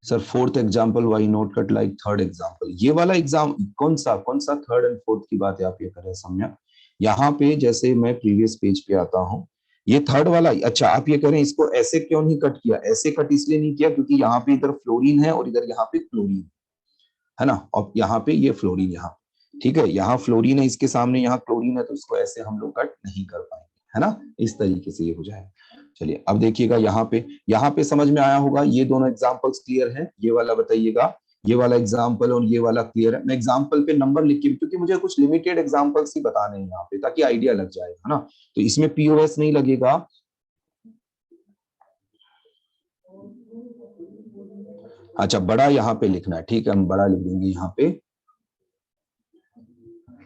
sir, fourth example why not cut like third example, ये वाला एग्जाम कौन सा थर्ड एंड फोर्थ की बात है आप ये कर रहे हैं समझा। यहाँ पे जैसे मैं प्रीवियस पेज पे आता हूँ, ये थर्ड वाला, अच्छा आप ये कह रहे हैं इसको ऐसे क्यों नहीं कट किया, ऐसे कट इसलिए नहीं किया क्योंकि यहाँ पे इधर फ्लोरीन है और इधर यहाँ पे क्लोरीन है ना, और यहाँ पे ये फ्लोरीन, यहाँ ठीक है, यहाँ फ्लोरीन है, इसके सामने यहाँ क्लोरीन है, तो इसको ऐसे हम लोग कट नहीं कर पाएंगे, है ना, इस तरीके से ये हो जाएगा। चलिए अब देखिएगा यहाँ पे समझ में आया होगा, ये दोनों एग्जाम्पल्स क्लियर हैं, ये वाला बताइएगा, ये वाला एग्जाम्पल और ये वाला क्लियर है। मैं एग्जाम्पल पे नंबर लिख के, क्योंकि मुझे कुछ लिमिटेड एग्जाम्पल्स ही बताने हैं यहाँ पे ताकि आइडिया लग जाएगा, है ना, तो इसमें पीओएस नहीं लगेगा। अच्छा बड़ा यहाँ पे लिखना है, ठीक है, हम बड़ा लिख देंगे यहाँ पे।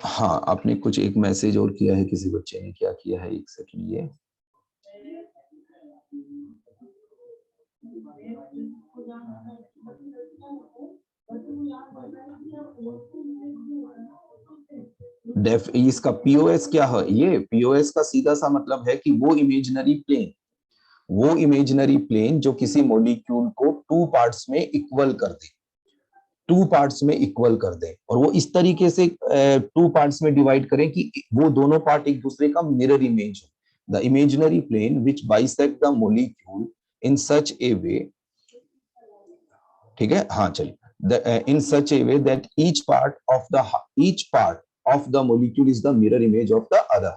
हाँ आपने कुछ एक मैसेज और किया है, किसी बच्चे ने क्या किया है, एक सेकंड, ये इसका पीओएस क्या है, ये पीओएस का सीधा सा मतलब है कि वो इमेजिनरी प्लेन जो किसी मॉलिक्यूल को टू पार्ट्स में इक्वल कर दे, और वो इस तरीके से टू पार्ट्स में डिवाइड करें कि वो दोनों पार्ट एक दूसरे का मिरर इमेज हो। The imaginary plane which bisect the molecule in such a way, ठीक है, हाँ चलिए, in such a way that each part of the molecule is the mirror image of the other.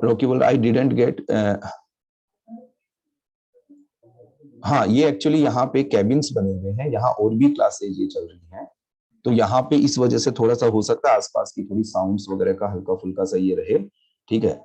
Rocky बोल, I didn't get, हाँ ये actually यहाँ पे cabins बने हुए हैं, यहाँ और भी क्लासेज ये चल रही हैं, तो यहाँ पे इस वजह से थोड़ा सा हो सकता है आसपास की थोड़ी साउंड्स वगैरह का हल्का फुल्का सा ये रहे, ठीक है,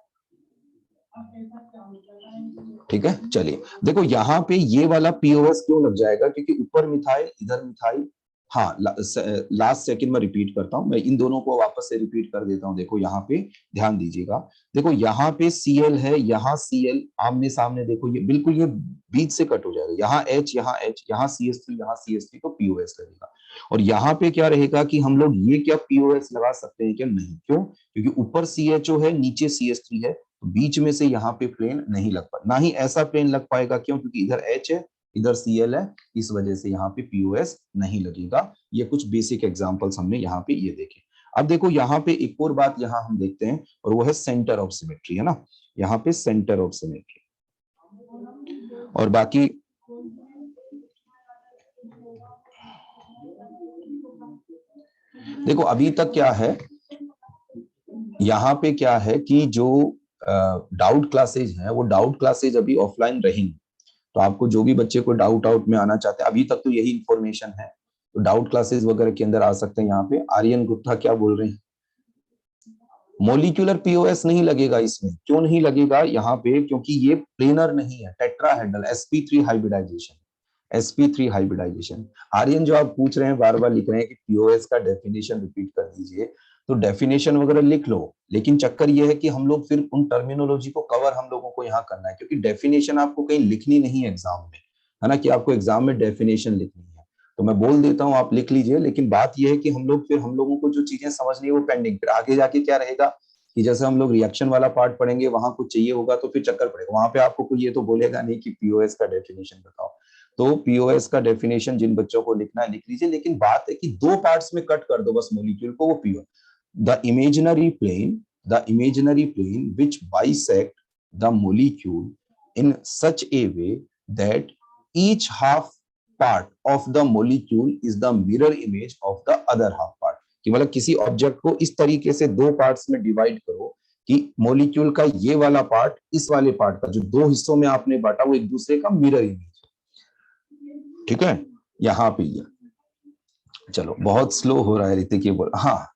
ठीक है। चलिए देखो यहाँ पे ये वाला पीओएस क्यों लग जाएगा, क्योंकि ऊपर मिथाइल इधर मिथाइल, हाँ, लास्ट सेकंड में रिपीट करता हूं मैं, इन दोनों को वापस से रिपीट कर देता हूं। देखो यहाँ पे ध्यान दीजिएगा, देखो यहाँ पे Cl है, यहाँ Cl आमने सामने, देखो ये बिल्कुल ये बीच से कट हो जाएगा, यहाँ H, यहाँ CH3, यहाँ CH3, तो POS लगेगा। और यहाँ पे क्या रहेगा कि हम लोग ये क्या POS लगा सकते हैं क्या? नहीं। क्यों? क्योंकि ऊपर CHO है, नीचे CH3 है, तो बीच में से यहाँ पे प्लेन नहीं लग पाएगा, ना ही ऐसा प्लेन लग पाएगा। क्यों? क्योंकि इधर H है, इधर Cl है, इस वजह से यहाँ पे POS नहीं लगेगा। ये कुछ बेसिक एग्जांपल्स हमने यहाँ पे ये देखे। अब देखो यहाँ पे एक और बात यहाँ हम देखते हैं, और वो है सेंटर ऑफ सिमेट्री, है ना, यहाँ पे सेंटर ऑफ सिमेट्री। और बाकी देखो अभी तक क्या है, यहाँ पे क्या है कि जो डाउट क्लासेज हैं, वो डाउट क्लासेज अभी ऑफलाइन रहेंगी। तो आपको जो भी बच्चे को डाउट आउट में आना चाहते हैं, अभी तक तो यही इंफॉर्मेशन है, तो डाउट क्लासेस वगैरह के अंदर आ सकते हैं। यहाँ पे आर्यन गुप्ता क्या बोल रहे हैं? मॉलिक्यूलर पीओएस नहीं लगेगा इसमें। क्यों नहीं लगेगा यहाँ पे? क्योंकि ये प्लेनर नहीं है, tetrahedral, sp3 hybridisation, sp3 hybridisation. Aryan जो आप पूछ रहे हैं, बार बार लिख रहे हैं कि पीओएस का डेफिनेशन रिपीट कर दीजिए, तो डेफिनेशन वगैरह लिख लो, लेकिन चक्कर ये है कि हम लोग फिर उन टर्मिनोलॉजी को कवर हम लोगों को यहाँ करना है, क्योंकि डेफिनेशन आपको कहीं लिखनी नहीं है एग्जाम में, है ना, कि आपको एग्जाम में डेफिनेशन लिखनी है। तो मैं बोल देता हूँ, आप लिख लीजिए, लेकिन बात यह है कि हम लोग फिर हम लोगों को जो चीजें समझनी है वो पेंडिंग, फिर आगे जाके क्या रहेगा कि जैसे हम लोग रिएक्शन वाला पार्ट पढ़ेंगे, वहां कुछ चाहिए होगा तो फिर चक्कर पड़ेगा, वहां पे आपको कोई ये तो बोलेगा नहीं कि पीओएस का डेफिनेशन बताओ। तो पीओएस का डेफिनेशन जिन बच्चों को लिखना है लिख लीजिए, लेकिन बात है कि दो पार्ट्स में कट कर दो बस मॉलिक्यूल को, वो पीओ the imaginary plane which bisect the molecule in such a way that each half part of the molecule is the mirror image of the other half part। कि मतलब किसी ऑब्जेक्ट को इस तरीके से दो पार्ट्स में डिवाइड करो कि मॉलिक्यूल का ये वाला पार्ट इस वाले पार्ट का, जो दो हिस्सों में आपने बांटा, वो एक दूसरे का मिरर इमेज। ठीक है, यहाँ पे ये चलो बहुत स्लो हो रहा है ऋतिक, ये बोल, हाँ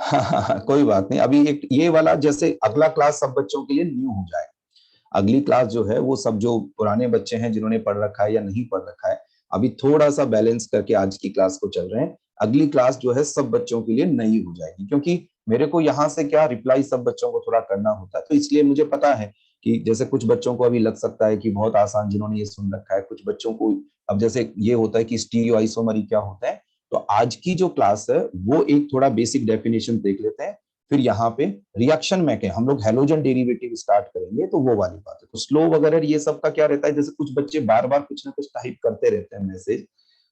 कोई बात नहीं। अभी एक ये वाला, जैसे अगला क्लास सब बच्चों के लिए न्यू हो जाए, अगली क्लास जो है वो सब जो पुराने बच्चे हैं जिन्होंने पढ़ रखा है या नहीं पढ़ रखा है, अभी थोड़ा सा बैलेंस करके आज की क्लास को चल रहे हैं। अगली क्लास जो है सब बच्चों के लिए नई हो जाएगी, क्योंकि मेरे को यहाँ से क्या रिप्लाई सब बच्चों को थोड़ा करना होता है, तो इसलिए मुझे पता है कि जैसे कुछ बच्चों को अभी लग सकता है कि बहुत आसान, जिन्होंने ये सुन रखा है, कुछ बच्चों को अब जैसे ये होता है कि स्टीरियो आइसोमरी क्या होता है। तो आज की जो क्लास है वो एक थोड़ा बेसिक डेफिनेशन देख लेते हैं, फिर यहाँ पे रिएक्शन में क्या हम लोग हेलोजन डेरिवेटिव स्टार्ट करेंगे, तो वो वाली बात है। तो स्लो वगैरह ये सब का क्या रहता है, जैसे कुछ बच्चे बार बार कुछ ना कुछ टाइप करते रहते हैं मैसेज,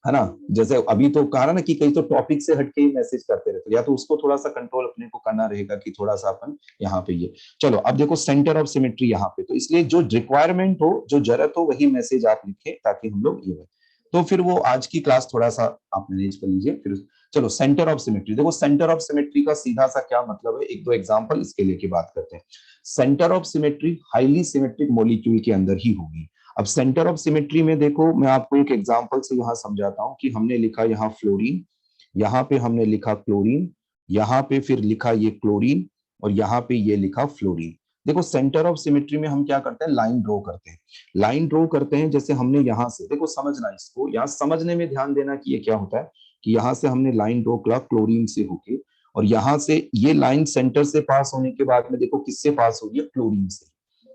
है ना, जैसे अभी तो कहा ना कि कई तो टॉपिक से हटके ही मैसेज करते रहते हैं, या तो उसको थोड़ा सा कंट्रोल अपने को करना रहेगा कि थोड़ा सा अपन यहाँ पे ये। चलो अब देखो सेंटर ऑफ सिमेट्री यहाँ पे, तो इसलिए जो रिक्वायरमेंट हो, जो जरूरत हो, वही मैसेज आप लिखें, ताकि हम लोग ये, तो फिर वो आज की क्लास थोड़ा सा आप मैनेज कर लीजिए। फिर चलो सेंटर ऑफ सिमेट्री, देखो सेंटर ऑफ सिमेट्री का सीधा सा क्या मतलब है, एक दो एग्जांपल इसके लिए की बात करते हैं। Centre of symmetry highly symmetric molecule के अंदर ही होगी। अब सेंटर ऑफ सिमेट्री में देखो, मैं आपको एक एग्जांपल से यहाँ समझाता हूँ कि हमने लिखा यहाँ फ्लोरीन, यहाँ पे हमने लिखा क्लोरीन, यहाँ पे फिर लिखा ये क्लोरीन, और यहाँ पे ये लिखा फ्लोरीन। देखो सेंटर ऑफ सिमेट्री में हम क्या करते हैं, लाइन ड्रॉ करते हैं, लाइन ड्रॉ करते हैं। जैसे हमने यहाँ से, देखो समझना, इसको यहाँ समझने में ध्यान देना कि ये क्या होता है, कि यहाँ से हमने लाइन ड्रॉ किया क्लोरीन से होके, और यहाँ से ये लाइन सेंटर से पास होने के बाद में देखो किससे पास हो रही है, क्लोरीन से।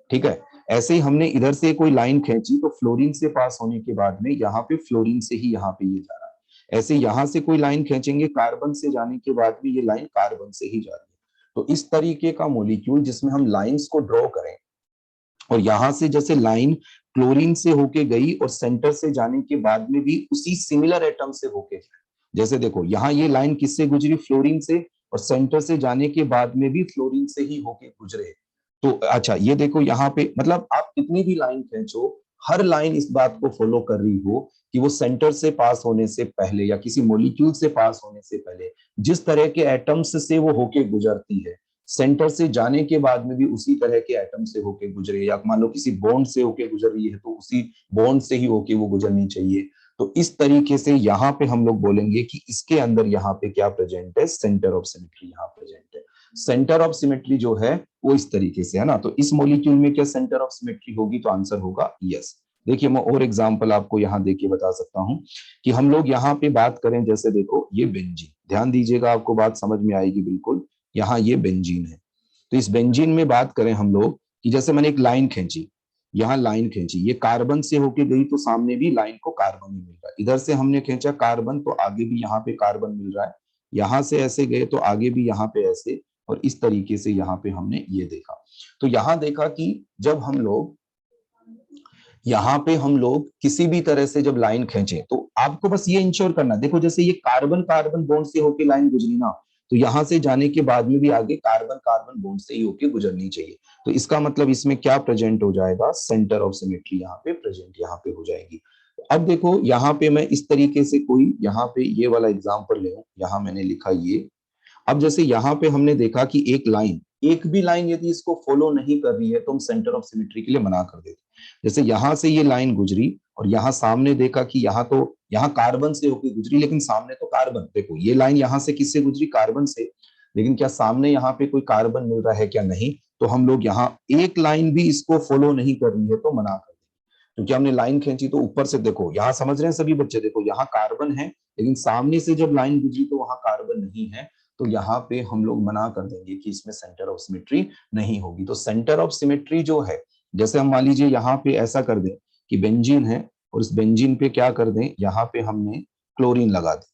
ठीक है, ऐसे ही हमने इधर से कोई लाइन खींची तो फ्लोरीन से पास होने के बाद में यहाँ पे फ्लोरीन से ही यहाँ पे ये जा रहा है। ऐसे यहाँ से कोई लाइन खींचेंगे कार्बन से जाने के बाद में ये लाइन कार्बन से ही जा रही है। तो इस तरीके का मॉलिक्यूल जिसमें हम लाइंस को ड्रॉ करें, और यहां से जैसे लाइन क्लोरीन से होके गई और सेंटर से जाने के बाद में भी उसी सिमिलर एटम से होके जाए। जैसे देखो यहाँ ये लाइन किससे गुजरी, फ्लोरीन से, और सेंटर से जाने के बाद में भी फ्लोरीन से ही होके गुजरे। तो अच्छा ये देखो यहाँ पे, मतलब आप कितनी भी लाइन खींचो, हर लाइन इस बात को फॉलो कर रही हो कि वो सेंटर से पास होने से पहले या किसी मॉलिक्यूल से पास होने से पहले जिस तरह के एटम्स से वो होके गुजरती है, सेंटर से जाने के बाद में भी उसी तरह के एटम से होके गुजरे, या मान लो किसी बॉन्ड से होके गुजर रही है तो उसी बॉन्ड से ही होके वो गुजरनी चाहिए। तो इस तरीके से यहाँ पे हम लोग बोलेंगे कि इसके अंदर यहाँ पे क्या प्रेजेंट है, सेंटर ऑफ सिमेट्री यहाँ प्रेजेंट है। सेंटर ऑफ सिमेट्री जो है वो इस तरीके से है ना, तो इस मॉलिक्यूल में क्या सेंटर ऑफ सिमेट्री होगी, तो आंसर होगा यस। देखिए मैं और एग्जांपल आपको यहाँ देखिए बता सकता हूँ कि हम लोग यहाँ पे बात करें, जैसे देखो ये बेंजीन, ध्यान दीजिएगा आपको बात समझ में आएगी बिल्कुल। यहाँ ये बेंजीन है, तो इस बेंजीन में बात करें हम लोग कि जैसे मैंने एक लाइन खींची, यहाँ लाइन खींची, ये कार्बन से होके गई तो सामने भी लाइन को कार्बन ही मिल रहा है। इधर से हमने खींचा कार्बन तो आगे भी यहाँ पे कार्बन मिल रहा है, यहाँ से ऐसे गए तो आगे भी यहाँ पे ऐसे, और इस तरीके से यहाँ पे हमने ये देखा। तो यहाँ देखा कि जब हम लोग यहाँ पे हम लोग किसी भी तरह से जब लाइन खींचे तो आपको बस ये इंश्योर करना, देखो जैसे ये कार्बन कार्बन बॉन्ड से होके लाइन गुजरी ना, तो यहां से जाने के बाद में भी आगे कार्बन कार्बन बॉन्ड से ही होके गुजरनी चाहिए। तो इसका मतलब इसमें क्या प्रेजेंट हो जाएगा, सेंटर ऑफ सिमेट्री यहाँ पे प्रेजेंट यहाँ पे हो जाएगी। अब देखो यहाँ पे मैं इस तरीके से कोई यहाँ पे ये वाला एग्जाम्पल ले, यहाँ मैंने लिखा ये। अब जैसे यहाँ पे हमने देखा कि एक लाइन, एक भी लाइन यदि इसको फॉलो नहीं कर रही है तो हम सेंटर ऑफ सिमेट्री के लिए मना कर देते। जैसे यहां से ये लाइन गुजरी और यहाँ सामने देखा कि यहाँ तो यहाँ कार्बन से होकर गुजरी, लेकिन सामने तो कार्बन, देखो ये लाइन यहाँ से किससे गुजरी, कार्बन से, लेकिन क्या सामने यहाँ पे कोई कार्बन मिल रहा है क्या, नहीं। तो हम लोग यहाँ एक लाइन भी इसको फॉलो नहीं कर रही है तो मना कर देंगे, क्योंकि हमने लाइन खींची तो ऊपर से देखो, यहाँ समझ रहे हैं सभी बच्चे, देखो यहाँ कार्बन है लेकिन सामने से जब लाइन गुजरी तो वहां कार्बन नहीं है, तो यहाँ पे हम लोग मना कर देंगे कि इसमें सेंटर ऑफ सिमेट्री नहीं होगी। तो सेंटर ऑफ सिमेट्री जो है, जैसे हम मान लीजिए यहाँ पे ऐसा कर दें कि बेंजीन है और इस बेंजीन पे क्या कर दें, यहाँ पे हमने क्लोरीन लगा दी,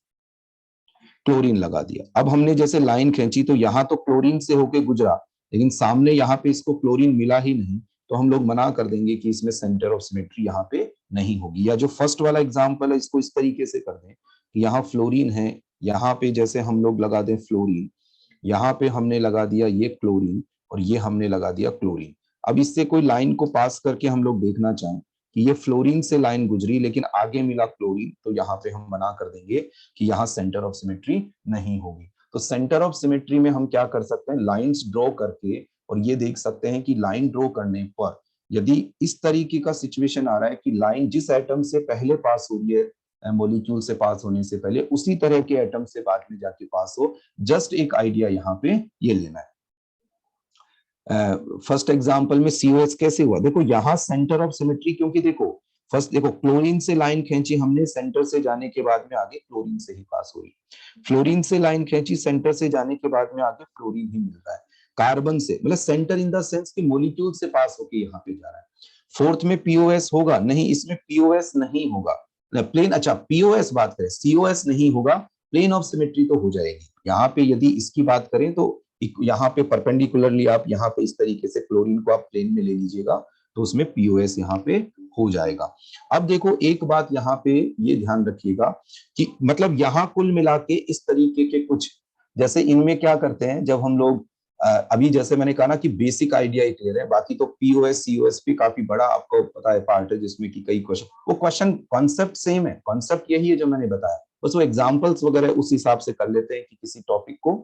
क्लोरीन लगा दिया। अब हमने जैसे लाइन खींची तो यहाँ तो क्लोरीन से होके गुजरा, लेकिन सामने यहाँ पे इसको क्लोरीन मिला ही नहीं, तो हम लोग मना कर देंगे कि इसमें सेंटर ऑफ सिमेट्री यहाँ पे नहीं होगी। या जो फर्स्ट वाला एग्जाम्पल है इसको इस तरीके से कर दें कि यहाँ फ्लोरीन है, यहाँ पे जैसे हम लोग लगा दें फ्लोरीन, यहाँ पे हमने लगा दिया ये क्लोरीन और ये हमने लगा दिया क्लोरीन। अब इससे कोई लाइन को पास करके हम लोग देखना चाहें कि ये फ्लोरीन से लाइन गुजरी लेकिन आगे मिला क्लोरीन, तो यहाँ पे हम मना कर देंगे कि यहाँ सेंटर ऑफ सिमेट्री नहीं होगी। तो सेंटर ऑफ सिमेट्री में हम क्या कर सकते हैं, लाइंस ड्रॉ करके, और ये देख सकते हैं कि लाइन ड्रॉ करने पर यदि इस तरीके का सिचुएशन आ रहा है कि लाइन जिस एटम से पहले पास हो रही है, मॉलिक्यूल से पास होने से पहले, उसी तरह के एटम से बाद में जाके पास हो, जस्ट एक आइडिया यहाँ पे ये लेना है। फर्स्ट एग्जांपल में COH कैसे हुआ, देखो यहाँ सेंटर ऑफ सिमेट्री, क्योंकि देखो फर्स्ट देखो क्लोरीन से लाइन खींची हमने, सेंटर से जाने के बाद में आगे क्लोरीन से ही पास हुई, फ्लोरीन से लाइन खींची, सेंटर से जाने के बाद में आगे फ्लोरीन ही मिल रहा है, कार्बन से मतलब सेंटर इन द सेंस कि मॉलिक्यूल से पास होके यहाँ पे जा रहा है। फोर्थ में POS होगा, नहीं इसमें POS नहीं होगा, प्लेन, अच्छा POS बात करें, COS नहीं होगा, प्लेन ऑफ सिमेट्री तो हो जाएगी। यहाँ पे यदि इसकी बात करें तो यहाँ पे परपेंडिकुलरली आप यहाँ पे इस तरीके से क्लोरीन को आप प्लेन में ले लीजिएगा तो उसमें POS यहाँ पे हो जाएगा। अब देखो एक बात यहाँ पे ये ध्यान रखिएगा कि मतलब यहाँ कुल मिला के इस तरीके के कुछ, जैसे इनमें क्या करते हैं जब हम लोग अभी जैसे मैंने कहा ना कि बेसिक आइडिया ही क्लियर है, बाकी तो POS COS भी काफी बड़ा आपको पता है पार्ट है जिसमें कि कई क्वेश्चन, वो क्वेश्चन कॉन्सेप्ट सेम है, कॉन्सेप्ट यही है जो मैंने बताया, बस वो एग्जांपल्स वगैरह उस हिसाब से कर लेते हैं कि किसी टॉपिक को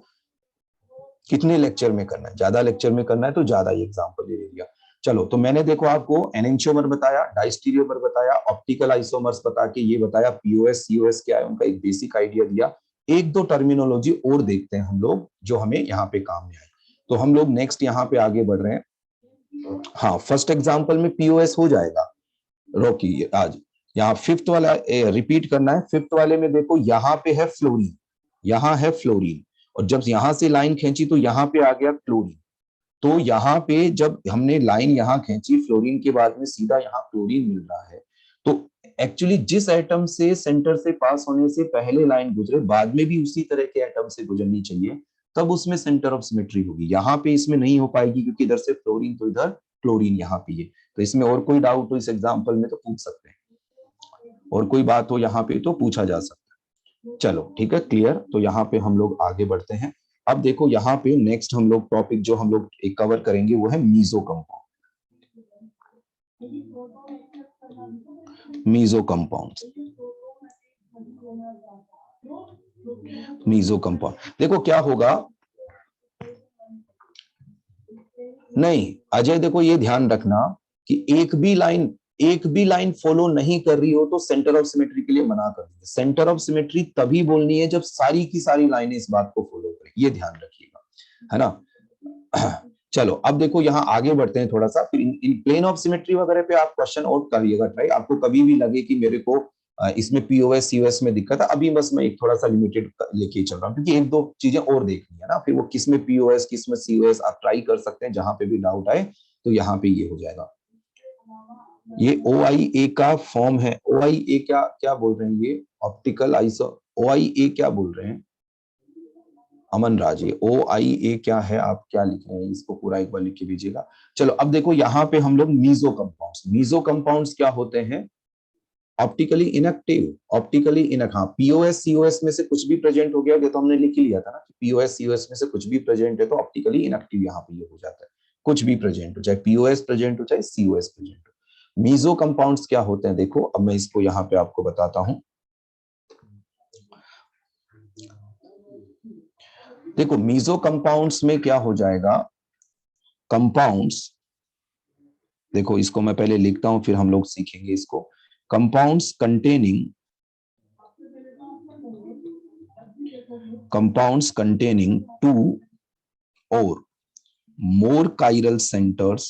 कितने लेक्चर में करना है, ज्यादा लेक्चर में करना है तो ज्यादा ही एग्जांपल ले लिया। चलो तो मैंने देखो आपको एनेंटियोमर बताया, डाइस्टीरियोमर बताया, ऑप्टिकल आइसोमर्स बता के ये बताया, POS COS क्या है उनका एक बेसिक आइडिया दिया। एक दो टर्मिनोलॉजी और देखते हैं हम लोग जो हमें यहाँ पे काम में आए। तो हम लोग नेक्स्ट यहाँ पे आगे बढ़ रहे हैं। हाँ फर्स्ट एग्जाम्पल में POS हो जाएगा, रोकी आज यहाँ फिफ्थ वाला रिपीट करना है। फिफ्थ वाले में देखो यहाँ पे है फ्लोरीन, यहाँ है फ्लोरीन, और जब यहां से लाइन खींची तो यहाँ पे आ गया क्लोरीन। तो यहाँ पे जब हमने लाइन यहाँ खींची फ्लोरीन के बाद में सीधा यहाँ क्लोरीन मिल रहा है, तो एक्चुअली जिस एटम से सेंटर से पास होने से पहले लाइन गुजरे बाद में भी उसी तरह के एटम से गुजरनी चाहिए, तब उसमें सेंटर ऑफ सिमेट्री होगी। यहाँ पे इसमें नहीं हो पाएगी क्योंकि इधर से फ्लोरीन तो इधर क्लोरीन यहाँ पे है। तो इसमें और कोई डाउट हो इस एग्जाम्पल में तो पूछ सकते हैं, और कोई बात हो यहाँ पे तो पूछा जा सकता है। चलो ठीक है क्लियर, तो यहाँ पे हम लोग आगे बढ़ते हैं। अब देखो यहाँ पे नेक्स्ट हम लोग टॉपिक जो हम लोग एक कवर करेंगे वो है meso compound. Meso compound, meso compound देखो क्या होगा, नहीं अजय देखो ये ध्यान रखना कि एक भी लाइन फॉलो नहीं कर रही हो तो सेंटर ऑफ सिमेट्री के लिए मना कर दीजिए। सेंटर ऑफ सिमेट्री तभी बोलनी है जब सारी की सारी लाइनें इस बात को फॉलो करें, ये ध्यान रखिएगा, है ना। चलो अब देखो यहाँ आगे बढ़ते हैं थोड़ा सा, फिर इन प्लेन ऑफ सिमेट्री वगैरह पे आप क्वेश्चन और करिएगा ट्राई, आपको कभी भी लगे कि मेरे को इसमें पीओएस सीओएस में दिक्कत है, अभी बस मैं एक थोड़ा सा लिमिटेड लेके चल रहा हूँ, क्योंकि एक दो चीजें और देखनी है ना, फिर वो किस में पीओएस किस में सीओएस आप ट्राई कर सकते हैं, जहां पे भी डाउट आए तो यहाँ पे ये हो जाएगा। ये ओ आई ए का फॉर्म है, ओ आई ए क्या क्या बोल रहे हैं, ये ऑप्टिकल आइसो, ओ आई ए क्या बोल रहे हैं अमन राज, ये ओ आई ए क्या है, आप क्या लिख रहे हैं, इसको पूरा एक बार लिख के दीजिएगा। चलो अब देखो यहाँ पे हम लोग मीजो कंपाउंड्स, मीजो कंपाउंड्स क्या होते हैं, ऑप्टिकली इनएक्टिव, ऑप्टिकली इनएक्टिव, हाँ पीओएस सीओएस में से कुछ भी प्रेजेंट हो गया, ये तो हमने लिख ही लिया था ना, पीओएस सीओएस में से कुछ भी प्रेजेंट है तो ऑप्टिकली इनएक्टिव यहाँ पे ये हो जाता है, कुछ भी प्रेजेंट हो, चाहे पीओएस प्रेजेंट हो चाहे सीओएस प्रेजेंट हो। मीजो कंपाउंड्स क्या होते हैं, देखो अब मैं इसको यहाँ पे आपको बताता हूं। देखो मीजो कंपाउंड्स में क्या हो जाएगा, कंपाउंड्स, देखो इसको मैं पहले लिखता हूं फिर हम लोग सीखेंगे इसको, कंपाउंड्स कंटेनिंग टू और more chiral centers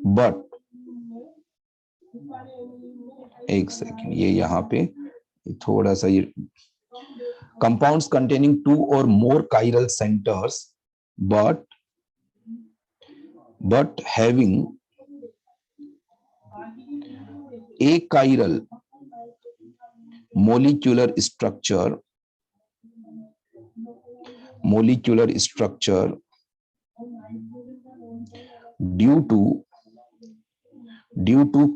but, एक सेकंड ये यहाँ पे थोड़ा सा, ये compounds containing two or more chiral centres but having a chiral molecular structure due to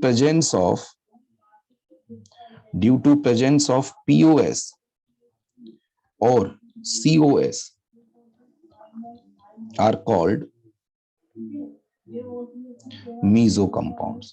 presence of POS or COS are called meso compounds,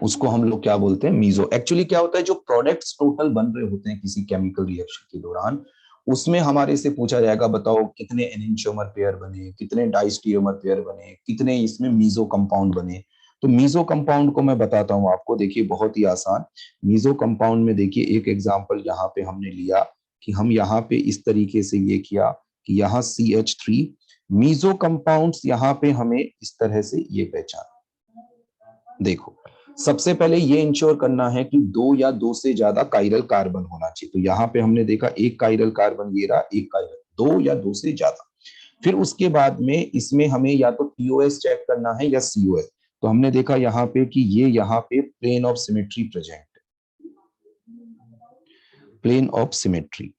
उसको हम लोग क्या बोलते हैं, मीजो। एक्चुअली क्या होता है, जो प्रोडक्ट्स टोटल बन रहे होते हैं किसी केमिकल रिएक्शन के दौरान, उसमें हमारे से पूछा जाएगा बताओ कितने एनेंटियोमर पेयर बने, कितने डाइस्टियोमर पेयर बने, कितने इसमें मीजो कंपाउंड बने। तो मीजो कंपाउंड को मैं बताता हूं आपको, देखिए बहुत ही आसान। मीजो कंपाउंड में देखिए एक एग्जांपल यहाँ पे हमने लिया कि हम यहाँ पे इस तरीके से ये किया कि यहाँ CH3 मीजो कंपाउंड्स, यहाँ पे हमें इस तरह से ये पहचान। देखो सबसे पहले ये इंश्योर करना है कि दो या दो से ज्यादा काइरल कार्बन होना चाहिए, तो यहाँ पे हमने देखा एक काइरल कार्बन ये रहा, एक काइरल, दो या दो से ज्यादा। फिर उसके बाद में इसमें हमें या तो पीओएस चेक करना है या सीओएस, तो हमने देखा यहाँ पे कि ये यहाँ पे प्लेन ऑफ सिमेट्री प्रेजेंट है, प्लेन ऑफ सिमेट्री।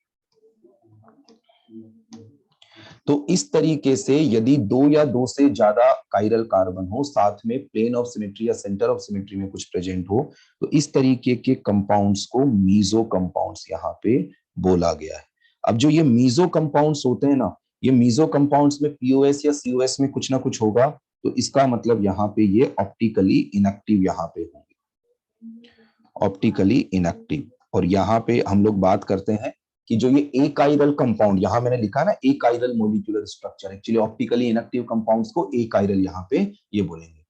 तो इस तरीके से यदि दो या दो से ज्यादा काइरल कार्बन हो, साथ में प्लेन ऑफ सिमेट्री या सेंटर ऑफ सिमेट्री में कुछ प्रेजेंट हो, तो इस तरीके के कंपाउंड्स को मीजो कंपाउंड्स यहाँ पे बोला गया है। अब जो ये मीजो कंपाउंड्स होते हैं ना, ये मीजो कंपाउंड्स में पीओएस या सीओएस में कुछ ना कुछ होगा, तो इसका मतलब यहाँ पे ये ऑप्टिकली इनएक्टिव यहाँ पे होंगे, ऑप्टिकली इनएक्टिव। और यहाँ पे हम लोग बात करते हैं कि जो ये एकाइरल कंपाउंड, यहां मैंने लिखा ना achiral molecular structure, actually optically inactive compounds को एकाइरल यहाँ पे ये बोलेंगे।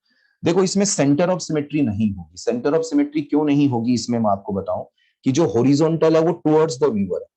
देखो इसमें सेंटर ऑफ सिमेट्री नहीं होगी, सेंटर ऑफ सिमेट्री क्यों नहीं होगी इसमें मैं आपको बताऊं कि जो हॉरिजॉन्टल है वो टुवर्ड्स द व्यूअर है।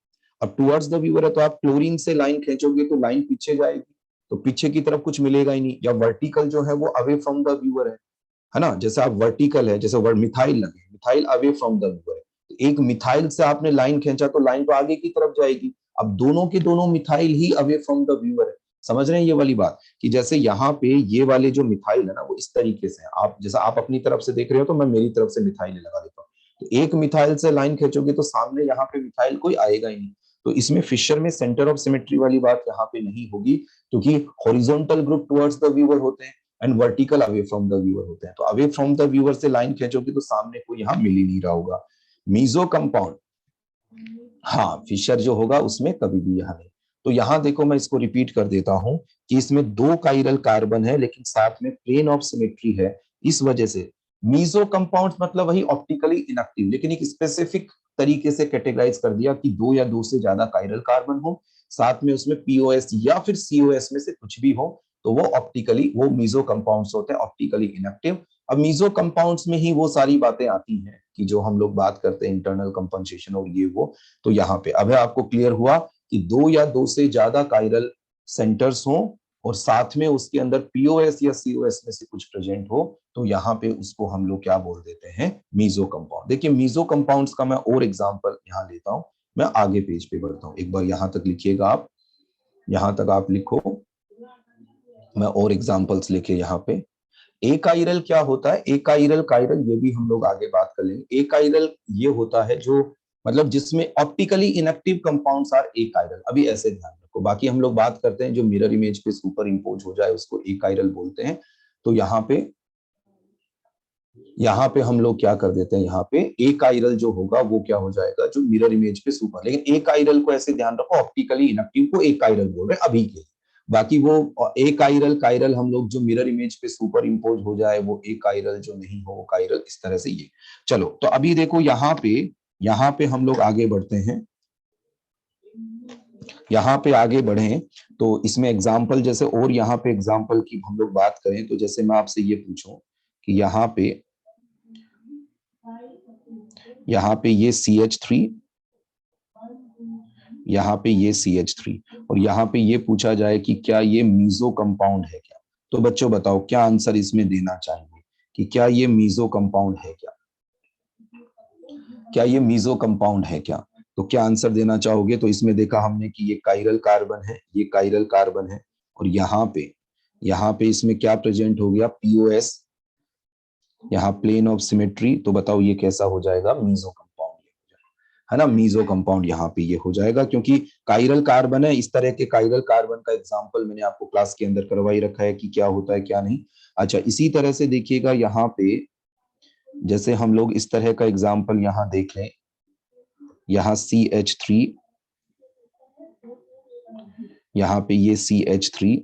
अब टुवर्ड्स द व्यूअर है तो आप क्लोरीन से लाइन खींचोगे तो लाइन पीछे जाएगी, तो पीछे की तरफ कुछ मिलेगा ही नहीं। या वर्टिकल जो है वो अवे फ्रॉम द व्यूअर है ना, जैसे आप वर्टिकल है, जैसे वर्ड मिथाइल लगे, methyl away from the viewer है, एक मिथाइल से आपने लाइन खींचा तो लाइन तो आगे की तरफ जाएगी। अब दोनों के दोनों methyl he away from the viewer है, समझ रहे हैं ये वाली बात, कि जैसे यहाँ पे ये वाले जो मिथाइल है ना वो इस तरीके से है, आप जैसा आप अपनी तरफ से देख रहे हो तो मैं मेरी तरफ से मिथाइल लगा देता हूँ, तो एक मिथाइल से लाइन खींचोगे तो सामने यहाँ पे मिथाइल कोई आएगा ही नहीं। तो इसमें फिशर में सेंटर ऑफ सिमेट्री वाली बात यहाँ पे नहीं होगी, क्योंकि horizontal group towards the viewer होते हैं and vertical away from the viewer होते हैं, तो अवे फ्रॉम द व्यूअर से लाइन खींचोगे तो सामने कोई यहाँ मिल ही नहीं रहा होगा। मीजो कंपाउंड, हाँ फिशर जो होगा उसमें कभी भी यहाँ नहीं। तो यहाँ देखो मैं इसको रिपीट कर देता हूं कि इसमें दो काइरल कार्बन है लेकिन साथ में प्लेन ऑफ सिमेट्री है, इस वजह से मीजो कंपाउंड मतलब वही ऑप्टिकली इनएक्टिव, लेकिन एक स्पेसिफिक तरीके से कैटेगराइज कर दिया कि दो या दो से ज्यादा काइरल कार्बन हो, साथ में उसमें पीओएस या फिर सीओएस में से कुछ भी हो, तो वो ऑप्टिकली वो मीजो कंपाउंड्स होते हैं, ऑप्टिकली इनएक्टिव। अब मीजो कंपाउंड्स में ही वो सारी बातें आती हैं कि जो हम लोग बात करते हैं इंटरनल कंपनसेशन और ये वो। तो यहाँ पे अब आपको क्लियर हुआ कि 2 या 2 से ज्यादा कायरल सेंटर्स हों और साथ में उसके अंदर पीओएस या सीओएस में से कुछ प्रेजेंट हो, तो यहाँ पे उसको हम लोग क्या बोल देते हैं, मीजो कंपाउंड। देखिए मीजो कंपाउंड्स का मैं और एग्जांपल यहाँ लेता हूँ, मैं आगे पेज पे बढ़ता हूँ। एक बार यहाँ तक लिखिएगा आप, यहाँ तक आप लिखो, मैं और एग्जांपल्स लेके यहाँ पे। एकाइरल क्या होता है, एकाइरल काइरल ये भी हम लोग आगे बात कर लेंगे। एकाइरल ये होता है जो मतलब जिसमें ऑप्टिकली इनएक्टिव कंपाउंड्स आर एकाइरल। अभी ऐसे ध्यान रखो, बाकी हम लोग बात करते हैं जो मिरर इमेज पे सुपर इम्पोज हो जाए उसको एकाइरल बोलते हैं। तो यहाँ पे हम लोग क्या कर देते हैं, यहाँ पे एकाइरल जो होगा वो क्या हो जाएगा, जो मिरर इमेज पे सुपर। लेकिन एकाइरल को ऐसे ध्यान रखो, ऑप्टिकली इनएक्टिव को एकाइरल बोल रहे हैं अभी के। बाकी वो एकाइरल काइरल हम लोग जो मिरर इमेज पे सुपर इम्पोज हो जाए वो एकाइरल, जो नहीं हो वो काइरल, इस तरह से ये। चलो तो अभी देखो यहाँ पे हम लोग आगे बढ़ते हैं। यहाँ पे आगे बढ़े तो इसमें एग्जाम्पल जैसे, और यहाँ पे एग्जाम्पल की हम लोग बात करें तो जैसे मैं आपसे ये पूछूं कि यहाँ पे ये CH3, यहाँ पे ये CH3, और यहाँ पे ये पूछा जाए कि क्या ये मीजो कंपाउंड है क्या, तो बच्चों बताओ क्या आंसर इसमें देना चाहेंगे कि क्या ये मीजो कंपाउंड है क्या, क्या ये मीजो कंपाउंड है क्या? तो क्या आंसर देना चाहोगे? तो इसमें देखा हमने कि ये काइरल कार्बन है, ये काइरल कार्बन है, और यहाँ पे इसमें क्या प्रेजेंट हो गया, पीओएस, यहाँ प्लेन ऑफ सिमेट्री। तो बताओ ये कैसा हो जाएगा, मीजो कंपाउंड है ना, मीजो कंपाउंड यहाँ पे ये हो जाएगा, क्योंकि काइरल कार्बन है। इस तरह के काइरल कार्बन का एग्जांपल मैंने आपको क्लास के अंदर करवाई रखा है कि क्या होता है क्या नहीं। अच्छा, इसी तरह से देखिएगा यहाँ पे, जैसे हम लोग इस तरह का एग्जांपल यहाँ देख लें, यहाँ CH3, यहाँ पे ये CH3,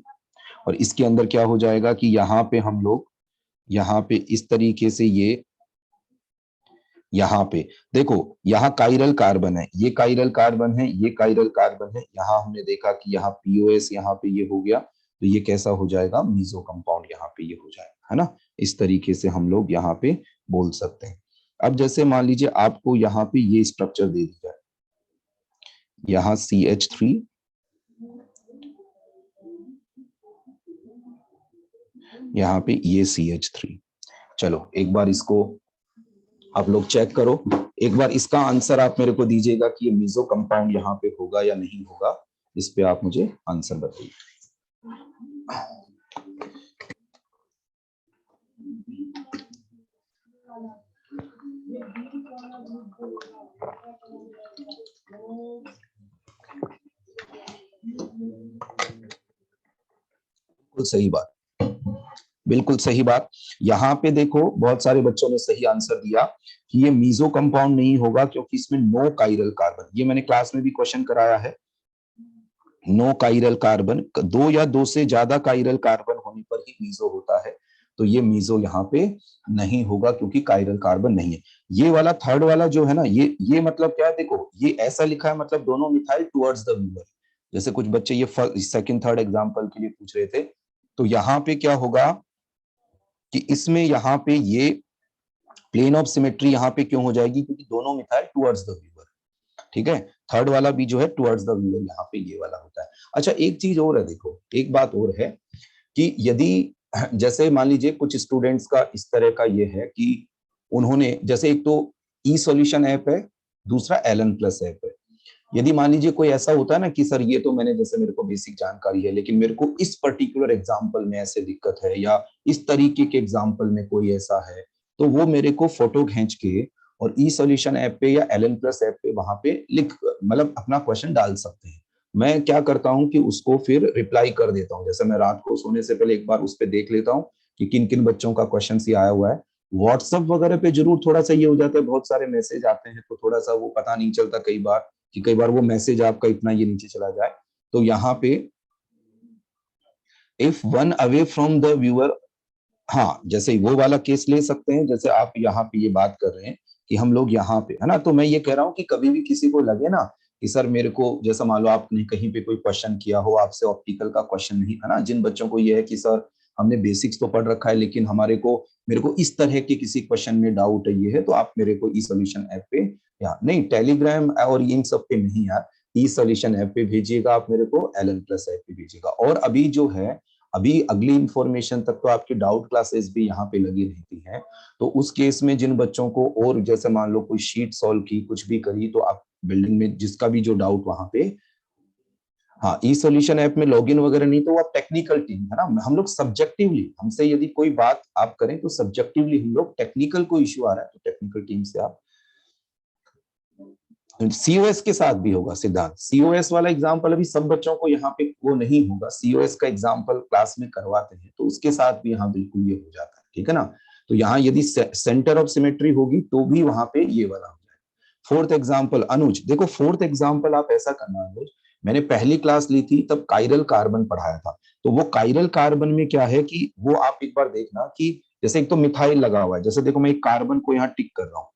और इसके अंदर क्या हो जाएगा कि यहाँ पे हम लोग, यहाँ पे इस तरीके से ये, यहाँ पे देखो, यहाँ काइरल कार्बन है, ये काइरल कार्बन है, ये काइरल कार्बन है, यहाँ हमने देखा कि यहाँ पीओएस यहाँ पे ये हो गया, तो ये कैसा हो जाएगा, मीजो कंपाउंड यहाँ पे ये हो जाएगा, है ना। इस तरीके से हम लोग यहाँ पे बोल सकते हैं। अब जैसे मान लीजिए आपको यहाँ पे ये स्ट्रक्चर दे दिया है, यहाँ CH3, यहाँ पे ये CH3। चलो एक बार इसको आप लोग चेक करो, एक बार इसका आंसर आप मेरे को दीजिएगा कि ये मीजो कंपाउंड यहाँ पे होगा या नहीं होगा, इस पे आप मुझे आंसर बताइए। बिल्कुल सही बात, बिल्कुल सही बात। यहाँ पे देखो बहुत सारे बच्चों ने सही आंसर दिया कि ये मीजो कंपाउंड नहीं होगा क्योंकि इसमें नो काइरल कार्बन, ये मैंने क्लास में भी क्वेश्चन कराया है, नो काइरल कार्बन, 2 या 2 से ज्यादा काइरल कार्बन होने पर ही मीजो होता है। तो ये मीजो यहाँ पे नहीं होगा क्योंकि काइरल कार्बन नहीं है। ये वाला थर्ड वाला जो है ना, ये मतलब क्या है, देखो ये ऐसा लिखा है, मतलब दोनों मिथाइल टुवर्ड्स द व्यूअर। जैसे कुछ बच्चे ये सेकंड थर्ड एग्जांपल के लिए पूछ रहे थे, तो यहाँ पे क्या होगा कि इसमें यहाँ पे ये प्लेन ऑफ सिमेट्री यहाँ पे क्यों हो जाएगी, क्योंकि दोनों मिथाइल टुवर्ड्स द व्यूअर, ठीक है। थर्ड वाला भी जो है टुवर्ड्स द व्यूअर यहाँ पे ये वाला होता है। अच्छा एक चीज और है, देखो एक बात और है कि यदि जैसे मान लीजिए कुछ स्टूडेंट्स का इस तरह का ये है कि उन्होंने, जैसे एक तो ई सॉल्यूशन ऐप है, दूसरा एलन प्लस ऐप है। यदि मान लीजिए कोई ऐसा होता है ना कि सर ये तो मैंने, जैसे मेरे को बेसिक जानकारी है लेकिन मेरे को इस पर्टिकुलर एग्जाम्पल में ऐसे दिक्कत है, या इस तरीके के एग्जाम्पल में कोई ऐसा है, तो वो मेरे को फोटो खींच के और ई सॉल्यूशन ऐप पे या एलन प्लस ऐप पे वहां पे लिख, मतलब अपना क्वेश्चन डाल सकते हैं। मैं क्या करता हूँ कि उसको फिर रिप्लाई कर देता हूँ, जैसे मैं रात को सोने से पहले एक बार उस पर देख लेता हूँ कि किन किन बच्चों का क्वेश्चन ये आया हुआ है। व्हाट्सएप वगैरह पे जरूर थोड़ा सा ये हो जाता है, बहुत सारे मैसेज आते हैं तो थोड़ा सा वो पता नहीं चलता कई बार कि कई बार वो मैसेज आपका इतना ये नीचे चला जाए। तो यहाँ पे if one away from the viewer, हाँ जैसे वो वाला केस ले सकते हैं, जैसे आप यहाँ पे ये बात कर रहे हैं कि हम लोग यहाँ पे, है ना। तो मैं ये कह रहा हूँ कि कभी भी किसी को लगे ना कि सर मेरे को, जैसा मान लो आपने कहीं पे कोई क्वेश्चन किया हो, आपसे ऑप्टिकल का क्वेश्चन नहीं, है ना, जिन बच्चों को ये है कि सर हमने बेसिक्स तो पढ़ रखा है, लेकिन मेरे को इस तरह के किसी क्वेश्चन में डाउट है, ये है, तो आप मेरे को ई सॉल्यूशन ऐप पे, या नहीं टेलीग्राम और इन सब पे नहीं यार, ई सॉल्यूशन ऐप पे भेजिएगा आप मेरे को, एलन प्लस ऐप पे भेजिएगा। और अभी जो है, अभी अगली इंफॉर्मेशन तक तो आपकी डाउट क्लासेस भी यहाँ पे लगी रहती है। तो उस केस में जिन बच्चों को, और जैसे मान लो कोई शीट सॉल्व की, कुछ भी करी, तो आप बिल्डिंग में जिसका भी जो डाउट वहां पे, हाँ, ई सॉल्यूशन ऐप में लॉगिन वगैरह नहीं, तो आप टेक्निकल टीम है ना, हम लोग सब्जेक्टिवली, हमसे यदि कोई बात आप करें तो सब्जेक्टिवली हम लोग, टेक्निकल कोई इश्यू आ रहा है तो टेक्निकल टीम से आप, सीओएस के साथ भी होगा सिद्धार्थ, सीओएस वाला एग्जाम्पल अभी सब बच्चों को यहाँ पे वो नहीं होगा, सीओएस का एग्जाम्पल क्लास में करवाते हैं, तो उसके साथ भी यहाँ बिल्कुल ये हो जाता है, ठीक है ना। तो यहाँ यदि सेंटर ऑफ सिमेट्री होगी तो भी वहां पे ये वाला हो जाएगा। फोर्थ एग्जाम्पल अनुज, देखो फोर्थ एग्जाम्पल आप ऐसा करना अनुज, मैंने पहली क्लास ली थी तब कायरल कार्बन पढ़ाया था, तो वो कायरल कार्बन में क्या है कि वो आप एक बार देखना कि जैसे एक तो मिथाइल लगा हुआ है, जैसे देखो मैं एक कार्बन को यहाँ टिक कर रहा हूँ,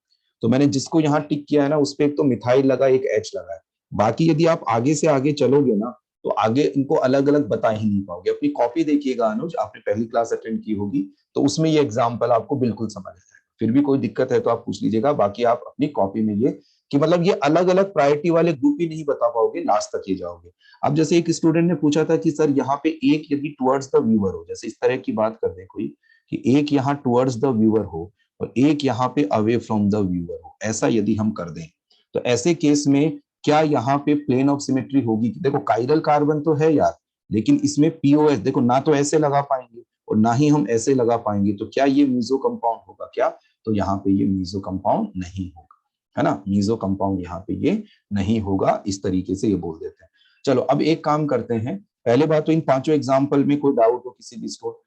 तो मैंने जिसको यहाँ टिक किया है ना, उस पर एक तो मिथाइल लगा, एक एच लगा है, बाकी यदि आप आगे से आगे चलोगे ना, तो आगे इनको अलग अलग बता ही नहीं पाओगे। अपनी कॉपी देखिएगा अनुज, आपने पहली क्लास अटेंड की होगी, तो उसमें ये एग्जाम्पल आपको बिल्कुल समझ आ जाएगा। फिर भी कोई दिक्कत है तो आप पूछ लीजिएगा, बाकी आप अपनी कॉपी में ये, कि मतलब ये अलग अलग प्रायोरिटी वाले ग्रुप ही नहीं बता पाओगे, लास्ट तक ये जाओगे। अब जैसे एक स्टूडेंट ने पूछा था कि सर यहाँ पे एक यदि टुवर्ड्स द व्यूअर हो, जैसे इस तरह की बात कर दे कोई, कि एक यहाँ टुवर्ड्स द व्यूअर हो और एक यहाँ पे अवे फ्रॉम द व्यूअर हो, ऐसा यदि हम कर दें, तो ऐसे केस में क्या यहाँ पे प्लेन ऑफ सिमेट्री होगी? देखो काइरल कार्बन तो है यार, लेकिन इसमें पीओएस देखो, ना तो ऐसे लगा पाएंगे और ना ही हम ऐसे लगा पाएंगे, तो क्या ये मीजो कंपाउंड होगा क्या? तो यहाँ पे ये मीजो कंपाउंड नहीं होगा, है ना, मीजो कंपाउंड यहाँ पे ये नहीं होगा, इस तरीके से ये बोल देते हैं। चलो अब एक काम करते हैं, पहले बात तो इन पांचों एग्जाम्पल में कोई डाउट हो किसी भी स्टूडेंट,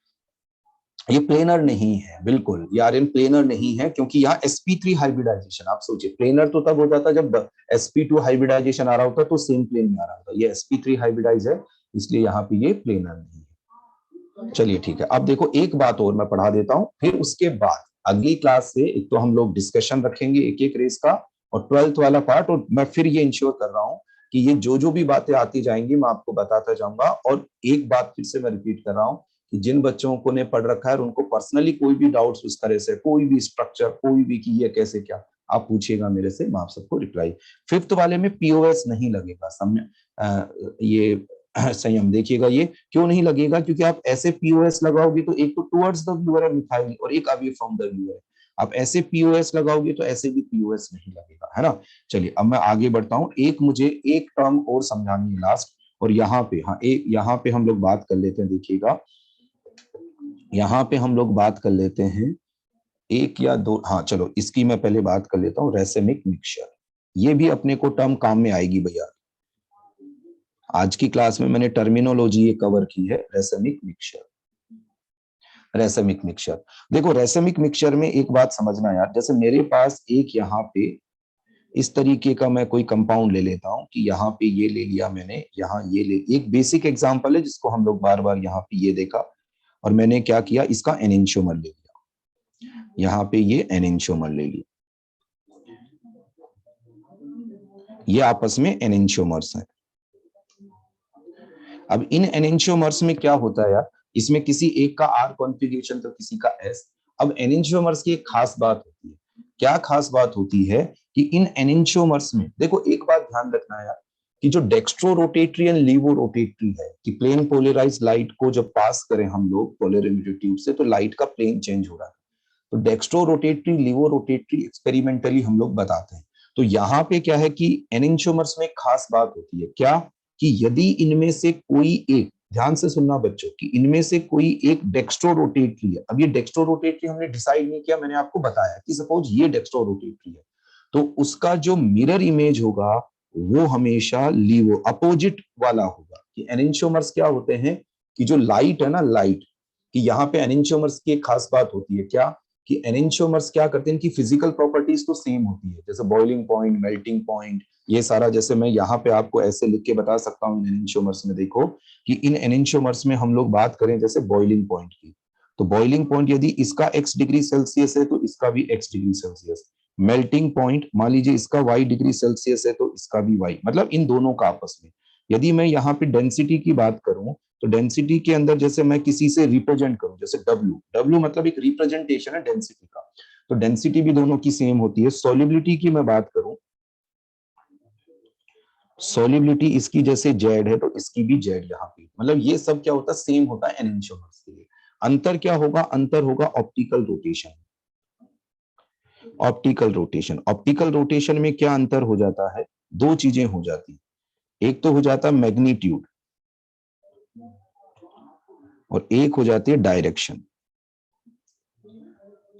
ये प्लेनर नहीं है, बिल्कुल यार इन प्लेनर नहीं है, क्योंकि यहाँ sp3 हाइब्रिडाइजेशन, आप सोचिए प्लेनर तो तब हो जाता जब sp2 हाइब्रिडाइजेशन आ रहा होता, तो सेम प्लेन में आ रहा होता, ये sp3 हाइब्रिडाइज है, इसलिए यहाँ पे ये प्लेनर नहीं है। चलिए ठीक है, अब देखो एक बात और मैं पढ़ा देता हूँ, फिर उसके बाद अगली क्लास से एक तो हम लोग डिस्कशन रखेंगे एक एक रेस का, और 12th वाला पार्ट, और मैं फिर ये इंश्योर कर रहा हूँ कि ये जो भी बातें आती जाएंगी मैं आपको बताता जाऊंगा। और एक बात फिर से मैं रिपीट कर रहा हूँ कि जिन बच्चों को ने पढ़ रखा है उनको पर्सनली कोई भी डाउट्स उस तरह से, कोई भी स्ट्रक्चर, कोई भी कि ये कैसे क्या, आप पूछिएगा मेरे से, मैं आप सबको रिप्लाई। 5th वाले में पीओएस नहीं लगेगा, ये संयम देखिएगा, ये क्यों नहीं लगेगा, क्योंकि आप ऐसे पीओएस लगाओगे तो एक तो टुवर्ड्स द व्यूअर है मिथाइल और एक अवे फ्रॉम द व्यूअर है, आप ऐसे पीओएस लगाओगे तो ऐसे भी पीओएस नहीं लगेगा, है ना। चलिए अब मैं आगे बढ़ता हूं, एक मुझे एक टर्म और समझानी है लास्ट, और यहाँ पे, हाँ एक यहाँ पे हम लोग बात कर लेते हैं, देखिएगा यहाँ पे हम लोग बात कर लेते हैं एक या दो, हाँ चलो इसकी मैं पहले बात कर लेता हूँ, रेसेमिक मिक्सचर, ये भी अपने को टर्म काम में आएगी भैया। आज की क्लास में मैंने टर्मिनोलॉजी ये कवर की है, रेसेमिक मिक्सचर। रेसेमिक मिक्सचर, देखो रेसेमिक मिक्सचर में एक बात समझना यार, जैसे मेरे पास एक यहाँ पे इस तरीके का मैं कोई कंपाउंड ले लेता हूं कि यहाँ पे ये ले लिया मैंने, यहाँ ये ले, एक बेसिक एग्जांपल है जिसको हम लोग बार बार यहाँ पे ये देखा, और मैंने क्या किया, इसका एनेंशियोमर ले लिया, यहाँ पे ये एनेंशियोमर ले लिया, ये आपस में एनेंशियोमर्स हैं। अब इन एनेंशियोमर्स में क्या होता है यार, इसमें किसी एक का आर कॉन्फ़िगरेशन तो किसी का एस। अब एनेंशियोमर्स की एक खास बात होती है, क्या खास बात होती है कि इन एनेंशियोमर्स में देखो एक बात ध्यान रखना है यार, कि जो dextro rotatory and laevo rotatory है, कि प्लेन पोलराइज लाइट को जब पास करें हम लोग पोलरिमीटर ट्यूब से, तो लाइट का प्लेन चेंज हो रहा है, तो dextro rotatory laevo rotatory experimentally हम लोग बताते हैं। तो यहाँ पे क्या है कि एनेंशियोमर्स में एक खास बात होती है, क्या कि यदि इनमें से कोई एक, ध्यान से सुनना बच्चों, कि इनमें से कोई एक डेक्स्ट्रो रोटेटरी है, अब ये डेक्स्ट्रो रोटेटरी हमने डिसाइड नहीं किया, मैंने आपको बताया कि सपोज ये डेक्स्ट्रो रोटेटरी है, तो उसका जो मिरर इमेज होगा वो हमेशा लीवो अपोजिट वाला होगा। कि एनेंशियोमर्स क्या होते हैं, कि जो लाइट है ना, लाइट, कि यहाँ पे एनेंशियोमर्स की एक खास बात होती है, क्या कि एनेंशियोमर्स क्या करते हैं, कि फिजिकल प्रॉपर्टीज तो सेम होती है, जैसे बॉइलिंग पॉइंट, मेल्टिंग पॉइंट, ये सारा, जैसे मैं यहाँ पे आपको ऐसे लिख के बता सकता हूँ इन एनेंशियोमर्स में, देखो कि इन एनेंशियोमर्स में हम लोग बात करें जैसे बॉइलिंग पॉइंट की, तो बॉइलिंग पॉइंट यदि इसका x डिग्री सेल्सियस है तो इसका भी x degree Celsius, melting point मान लीजिए इसका y डिग्री सेल्सियस है तो इसका भी y, मतलब इन दोनों का आपस में, यदि मैं यहाँ पे डेंसिटी की बात करूं तो डेंसिटी के अंदर जैसे मैं किसी से रिप्रेजेंट करूं, जैसे डब्ल्यू, डब्ल्यू मतलब एक रिप्रेजेंटेशन है डेंसिटी का, तो डेंसिटी भी दोनों की सेम होती है। सॉल्युबिलिटी की मैं बात करूं, सॉल्युबिलिटी इसकी जैसे जेड है तो इसकी भी जेड यहाँ पे, मतलब ये सब क्या होता है, सेम होता है एनेंशियोमर्स के लिए। अंतर क्या होगा, अंतर होगा optical rotation. Optical rotation, optical rotation में क्या अंतर हो जाता है, दो चीजें हो जाती, एक तो हो जाता है मैग्नीट्यूड और एक हो जाती है डायरेक्शन।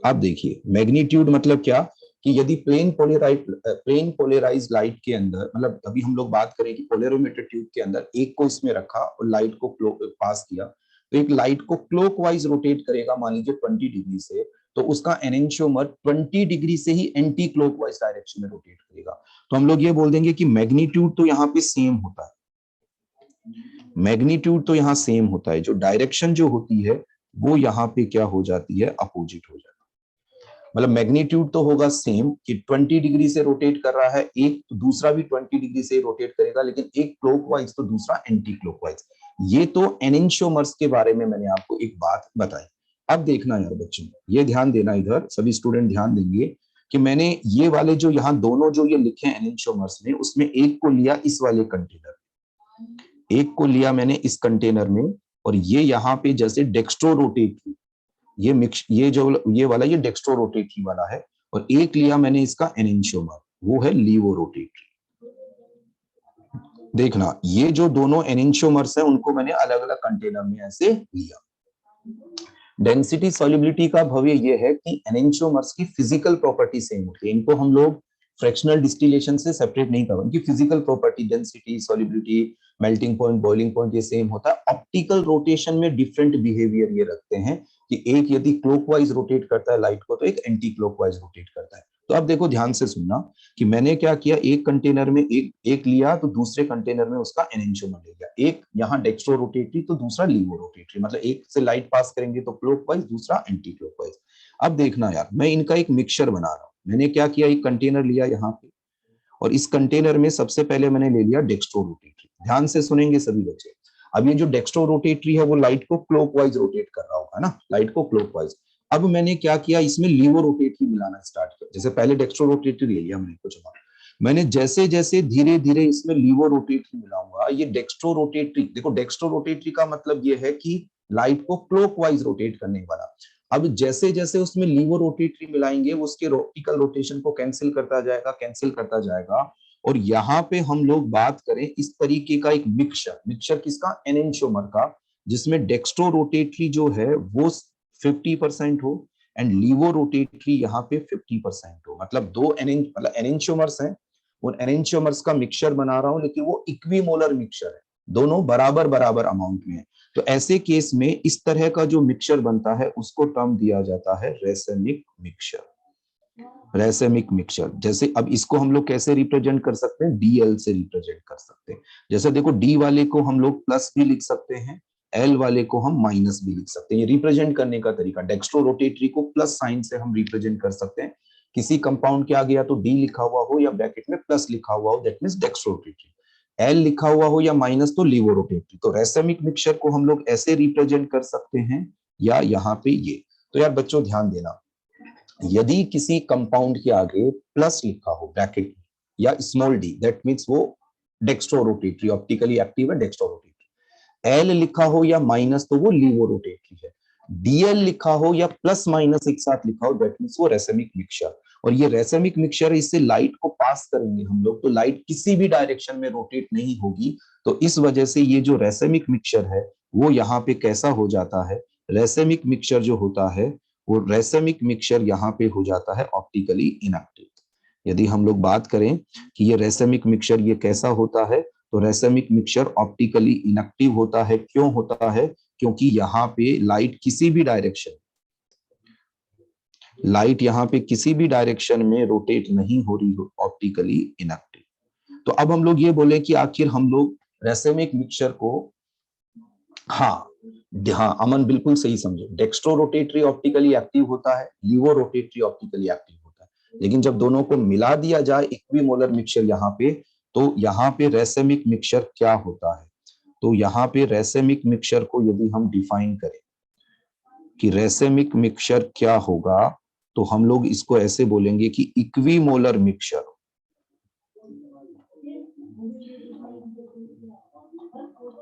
आप देखिए मैग्नीट्यूड मतलब क्या, कि यदि प्लेन पोलराइज लाइट के अंदर, मतलब अभी हम लोग बात करें कि पोलरोमीटर ट्यूब के अंदर एक को इसमें रखा और लाइट को पास किया, तो एक लाइट को क्लॉकवाइज रोटेट करेगा, मान लीजिए 20 डिग्री से, तो उसका एनेंशियोमर 20 डिग्री से ही एंटी क्लॉकवाइज डायरेक्शन में रोटेट करेगा। तो हम लोग ये बोल देंगे कि मैग्नीट्यूड तो यहाँ पे सेम होता है, मैग्नीट्यूड तो यहाँ सेम होता है, जो डायरेक्शन जो होती है वो यहाँ पे क्या हो जाती है, अपोजिट हो जाती है। मतलब मैग्नीट्यूड तो होगा सेम कि 20 डिग्री से रोटेट कर रहा है एक, तो दूसरा भी 20 डिग्री से रोटेट करेगा, लेकिन एक क्लॉकवाइज तो दूसरा एंटी क्लॉकवाइज। ये तो एनेंशियोमर्स के बारे में मैंने आपको एक बात बताई। अब देखना यार बच्चों, ये ध्यान देना, इधर सभी स्टूडेंट ध्यान देंगे कि मैंने ये वाले जो यहाँ दोनों जो ये लिखे हैं एनेंशियोमर्स में, उसमें एक को लिया इस वाले कंटेनर, एक को लिया मैंने इस कंटेनर में, और ये यहाँ पे जैसे डेक्स्ट्रो रोटेटरी, ये मिक्स, ये जो ये वाला ये डेक्स्ट्रो रोटेटरी वाला है, और एक लिया मैंने इसका एनेंशियोमर, वो है लीवो रोटेटरी। देखना ये जो दोनों एनेंशियोमर्स हैं उनको मैंने अलग अलग कंटेनर में ऐसे लिया। डेंसिटी सॉल्युबिलिटी का भव्य ये है कि एनेंशियोमर्स की फिजिकल प्रॉपर्टी सेम होती है, इनको हम लोग फ्रैक्शनल डिस्टिलेशन से सेपरेट नहीं कर, उनकी physical property density, solubility, melting point, boiling point ये सेम होता है। ऑप्टिकल रोटेशन में डिफरेंट बिहेवियर ये रखते हैं कि एक यदि क्लॉकवाइज रोटेट करता है लाइट को, तो एक एंटी क्लॉकवाइज रोटेट करता है। तो अब देखो ध्यान से सुनना कि मैंने क्या किया, एक कंटेनर में एक लिया तो दूसरे कंटेनर में उसका एनेंशियोमर ले गया, एक यहाँ डेक्स्ट्रो रोटेटरी तो दूसरा लीवो रोटेटरी, मतलब एक से लाइट पास करेंगे तो क्लॉकवाइज, दूसरा एंटी क्लॉकवाइज। अब देखना यार, मैं इनका एक मिक्सचर बना रहा हूं। मैंने क्या किया, एक कंटेनर लिया यहाँ पे, और इस कंटेनर में सबसे पहले मैंने ले लिया डेक्स्ट्रो रोटेटरी। ध्यान से सुनेंगे सभी बच्चे। अब ये जो डेक्स्ट्रो रोटेटरी है वो लाइट को क्लॉकवाइज रोटेट कर रहा होगा ना, लाइट को क्लॉकवाइज। अब मैंने क्या किया, इसमें लीवो रोटेटरी मिलाना स्टार्ट किया। जैसे पहले डेक्स्ट्रो रोटेटरी ले लिया मैंने कुछ बार, मैंने जैसे जैसे धीरे धीरे इसमें लीवो रोटेटरी मिलाऊंगा, ये डेक्स्ट्रो रोटेटरी, देखो डेक्स्ट्रो रोटेटरी का मतलब ये है कि लाइट को क्लॉकवाइज रोटेट करने वाला। अब जैसे जैसे उसमें लीवो रोटेटरी मिलाएंगे, वो उसके ऑप्टिकल रोटेशन को कैंसिल करता जाएगा, कैंसिल करता जाएगा। और यहाँ पे हम लोग बात करें इस तरीके का एक मिक्सचर, मिक्सचर किसका, एनेंशियोमर का, जिसमें डेक्स्ट्रो रोटेटरी जो है वो 50% हो एंड लीवो रोटेटरी यहाँ पे 50% हो। मतलब दो एनेंशियोमर्स हैं, उन एनेंशियोमर्स का मिक्सचर बना रहा हूं, लेकिन वो इक्विमोलर मिक्सचर है, दोनों बराबर बराबर अमाउंट में है। तो ऐसे केस में इस तरह का जो मिक्सचर बनता है उसको टर्म दिया जाता है रेसेमिक मिक्सचर। रेसेमिक मिक्सचर, जैसे अब इसको हम लोग कैसे रिप्रेजेंट कर सकते हैं, डीएल से रिप्रेजेंट कर सकते हैं। जैसे देखो डी वाले को हम लोग प्लस भी लिख सकते हैं, एल वाले को हम माइनस भी लिख सकते हैं। ये रिप्रेजेंट करने का तरीका, डेक्स्ट्रो रोटेटरी को प्लस साइन से हम रिप्रेजेंट कर सकते हैं। किसी कंपाउंड के आगे या तो डी लिखा हुआ हो या ब्रैकेट में प्लस लिखा हुआ हो, that means dextro rotatory. L लिखा हुआ हो या माइनस तो लीवो रोटेटरी। तो रेसेमिक मिक्सचर को हम लोग ऐसे रिप्रेजेंट कर सकते हैं, या यहाँ पे ये। तो यार बच्चों ध्यान देना, यदि किसी कंपाउंड के आगे प्लस लिखा हो ब्रैकेट या स्मॉल डी, दैट मींस वो डेक्स्ट्रो रोटेटरी, ऑप्टिकली एक्टिव है डेक्स्ट्रो रोटेटरी। एल लिखा हो या माइनस तो वो लीवो रोटेटरी है। डीएल लिखा हो या प्लस माइनस एक साथ लिखा हो, दैट मींस वो रेसेमिक मिक्सचर। और ये रेसेमिक मिक्सचर, इससे लाइट को पास करेंगे हम लोग तो लाइट किसी भी डायरेक्शन में रोटेट नहीं होगी। तो इस वजह से ये जो रेसेमिक मिक्सचर है वो यहाँ पे कैसा हो जाता है, रेसेमिक मिक्सचर जो होता है वो रेसेमिक मिक्सचर यहाँ पे हो जाता है ऑप्टिकली इनएक्टिव। यदि हम लोग बात करें कि ये रेसेमिक मिक्सचर ये कैसा होता है, तो रेसेमिक मिक्सचर ऑप्टिकली इनएक्टिव होता है। क्यों होता है, क्योंकि यहाँ पे लाइट किसी भी डायरेक्शन, लाइट यहाँ पे किसी भी डायरेक्शन में रोटेट नहीं हो रही हो, ऑप्टिकली इनएक्टिव। तो अब हम लोग ये बोले कि आखिर हम लोग रेसेमिक मिक्सचर को, हाँ हाँ अमन बिल्कुल सही समझे, डेक्स्ट्रो रोटेटरी ऑप्टिकली एक्टिव होता है, लीवो रोटेटरी ऑप्टिकली एक्टिव होता है। लेकिन जब दोनों को मिला दिया जाए इक्विमोलर मिक्सचर यहाँ पे, तो यहाँ पे रेसेमिक मिक्सचर क्या होता है, तो यहाँ पे रेसेमिक मिक्सचर को यदि हम डिफाइन करें कि रेसेमिक मिक्सचर क्या होगा, तो हम लोग इसको ऐसे बोलेंगे कि equimolar mixture,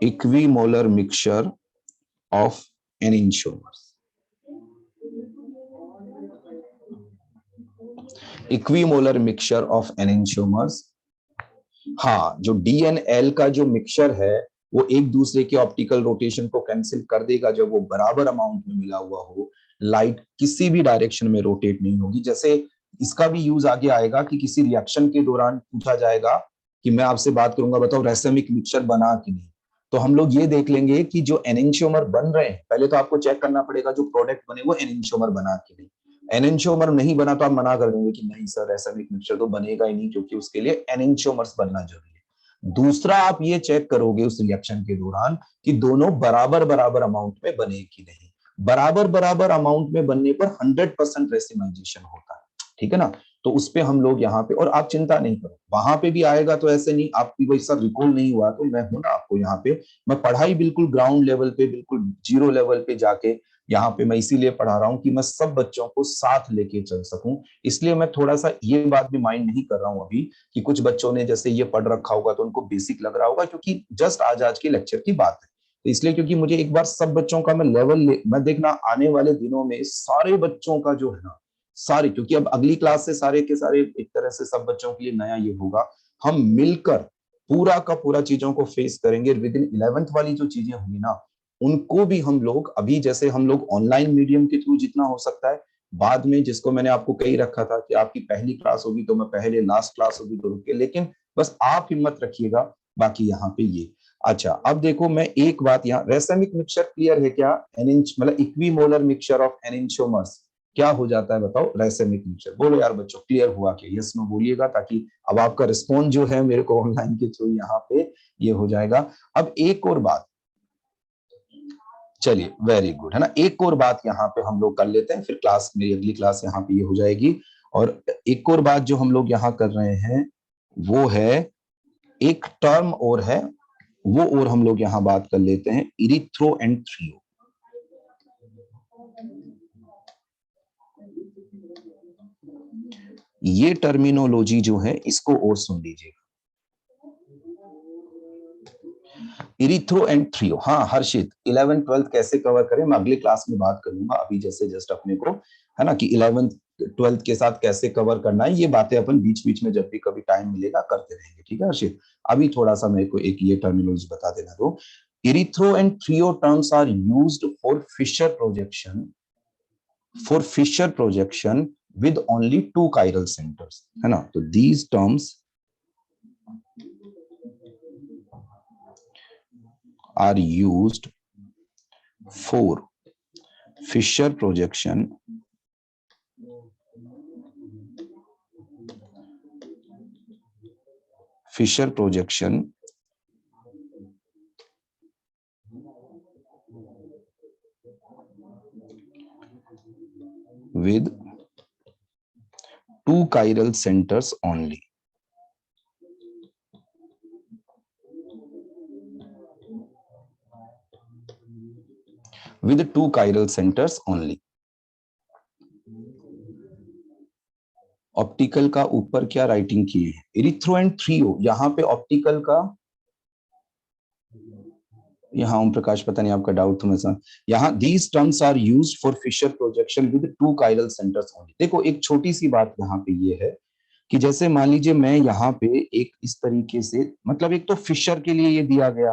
equimolar mixture of enantiomers, equimolar mixture of enantiomers. हाँ, जो DNL का जो मिक्सचर है वो एक दूसरे के ऑप्टिकल रोटेशन को कैंसिल कर देगा जब वो बराबर अमाउंट में मिला हुआ हो, लाइट किसी भी डायरेक्शन में रोटेट नहीं होगी। जैसे इसका भी यूज आगे आएगा कि किसी रिएक्शन के दौरान पूछा जाएगा कि मैं आपसे बात करूंगा, बताओ रेसेमिक मिक्सचर बना कि नहीं, तो हम लोग ये देख लेंगे कि जो एनेंशियोमर बन रहे हैं, पहले तो आपको चेक करना पड़ेगा जो प्रोडक्ट बने वो एनेंशियोमर बना कि नहीं। एनेंशियोमर नहीं बना तो आप मना कर देंगे कि नहीं सर रेसेमिक मिक्सचर तो बनेगा ही नहीं, क्योंकि उसके लिए एनेंशियोमर्स बनना जरूरी है। दूसरा, आप ये चेक करोगे उस रिएक्शन के दौरान कि दोनों बराबर बराबर अमाउंट में बने कि नहीं। बराबर बराबर अमाउंट में बनने पर 100% रेसिमाइजेशन होता है, ठीक है ना। तो उस पे हम लोग यहाँ पे, और आप चिंता नहीं करो, वहां पे भी आएगा तो ऐसे नहीं आपकी वैसा रिकॉल नहीं हुआ तो मैं हूं ना आपको यहाँ पे, मैं पढ़ाई बिल्कुल ग्राउंड लेवल पे, बिल्कुल जीरो लेवल पे जाके यहाँ पे मैं इसीलिए पढ़ा रहा हूँ कि मैं सब बच्चों को साथ लेके चल सकूं। इसलिए मैं थोड़ा सा ये बात भी माइंड नहीं कर रहा हूँ अभी कि कुछ बच्चों ने जैसे ये पढ़ रखा होगा तो उनको बेसिक लग रहा होगा, क्योंकि जस्ट आज के लेक्चर की बात है। तो इसलिए क्योंकि मुझे एक बार सब बच्चों का मैं लेवल मैं देखना आने वाले दिनों में सारे बच्चों का जो है ना, सारे, क्योंकि अब अगली क्लास से सारे के सारे एक तरह से सब बच्चों के लिए नया ये होगा, हम मिलकर पूरा का पूरा चीजों को फेस करेंगे। विद इन 11th वाली जो चीजें होंगी ना, उनको भी हम लोग अभी जैसे हम लोग ऑनलाइन मीडियम के थ्रू जितना हो सकता है, बाद में जिसको मैंने आपको कही रखा था कि आपकी पहली क्लास होगी तो मैं पहले, लास्ट क्लास होगी तो रुके, लेकिन बस आप हिम्मत रखिएगा। बाकी यहाँ पे ये, अच्छा अब देखो मैं एक बात यहाँ, रेसेमिक मिक्सचर क्लियर है क्या, एनिंच मतलब इक्विमोलर मिक्सचर ऑफ एनिंशियोमर्स क्या हो जाता है बताओ, रेसेमिक मिक्सचर। बोलो यार बच्चों क्लियर हुआ क्या, यस नो बोलिएगा, ताकि अब आपका रिस्पॉन्स जो है मेरे को ऑनलाइन के थ्रू यहाँ पे ये हो जाएगा। अब एक और बात, चलिए वेरी गुड है ना, एक और बात यहाँ पे हम लोग कर लेते हैं, फिर क्लास मेरी अगली क्लास यहाँ पे ये हो जाएगी। और एक और बात जो हम लोग यहाँ कर रहे हैं वो है, एक टर्म और है वो, और हम लोग यहाँ बात कर लेते हैं, इरिथ्रो एंड थ्रियो। ये टर्मिनोलॉजी जो है इसको और सुन लीजिएगा, इरिथ्रो एंड थ्रियो। हाँ हर्षित, 11th 12th कैसे कवर करें मैं अगले क्लास में बात करूंगा, अभी जैसे जस्ट अपने को है ना कि 11th 12th के साथ कैसे कवर करना है, ये बातें अपन बीच बीच में जब भी कभी टाइम मिलेगा करते रहेंगे, ठीक है हर्षित। अभी थोड़ा सा मेरे को एक ये टर्मिनोलॉजी बता देना दो। Erythro and threo terms are used for Fischer projection, for Fischer projection with only two chiral centers, है ना। तो these terms are used for Fisher projection with two chiral centers only. With two chiral centers only. Optical का ऊपर क्या writing की है, erythro and threo, यहाँ पे ऑप्टिकल का, यहाँ ओम प्रकाश पता नहीं आपका डाउट था, यहाँ these terms are used for Fisher projection with two chiral centers only। देखो एक छोटी सी बात यहाँ पे ये है कि जैसे मान लीजिए मैं यहाँ पे एक इस तरीके से, मतलब एक तो फिशर के लिए ये दिया गया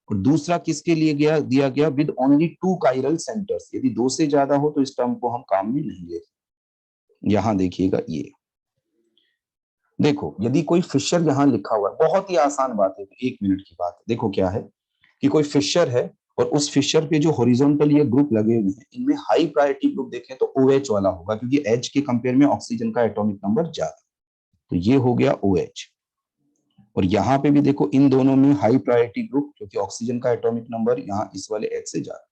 और दूसरा किसके लिए दिया गया with only two chiral centres, यदि दो से ज्यादा हो तो इस टर्म को हम काम में नहीं लेते। यहां देखिएगा ये देखो, यदि कोई फिशर यहाँ लिखा हुआ है, बहुत ही आसान बात है, एक मिनट की बात है, देखो क्या है कि कोई फिशर है और उस फिशर पे जो हॉरिजॉन्टल ये ग्रुप लगे हुए हैं, इनमें हाई प्रायोरिटी ग्रुप देखें तो OH वाला होगा, क्योंकि H के कंपेयर में ऑक्सीजन का एटॉमिक नंबर ज्यादा, तो ये हो गया OH। और यहाँ पे भी देखो इन दोनों में हाई प्रायोरिटी ग्रुप, क्योंकि ऑक्सीजन का एटॉमिक नंबर यहाँ इस वाले H से ज्यादा।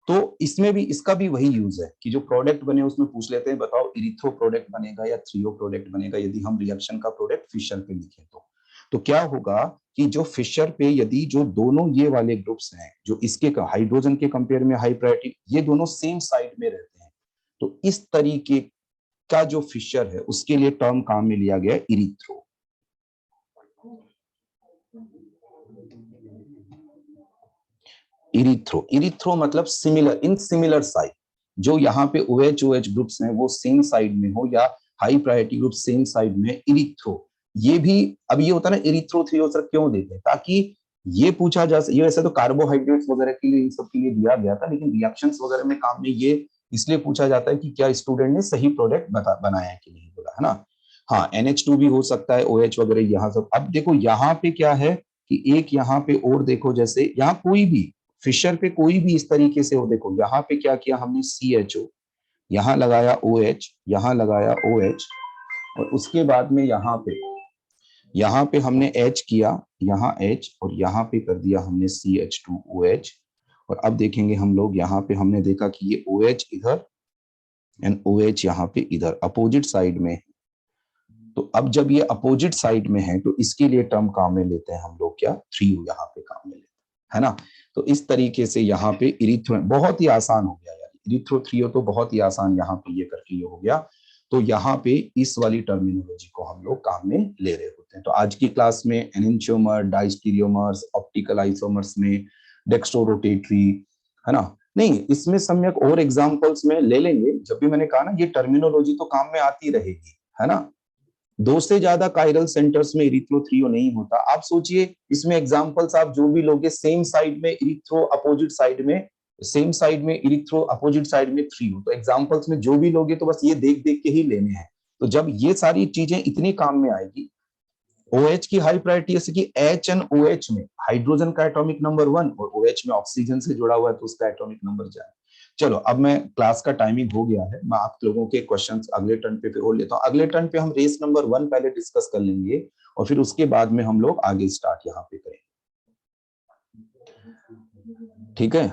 तो इसमें भी इसका भी वही यूज है कि जो प्रोडक्ट बने उसमें पूछ लेते हैं बताओ इरिथ्रो प्रोडक्ट बनेगा या थ्रियो प्रोडक्ट बनेगा, यदि हम रिएक्शन का प्रोडक्ट फिशर पे लिखें तो तो क्या होगा कि जो फिशर पे यदि जो दोनों ये वाले ग्रुप्स हैं जो इसके हाइड्रोजन के कंपेयर में हाई प्रायोरिटी, ये दोनों सेम साइड में रहते हैं, तो इस तरीके का जो फिशर है उसके लिए टर्म काम में लिया गया इरिथ्रो। इरिथ्रो, इरिथ्रो मतलब सिमिलर, इन सिमिलर साइड, जो यहाँ पे OH OH ग्रुप्स हैं वो सेम साइड में हो या high priority group same side में, इरिथ्रो। ये भी अब ये होता है ना इरिथ्रोथ्रियोसर क्यों देते हैं, ताकि ये पूछा जा सके, ये वैसे तो कार्बोहाइड्रेट्स वगैरह के लिए इन सब के लिए दिया गया था, लेकिन रिएक्शंस वगैरह में काम में ये इसलिए पूछा जाता है कि क्या स्टूडेंट ने सही प्रोडक्ट बनाया है कि नहीं बोला, है ना। हाँ, NH2 भी हो सकता है, OH वगैरह यहाँ सब। अब देखो यहाँ पे क्या है कि एक यहाँ पे और देखो, जैसे यहाँ कोई भी फिशर पे कोई भी इस तरीके से हो, देखो यहाँ पे क्या किया हमने CHO, यहाँ लगाया OH, यहाँ लगाया OH, और उसके बाद में यहाँ पे हमने H किया, यहाँ H, और यहाँ पे कर दिया हमने CH2OH। और अब देखेंगे हम लोग, यहाँ पे हमने देखा कि ये OH इधर एंड OH यहाँ पे इधर अपोजिट साइड में। तो अब जब ये अपोजिट साइड में है तो इसके लिए टर्म काम में लेते हैं हम लोग क्या, 3U यहाँ पे काम में लेते हैं, है ना। तो इस तरीके से यहाँ पे इरिथ्रो, बहुत ही आसान हो गया यार, इरिथ्रोथ्रियो तो बहुत ही आसान यहाँ पे ये करके ये हो गया। तो यहाँ पे इस वाली टर्मिनोलॉजी को हम लोग काम में ले रहे होते हैं। तो आज की क्लास में एनेंटियोमर, डाइस्टीरियोमर्स, ऑप्टिकल आइसोमर्स में डेक्स्ट्रोरोटेटरी, है ना। नहीं, इसमें सम्यक और एग्जांपल्स में ले लेंगे, जब भी मैंने कहा ना ये टर्मिनोलॉजी तो काम में आती रहेगी, है ना। 2 से ज्यादा कायरल सेंटर्स में इरिथ्रोथ्रियो नहीं होता। आप सोचिए इसमें एग्जांपल्स आप जो भी लोगे, सेम साइड में इरिथ्रो, अपोजिट साइड में, सेम साइड में इरिथ्रो, अपोजिट साइड में 3U, तो एग्जांपल्स में जो भी लोगे तो बस ये देख देख के ही लेने हैं। तो जब ये सारी चीजें इतनी काम में आएगी, OH की हाई प्रायोरिटी जैसे कि H एंड OH में हाइड्रोजन का एटॉमिक नंबर 1 और OH में ऑक्सीजन से जुड़ा हुआ है तो उसका एटॉमिक नंबर जाए। चलो अब मैं, क्लास का टाइमिंग हो गया है, मैं आप लोगों के क्वेश्चंस अगले टर्न पे फिर और लेता हूँ। अगले टर्न पे हम रेस नंबर 1 पहले डिस्कस कर लेंगे और फिर उसके बाद में हम लोग आगे स्टार्ट यहाँ पे करेंगे, ठीक है।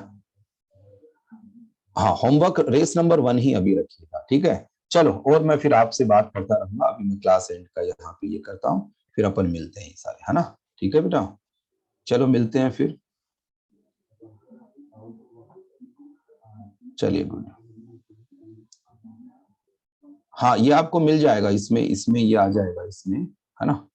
हाँ, होमवर्क रेस नंबर 1 ही अभी रखिएगा, ठीक है। चलो, और मैं फिर आपसे बात करता रहूंगा, अभी मैं क्लास एंड का यहाँ पे ये करता हूँ, फिर अपन मिलते हैं सारे, है ना। ठीक है बेटा, चलो मिलते हैं फिर, चलिए गुड। हाँ, ये आपको मिल जाएगा, इसमें इसमें ये आ जाएगा इसमें, है ना।